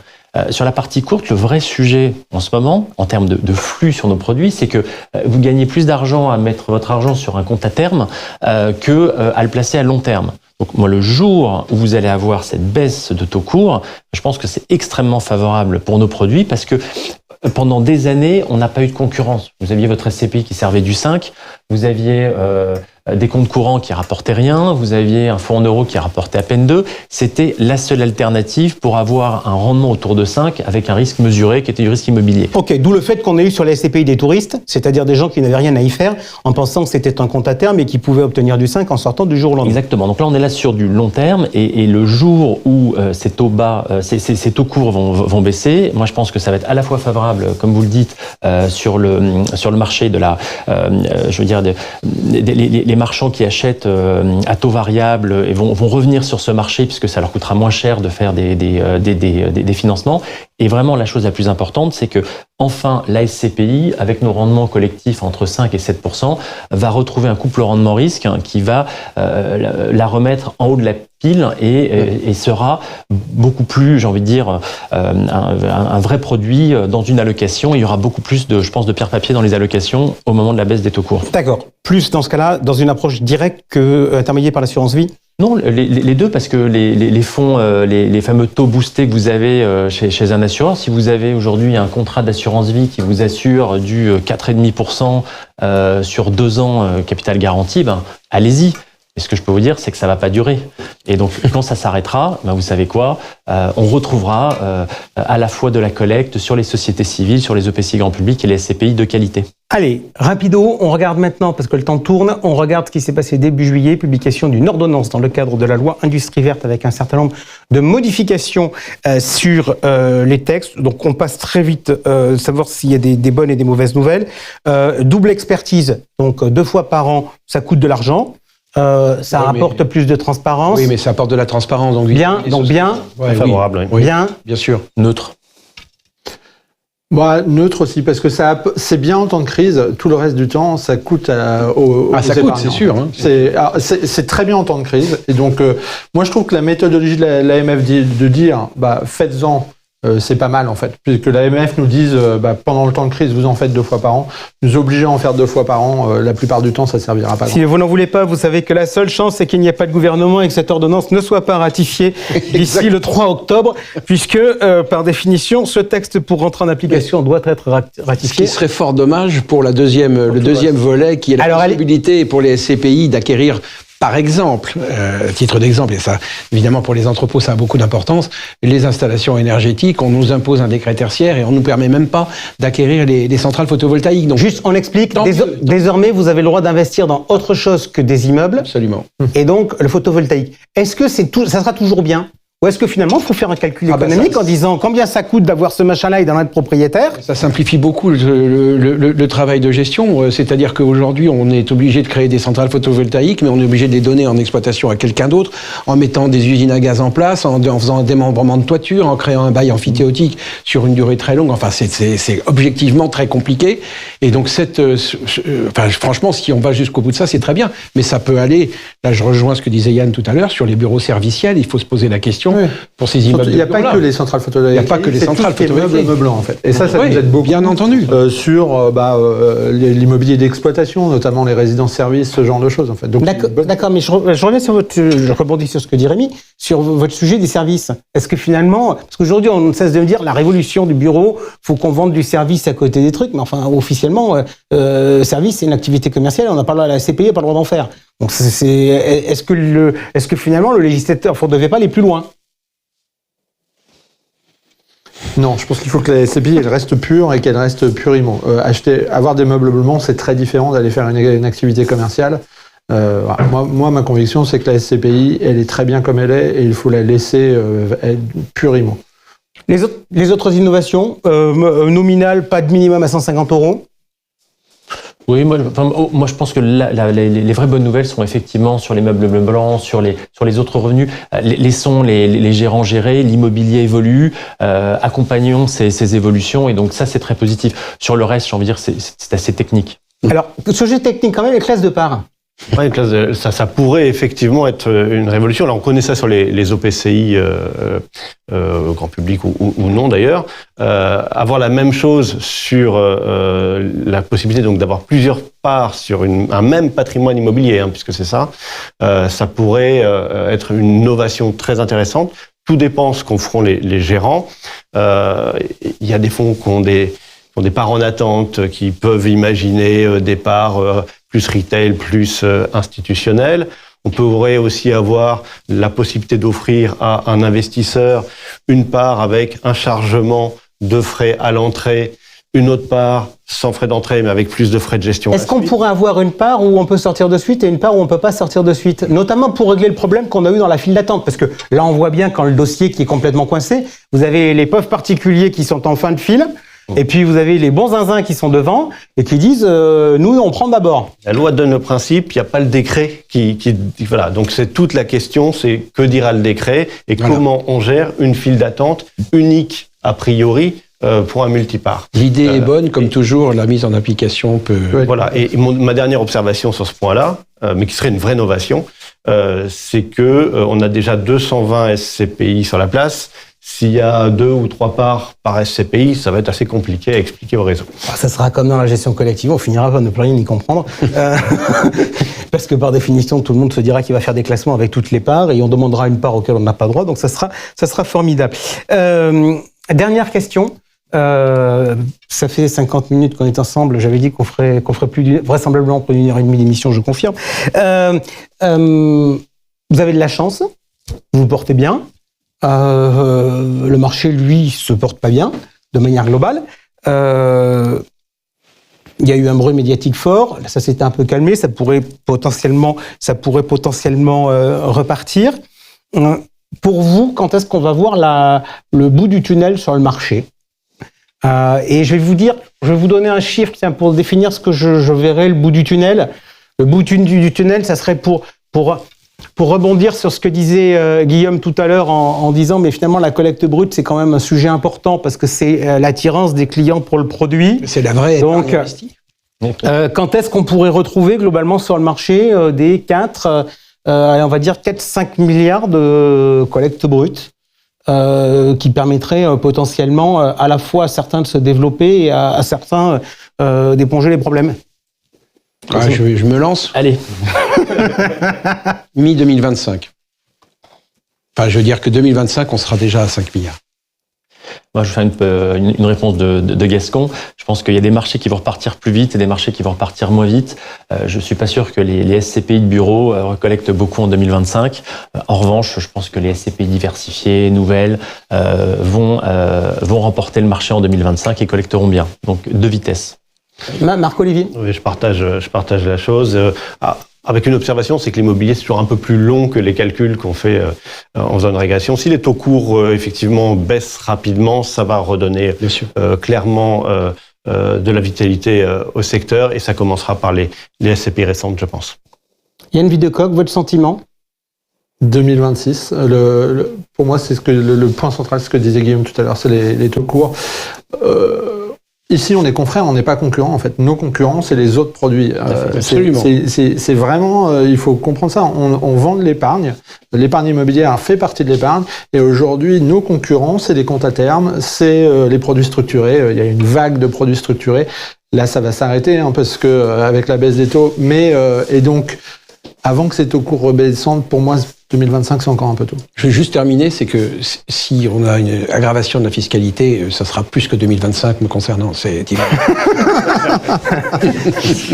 Sur la partie courte, le vrai sujet en ce moment, en termes de flux sur nos produits, c'est que vous gagnez plus d'argent à mettre votre argent sur un compte à terme que à le placer à long terme. Donc moi, le jour où vous allez avoir cette baisse de taux courts, je pense que c'est extrêmement favorable pour nos produits parce que pendant des années, on n'a pas eu de concurrence. Vous aviez votre SCPI qui servait du 5, vous aviez des comptes courants qui rapportaient rien, vous aviez un fonds en euros qui rapportait à peine 2. C'était la seule alternative pour avoir un rendement autour de 5 avec un risque mesuré qui était du risque immobilier. Ok, d'où le fait qu'on ait eu sur les SCPI des touristes, c'est-à-dire des gens qui n'avaient rien à y faire en pensant que c'était un compte à terme et qui pouvaient obtenir du 5 en sortant du jour au lendemain. Exactement. Donc là, on est là sur du long terme et le jour où ces taux bas, ces taux courts vont baisser, moi je pense que ça va être à la fois favorable, comme vous le dites, sur le marché de la, je veux dire, les marchands qui achètent à taux variable et vont revenir sur ce marché puisque ça leur coûtera moins cher de faire des financements. Et vraiment, la chose la plus importante, c'est que enfin, la SCPI, avec nos rendements collectifs entre 5 et 7%, va retrouver un couple rendement-risque qui va la remettre en haut de la pile et sera beaucoup plus, j'ai envie de dire, un vrai produit dans une allocation. Il y aura beaucoup plus de, je pense, de pierre-papier dans les allocations au moment de la baisse des taux courts. D'accord. Plus dans ce cas-là, dans une approche directe que intermédiaire par l'assurance vie? Non, les deux, parce que les fonds, les fameux taux boostés que vous avez chez un assureur, si vous avez aujourd'hui un contrat d'assurance vie qui vous assure du 4,5% sur 2 ans capital garanti, ben, allez-y. Et ce que je peux vous dire, c'est que ça va pas durer. Et donc, quand ça s'arrêtera, ben vous savez quoi, on retrouvera à la fois de la collecte sur les sociétés civiles, sur les EPCI grand public et les SCPI de qualité. Allez, rapido, on regarde maintenant, parce que le temps tourne, on regarde ce qui s'est passé début juillet, publication d'une ordonnance dans le cadre de la loi Industrie verte avec un certain nombre de modifications sur les textes. Donc on passe très vite, savoir s'il y a des bonnes et des mauvaises nouvelles. Double expertise, donc 2 fois par an, ça coûte de l'argent. Ça rapporte plus de transparence. Oui, mais ça apporte de la transparence. Donc bien. Ouais, favorable. Oui. Bien sûr. Neutre. Bah, neutre aussi, parce que c'est bien en temps de crise. Tout le reste du temps, ça coûte aux ça épargnants. coûte, c'est sûr. Hein. C'est très bien en temps de crise. Et donc, moi, je trouve que la méthodologie de l'AMF de dire, faites-en, c'est pas mal en fait, puisque l'AMF nous dise pendant le temps de crise vous en faites 2 fois par an, nous obliger à en faire 2 fois par an, la plupart du temps ça servira pas. Si vous n'en voulez pas, vous savez que la seule chance c'est qu'il n'y ait pas de gouvernement et que cette ordonnance ne soit pas ratifiée d'ici le 3 octobre, puisque par définition ce texte pour rentrer en application doit être ratifié. Ce qui serait fort dommage pour le deuxième volet qui est la possibilité pour les SCPI d'acquérir. Par exemple, à titre d'exemple, et ça, évidemment, pour les entrepôts, ça a beaucoup d'importance, les installations énergétiques, on nous impose un décret tertiaire et on ne nous permet même pas d'acquérir les centrales photovoltaïques. Donc, juste, on explique, désormais, vous avez le droit d'investir dans autre chose que des immeubles. Absolument. Et donc, le photovoltaïque. Est-ce que ça sera toujours bien ? Ou est-ce que finalement, il faut faire un calcul économique en disant combien ça coûte d'avoir ce machin-là et d'en être propriétaire ? Ça simplifie beaucoup le travail de gestion. C'est-à-dire qu'aujourd'hui, on est obligé de créer des centrales photovoltaïques, mais on est obligé de les donner en exploitation à quelqu'un d'autre, en mettant des usines à gaz en place, en faisant un démembrement de toiture, en créant un bail amphithéotique sur une durée très longue. Enfin, c'est objectivement très compliqué. Et donc, franchement, si on va jusqu'au bout de ça, c'est très bien. Mais ça peut aller, là, je rejoins ce que disait Yann tout à l'heure, sur les bureaux serviciels, il faut se poser la question. Pour ces immeubles. Il n'y a pas que les centrales photovoltaïques. Il n'y a pas que les centrales photovoltaïques. Meublant, en fait. Et ça nous aide beaucoup. Bien entendu. Sur l'immobilier d'exploitation, notamment les résidences-services, ce genre de choses, en fait. D'accord, mais je reviens sur je rebondis sur ce que dit Rémi, sur votre sujet des services. Est-ce que finalement, parce qu'aujourd'hui, on ne cesse de me dire la révolution du bureau, faut qu'on vende du service à côté des trucs, mais enfin, officiellement, service, c'est une activité commerciale, on n'a pas le droit, la CPI n'a pas le droit d'en faire. Donc, est-ce que finalement, le législateur ne devait pas aller plus loin ? Non, je pense qu'il faut que la SCPI elle reste pure et qu'elle reste purement. Avoir des meublements, c'est très différent d'aller faire une activité commerciale. Moi, ma conviction, c'est que la SCPI, elle est très bien comme elle est et il faut la laisser être purement. Les autres innovations, nominales, pas de minimum à 150 €. Oui, moi je pense que les vraies bonnes nouvelles sont effectivement sur les meubles blancs, sur les autres revenus. Laissons les gérants gérer, l'immobilier évolue, accompagnons ces évolutions et donc ça c'est très positif. Sur le reste, j'ai envie de dire, c'est assez technique. Alors, sujet technique quand même, les classes de part. Ouais, ça pourrait effectivement être une révolution. Là, on connaît ça sur les OPCI grand public ou non d'ailleurs. Avoir la même chose sur la possibilité donc d'avoir plusieurs parts sur un même patrimoine immobilier, puisque c'est ça, ça pourrait être une innovation très intéressante. Tout dépend ce qu'en feront les gérants. Il y a des fonds qui ont des parts en attente, qui peuvent imaginer des parts plus retail, plus institutionnel. On pourrait aussi avoir la possibilité d'offrir à un investisseur une part avec un chargement de frais à l'entrée, une autre part sans frais d'entrée, mais avec plus de frais de gestion. Est-ce qu'on pourrait avoir une part où on peut sortir de suite et une part où on ne peut pas sortir de suite, notamment pour régler le problème qu'on a eu dans la file d'attente? Parce que là, on voit bien quand le dossier qui est complètement coincé, vous avez les pauvres particuliers qui sont en fin de file, et puis vous avez les bons zinzins qui sont devant et qui disent nous on prend d'abord. La loi donne le principe, il n'y a pas le décret qui voilà. Donc c'est toute la question, c'est que dira le décret et comment on gère une file d'attente unique a priori, pour un multipart. L'idée est bonne, comme toujours, la mise en application peut... Voilà, et ma dernière observation sur ce point-là, mais qui serait une vraie innovation, c'est que on a déjà 220 SCPI sur la place. S'il y a 2 ou 3 parts par SCPI, ça va être assez compliqué à expliquer au réseau. Ça sera comme dans la gestion collective, on finira par ne plus rien y comprendre. Parce que par définition, tout le monde se dira qu'il va faire des classements avec toutes les parts et on demandera une part auquel on n'a pas droit, donc ça sera formidable. Dernière question. Ça fait 50 minutes qu'on est ensemble. J'avais dit qu'on ferait vraisemblablement plus d'1 heure et demie d'émission, je confirme. Vous avez de la chance, vous vous portez bien. Le marché, lui, se porte pas bien, de manière globale. Il y a eu un bruit médiatique fort. Ça s'était un peu calmé. Ça pourrait potentiellement repartir. Pour vous, quand est-ce qu'on va voir le bout du tunnel sur le marché ? Et je vais vous donner un chiffre pour définir ce que je verrai le bout du tunnel. Le bout du tunnel, ça serait pour rebondir sur ce que disait Guillaume tout à l'heure en disant mais finalement la collecte brute c'est quand même un sujet important parce que c'est l'attirance des clients pour le produit. C'est la vraie épargne investie. Quand est-ce qu'on pourrait retrouver globalement sur le marché des 4-5 milliards de collecte brute qui permettraient potentiellement à la fois à certains de se développer et à certains d'éponger les problèmes? Je me lance. Allez. Mi-2025. Enfin, je veux dire que 2025, on sera déjà à 5 milliards. Moi, je vais faire une réponse de Gascon. Je pense qu'il y a des marchés qui vont repartir plus vite et des marchés qui vont repartir moins vite. Je suis pas sûr que les SCPI de bureau recollectent beaucoup en 2025. En revanche, je pense que les SCPI diversifiés, nouvelles, vont remporter le marché en 2025 et collecteront bien. Donc, deux vitesses. Marc-Olivier. Oui, je partage la chose. Avec une observation, c'est que l'immobilier, c'est toujours un peu plus long que les calculs qu'on fait en faisant une régression. Si les taux courts, effectivement, baissent rapidement, ça va redonner clairement de la vitalité au secteur et ça commencera par les SCPI récentes, je pense. Yann Videcoq, votre sentiment ? 2026. Pour moi, c'est le point central, ce que disait Guillaume tout à l'heure, c'est les taux courts. Ici, on est confrères, on n'est pas concurrents. En fait, nos concurrents, c'est les autres produits. Absolument. C'est vraiment, il faut comprendre ça. On vend de l'épargne. L'épargne immobilière fait partie de l'épargne. Et aujourd'hui, nos concurrents, c'est les comptes à terme, c'est les produits structurés. Il y a une vague de produits structurés. Là, ça va s'arrêter parce que avec la baisse des taux. Et donc, avant que ces taux courts redescendent, pour moi, 2025, c'est encore un peu tôt. Je vais juste terminer, c'est que si on a une aggravation de la fiscalité, ça sera plus que 2025 me concernant. C'est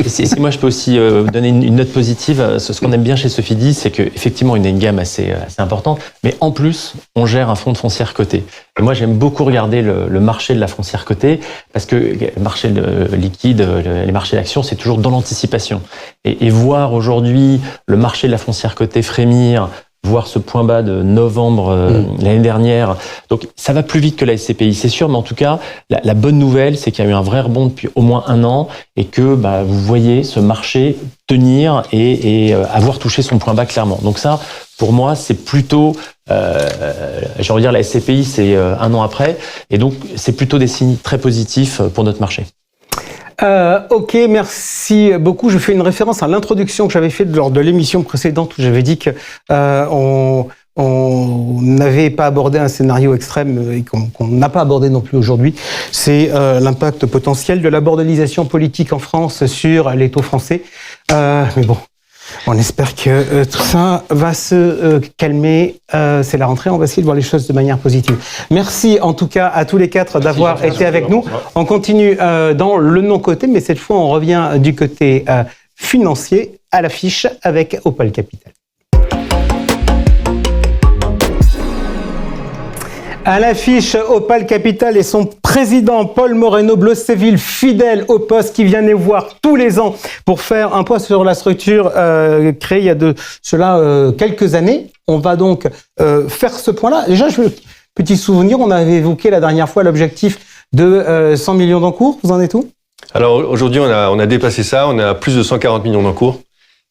Si moi je peux aussi donner une note positive, ce qu'on aime bien chez Sofidy, c'est qu'effectivement il y a une gamme assez importante, mais en plus on gère un fonds de foncière coté. Et moi j'aime beaucoup regarder le marché de la foncière cotée parce que le marché liquide, les marchés d'actions, c'est toujours dans l'anticipation. Et voir aujourd'hui le marché de la foncière cotée frémir, voir ce point bas de novembre l'année dernière. Donc, ça va plus vite que la SCPI, c'est sûr, mais en tout cas, la bonne nouvelle, c'est qu'il y a eu un vrai rebond depuis au moins 1 an et que vous voyez ce marché tenir et avoir touché son point bas clairement. Donc ça, pour moi, c'est plutôt, j'ai envie de dire, la SCPI, c'est 1 an après, et donc c'est plutôt des signes très positifs pour notre marché. Ok, merci beaucoup. Je fais une référence à l'introduction que j'avais faite lors de l'émission précédente où j'avais dit que on n'avait pas abordé un scénario extrême et qu'on n'a pas abordé non plus aujourd'hui. C'est l'impact potentiel de la bordelisation politique en France sur les taux français. Mais bon, on espère que tout ça va se calmer. C'est la rentrée, on va essayer de voir les choses de manière positive. Merci en tout cas à tous les 4 d'avoir été avec nous. On continue dans le non-côté, mais cette fois on revient du côté financier à l'affiche avec Opal Capital. À l'affiche, Opal Capital et son président Paul Moreno-Bleuséville, fidèle au poste, qui vient nous voir tous les ans pour faire un point sur la structure créée il y a de cela quelques années. On va donc faire ce point-là. Déjà, petit souvenir, on avait évoqué la dernière fois l'objectif de 100 millions d'encours. Vous en êtes où ? Alors aujourd'hui, on a dépassé ça. On a plus de 140 millions d'encours.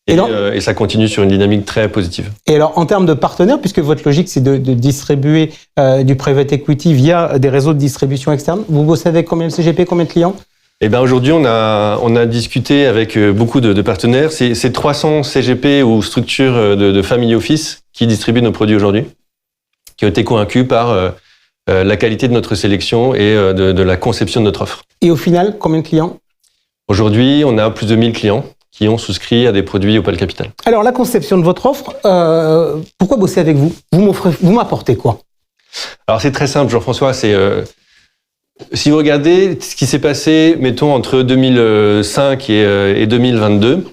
Et ça continue sur une dynamique très positive. Et alors, en termes de partenaires, puisque votre logique, c'est de distribuer du private equity via des réseaux de distribution externe, vous bossez avec combien de CGP, combien de clients? Eh ben aujourd'hui, on a discuté avec beaucoup de partenaires. C'est 300 CGP ou structures de family office qui distribuent nos produits aujourd'hui, qui ont été convaincus par la qualité de notre sélection et de la conception de notre offre. Et au final, combien de clients? Aujourd'hui, on a plus de 1000 clients qui ont souscrit à des produits Opale Capital. Alors, la conception de votre offre, pourquoi bosser avec vous? Vous m'apportez quoi? Alors, c'est très simple, Jean-François. Si vous regardez ce qui s'est passé, mettons, entre 2005 et 2022,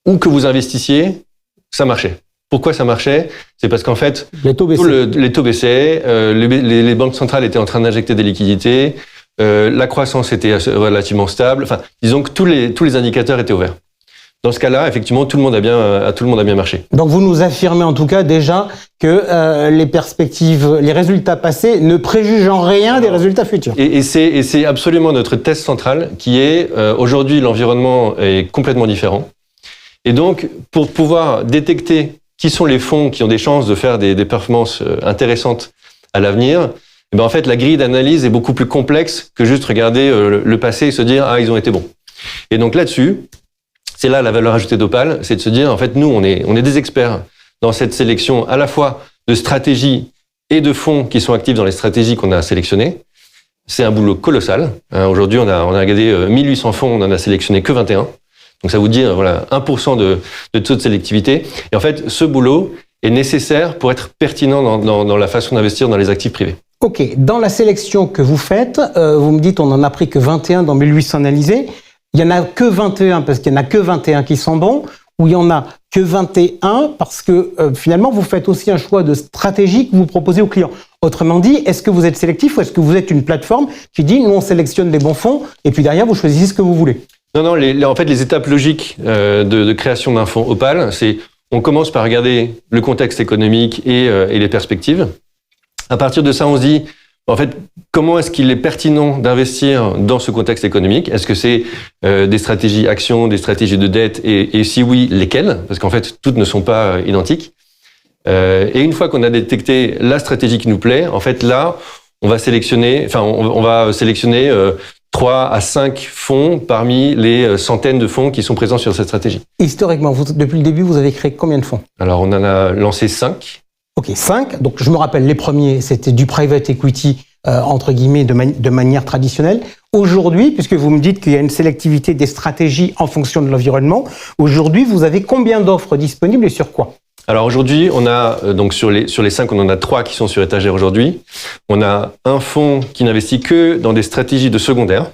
où que vous investissiez, ça marchait. Pourquoi ça marchait? C'est parce qu'en fait, les taux baissaient, les banques centrales étaient en train d'injecter des liquidités, la croissance était relativement stable. Enfin, disons que tous les indicateurs étaient ouverts. Dans ce cas-là, effectivement, tout le monde a bien marché. Donc, vous nous affirmez en tout cas déjà que les perspectives, les résultats passés ne préjugent en rien des résultats futurs. Et c'est absolument notre thèse centrale qui est aujourd'hui l'environnement est complètement différent. Et donc, pour pouvoir détecter qui sont les fonds qui ont des chances de faire des performances intéressantes à l'avenir, eh ben en fait, la grille d'analyse est beaucoup plus complexe que juste regarder le passé et se dire « Ah, ils ont été bons ». Et donc là-dessus, c'est là la valeur ajoutée d'Opale, c'est de se dire, en fait, nous, on est des experts dans cette sélection à la fois de stratégies et de fonds qui sont actifs dans les stratégies qu'on a sélectionnées. C'est un boulot colossal. Aujourd'hui, on a regardé 1800 fonds, on en a sélectionné que 21. Donc ça vous dit, voilà, 1% de taux de sélectivité. Et en fait, ce boulot est nécessaire pour être pertinent dans la façon d'investir dans les actifs privés. Ok, dans la sélection que vous faites, vous me dites on en a pris que 21 dans 1800 analysés. Il y en a que 21 parce qu'il y en a que 21 qui sont bons, ou il y en a que 21 parce que finalement vous faites aussi un choix de stratégie que vous proposez aux clients. Autrement dit, est-ce que vous êtes sélectif ou est-ce que vous êtes une plateforme qui dit nous on sélectionne les bons fonds et puis derrière vous choisissez ce que vous voulez? Non, en fait les étapes logiques de création d'un fonds Opale, c'est on commence par regarder le contexte économique et les perspectives. À partir de ça, on se dit, en fait, comment est-ce qu'il est pertinent d'investir dans ce contexte économique? Est-ce que c'est des stratégies actions, des stratégies de dette et si oui, lesquelles? Parce qu'en fait, toutes ne sont pas identiques. Et une fois qu'on a détecté la stratégie qui nous plaît, en fait, là, on va sélectionner 3 à 5 fonds parmi les centaines de fonds qui sont présents sur cette stratégie. Historiquement, depuis le début, vous avez créé combien de fonds? Alors, on en a lancé 5. Ok, 5. Donc, je me rappelle, les premiers, c'était du private equity, entre guillemets, de manière traditionnelle. Aujourd'hui, puisque vous me dites qu'il y a une sélectivité des stratégies en fonction de l'environnement, aujourd'hui, vous avez combien d'offres disponibles et sur quoi? Alors aujourd'hui, on a, donc sur les 5, on en a 3 qui sont sur étagère aujourd'hui. On a un fonds qui n'investit que dans des stratégies de secondaire.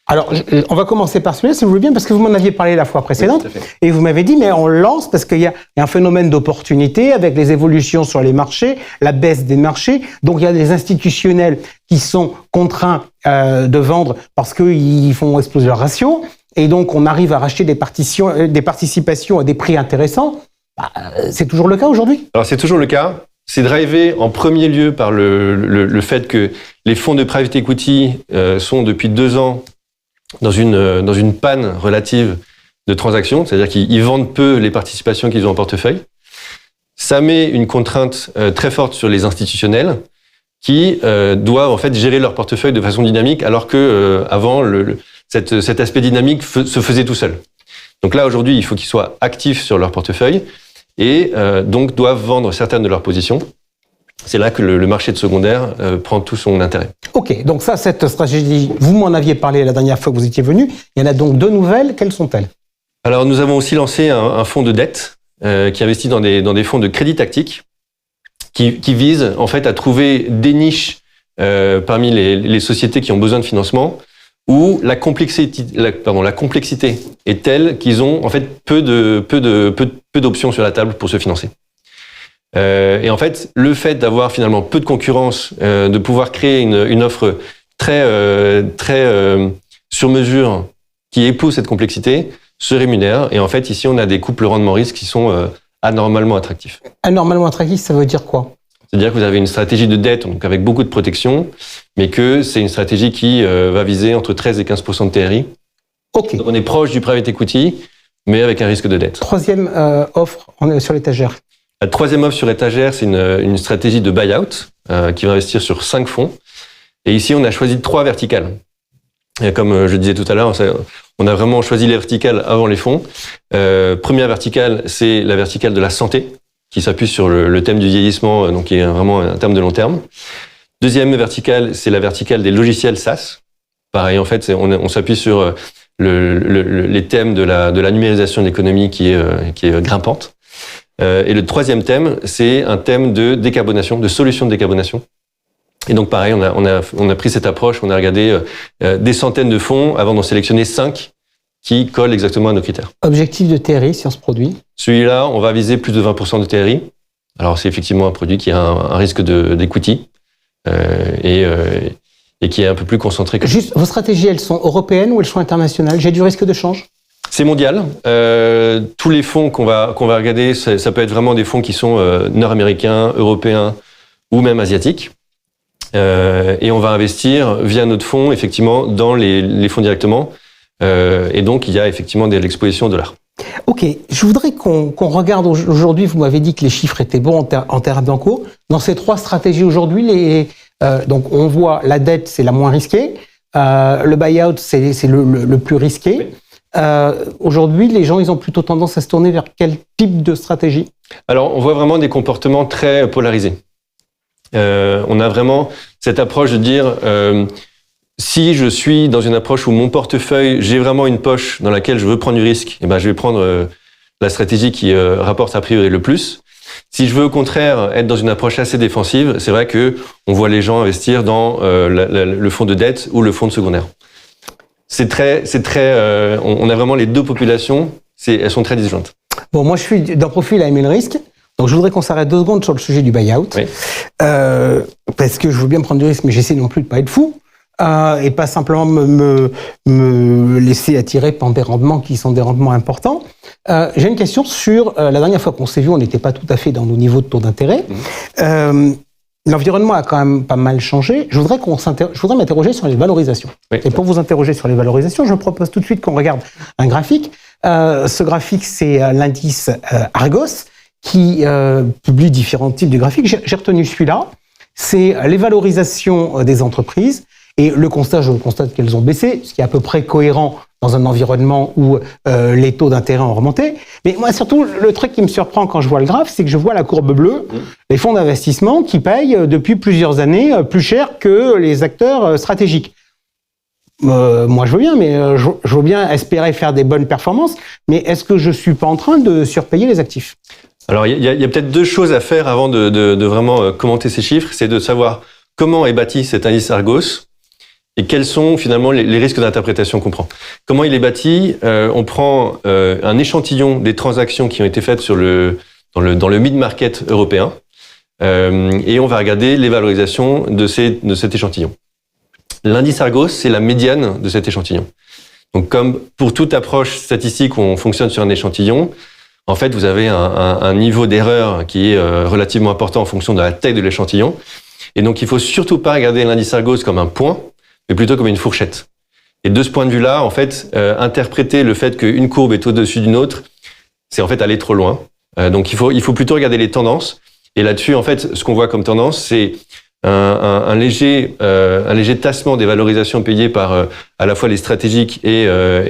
Alors, on va commencer par celui-là, si vous voulez bien, parce que vous m'en aviez parlé la fois précédente. Oui, tout à fait. Et vous m'avez dit, mais on lance parce qu'il y a un phénomène d'opportunité avec les évolutions sur les marchés, la baisse des marchés. Donc, il y a des institutionnels qui sont contraints de vendre parce qu'ils font exploser leur ratio. Et donc, on arrive à racheter des participations à des prix intéressants. C'est toujours le cas aujourd'hui? Alors, c'est toujours le cas. C'est drivé en premier lieu par le fait que les fonds de private equity sont depuis 2 ans dans une panne relative de transactions, c'est-à-dire qu'ils vendent peu les participations qu'ils ont en portefeuille. Ça met une contrainte très forte sur les institutionnels qui doivent en fait gérer leur portefeuille de façon dynamique, alors que avant cet aspect dynamique se faisait tout seul. Donc là aujourd'hui, il faut qu'ils soient actifs sur leur portefeuille et donc doivent vendre certaines de leurs positions. C'est là que le marché de secondaire prend tout son intérêt. Ok, donc ça, cette stratégie, vous m'en aviez parlé la dernière fois que vous étiez venu. Il y en a donc 2 nouvelles. Quelles sont-elles? Alors, nous avons aussi lancé un fonds de dette qui investit dans des fonds de crédit tactique qui vise en fait à trouver des niches parmi les sociétés qui ont besoin de financement où la complexité est telle qu'ils ont en fait peu d'options sur la table pour se financer. Et en fait, le fait d'avoir finalement peu de concurrence, de pouvoir créer une offre très sur mesure qui épouse cette complexité, se rémunère. Et en fait, ici, on a des couples rendement-risque qui sont anormalement attractifs. Anormalement attractifs, ça veut dire quoi? C'est-à-dire que vous avez une stratégie de dette, donc avec beaucoup de protection, mais que c'est une stratégie qui va viser entre 13 et 15% de TRI. Ok. Donc on est proche du private equity, mais avec un risque de dette. Troisième offre sur l'étagère. La troisième offre sur étagère, c'est une stratégie de buyout qui va investir sur 5 fonds. Et ici, on a choisi 3 verticales. Et comme je disais tout à l'heure, on a vraiment choisi les verticales avant les fonds. Première verticale, c'est la verticale de la santé, qui s'appuie sur le thème du vieillissement, donc qui est vraiment un terme de long terme. Deuxième verticale, c'est la verticale des logiciels SaaS. Pareil, en fait, on s'appuie sur les thèmes de la numérisation de l'économie qui est grimpante. Et le troisième thème, c'est un thème de décarbonation, de solutions de décarbonation. Et donc pareil, on a pris cette approche, on a regardé des centaines de fonds avant d'en sélectionner 5 qui collent exactement à nos critères. Objectif de TRI sur ce produit? Celui-là, on va viser plus de 20% de TRI. Alors c'est effectivement un produit qui a un risque d'equity et qui est un peu plus concentré. Juste, vos stratégies, elles sont européennes ou elles sont internationales? J'ai du risque de change? C'est mondial. Tous les fonds qu'on va regarder, ça peut être vraiment des fonds qui sont nord-américains, européens ou même asiatiques. Et on va investir via notre fonds, effectivement, dans les fonds directement. Et donc, il y a effectivement de l'exposition au dollar. Ok, je voudrais qu'on regarde aujourd'hui, vous m'avez dit que les chiffres étaient bons en terra blanco. Dans ces 3 stratégies aujourd'hui, donc on voit la dette, c'est la moins risquée. Le buyout, c'est le plus risqué. Aujourd'hui, les gens, ils ont plutôt tendance à se tourner vers quel type de stratégie? Alors, on voit vraiment des comportements très polarisés. On a vraiment cette approche de dire si je suis dans une approche où mon portefeuille, j'ai vraiment une poche dans laquelle je veux prendre du risque, et ben je vais prendre la stratégie qui rapporte a priori le plus. Si je veux au contraire être dans une approche assez défensive, c'est vrai que on voit les gens investir dans le fonds de dette ou le fonds de secondaire. On a vraiment les deux populations, elles sont très disjointes. Bon, moi je suis d'un profil à aimer le risque. Donc je voudrais qu'on s'arrête 2 secondes sur le sujet du buyout, oui. Parce que je veux bien prendre du risque, mais j'essaie non plus de pas être fou et pas simplement me laisser attirer par des rendements qui sont des rendements importants. J'ai une question sur la dernière fois qu'on s'est vu, on n'était pas tout à fait dans nos niveaux de taux d'intérêt. L'environnement a quand même pas mal changé. Je voudrais m'interroger sur les valorisations. Oui. Et pour vous interroger sur les valorisations, je propose tout de suite qu'on regarde un graphique. Ce graphique, c'est l'indice Argos, qui publie différents types de graphiques. J'ai retenu celui-là. C'est les valorisations des entreprises. Et le constat, je constate qu'elles ont baissé, ce qui est à peu près cohérent dans un environnement où les taux d'intérêt ont remonté. Mais moi, surtout, le truc qui me surprend quand je vois le graphe, c'est que je vois la courbe bleue, les fonds d'investissement qui payent depuis plusieurs années plus cher que les acteurs stratégiques. Moi, je veux bien, mais je veux bien espérer faire des bonnes performances. Mais est-ce que je suis pas en train de surpayer les actifs? Alors, il y a peut-être 2 choses à faire avant de vraiment commenter ces chiffres. C'est de savoir comment est bâti cet indice Argos et quels sont finalement les risques d'interprétation qu'on prend. Comment il est bâti? On prend un échantillon des transactions qui ont été faites dans le mid-market européen et on va regarder les valorisations de cet échantillon. L'indice Argos, c'est la médiane de cet échantillon. Donc, comme pour toute approche statistique où on fonctionne sur un échantillon, en fait, vous avez un niveau d'erreur qui est relativement important en fonction de la taille de l'échantillon. Et donc, il faut surtout pas regarder l'indice Argos comme un point, mais plutôt comme une fourchette. Et de ce point de vue-là, en fait, interpréter le fait qu'une courbe est au-dessus d'une autre, c'est en fait aller trop loin. Donc, il faut plutôt regarder les tendances. Et là-dessus, en fait, ce qu'on voit comme tendance, c'est un léger tassement des valorisations payées par à la fois les stratégiques et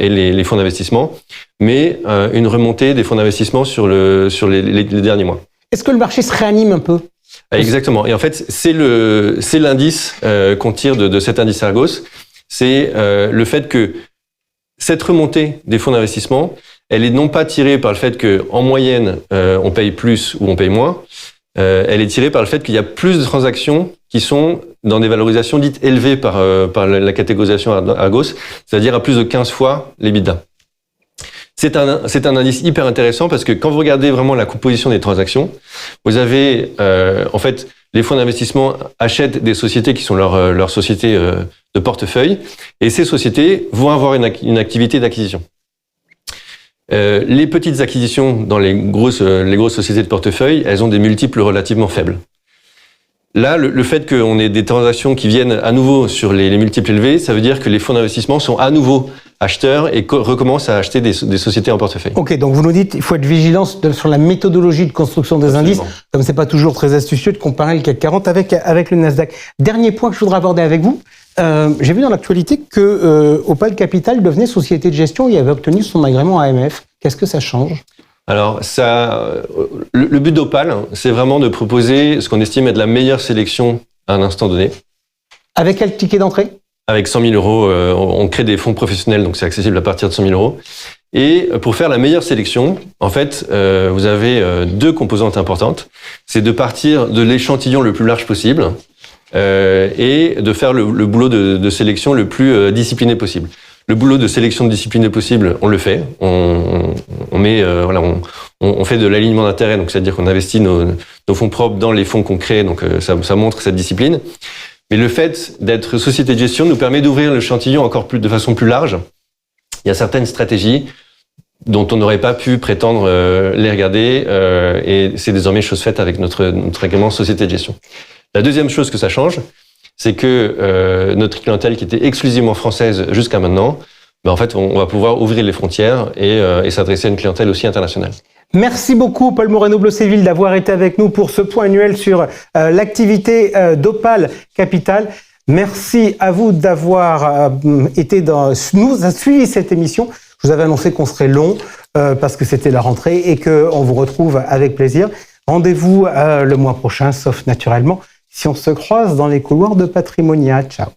les fonds d'investissement, mais une remontée des fonds d'investissement sur les derniers mois. Est-ce que le marché se réanime un peu? Exactement. Et en fait, c'est l'indice qu'on tire de cet indice Argos. C'est le fait que cette remontée des fonds d'investissement, elle est non pas tirée par le fait que en moyenne on paye plus ou on paye moins. Elle est tirée par le fait qu'il y a plus de transactions qui sont dans des valorisations dites élevées par la catégorisation Argos, c'est-à-dire à plus de 15 fois l'EBITDA. C'est un indice hyper intéressant parce que quand vous regardez vraiment la composition des transactions, vous avez en fait les fonds d'investissement achètent des sociétés qui sont leurs sociétés de portefeuille et ces sociétés vont avoir une activité d'acquisition. Les petites acquisitions dans les grosses sociétés de portefeuille, elles ont des multiples relativement faibles. Là, le fait qu'on ait des transactions qui viennent à nouveau sur les multiples élevés, ça veut dire que les fonds d'investissement sont à nouveau acheteurs et recommencent à acheter des sociétés en portefeuille. Ok, donc vous nous dites il faut être vigilant sur la méthodologie de construction des indices, comme c'est pas toujours très astucieux de comparer le CAC 40 avec le Nasdaq. Dernier point que je voudrais aborder avec vous. J'ai vu dans l'actualité que Opale Capital devenait société de gestion et avait obtenu son agrément AMF. Qu'est-ce que ça change ? Alors, le but d'Opale, c'est vraiment de proposer ce qu'on estime être la meilleure sélection à un instant donné. Avec quel ticket d'entrée ? Avec 100 000 euros, on crée des fonds professionnels, donc c'est accessible à partir de 100 000 euros. Et pour faire la meilleure sélection, en fait, vous avez deux composantes importantes. C'est de partir de l'échantillon le plus large possible et de faire le boulot de sélection le plus discipliné possible. Le boulot de sélection discipliné possible, on le fait. On fait de l'alignement d'intérêt, donc c'est-à-dire qu'on investit nos fonds propres dans les fonds qu'on crée, donc ça montre cette discipline. Mais le fait d'être société de gestion nous permet d'ouvrir l'échantillon de façon plus large. Il y a certaines stratégies dont on n'aurait pas pu prétendre les regarder, et c'est désormais chose faite avec notre agrément société de gestion. La deuxième chose que ça change, c'est que notre clientèle qui était exclusivement française jusqu'à maintenant, en fait, on va pouvoir ouvrir les frontières et s'adresser à une clientèle aussi internationale. Merci beaucoup Paul Moreno-Blosséville d'avoir été avec nous pour ce point annuel sur l'activité d'Opale Capital. Merci à vous d'avoir suivi cette émission. Je vous avais annoncé qu'on serait long parce que c'était la rentrée et qu'on vous retrouve avec plaisir. Rendez-vous le mois prochain, sauf naturellement si on se croise dans les couloirs de Patrimonia. Ciao.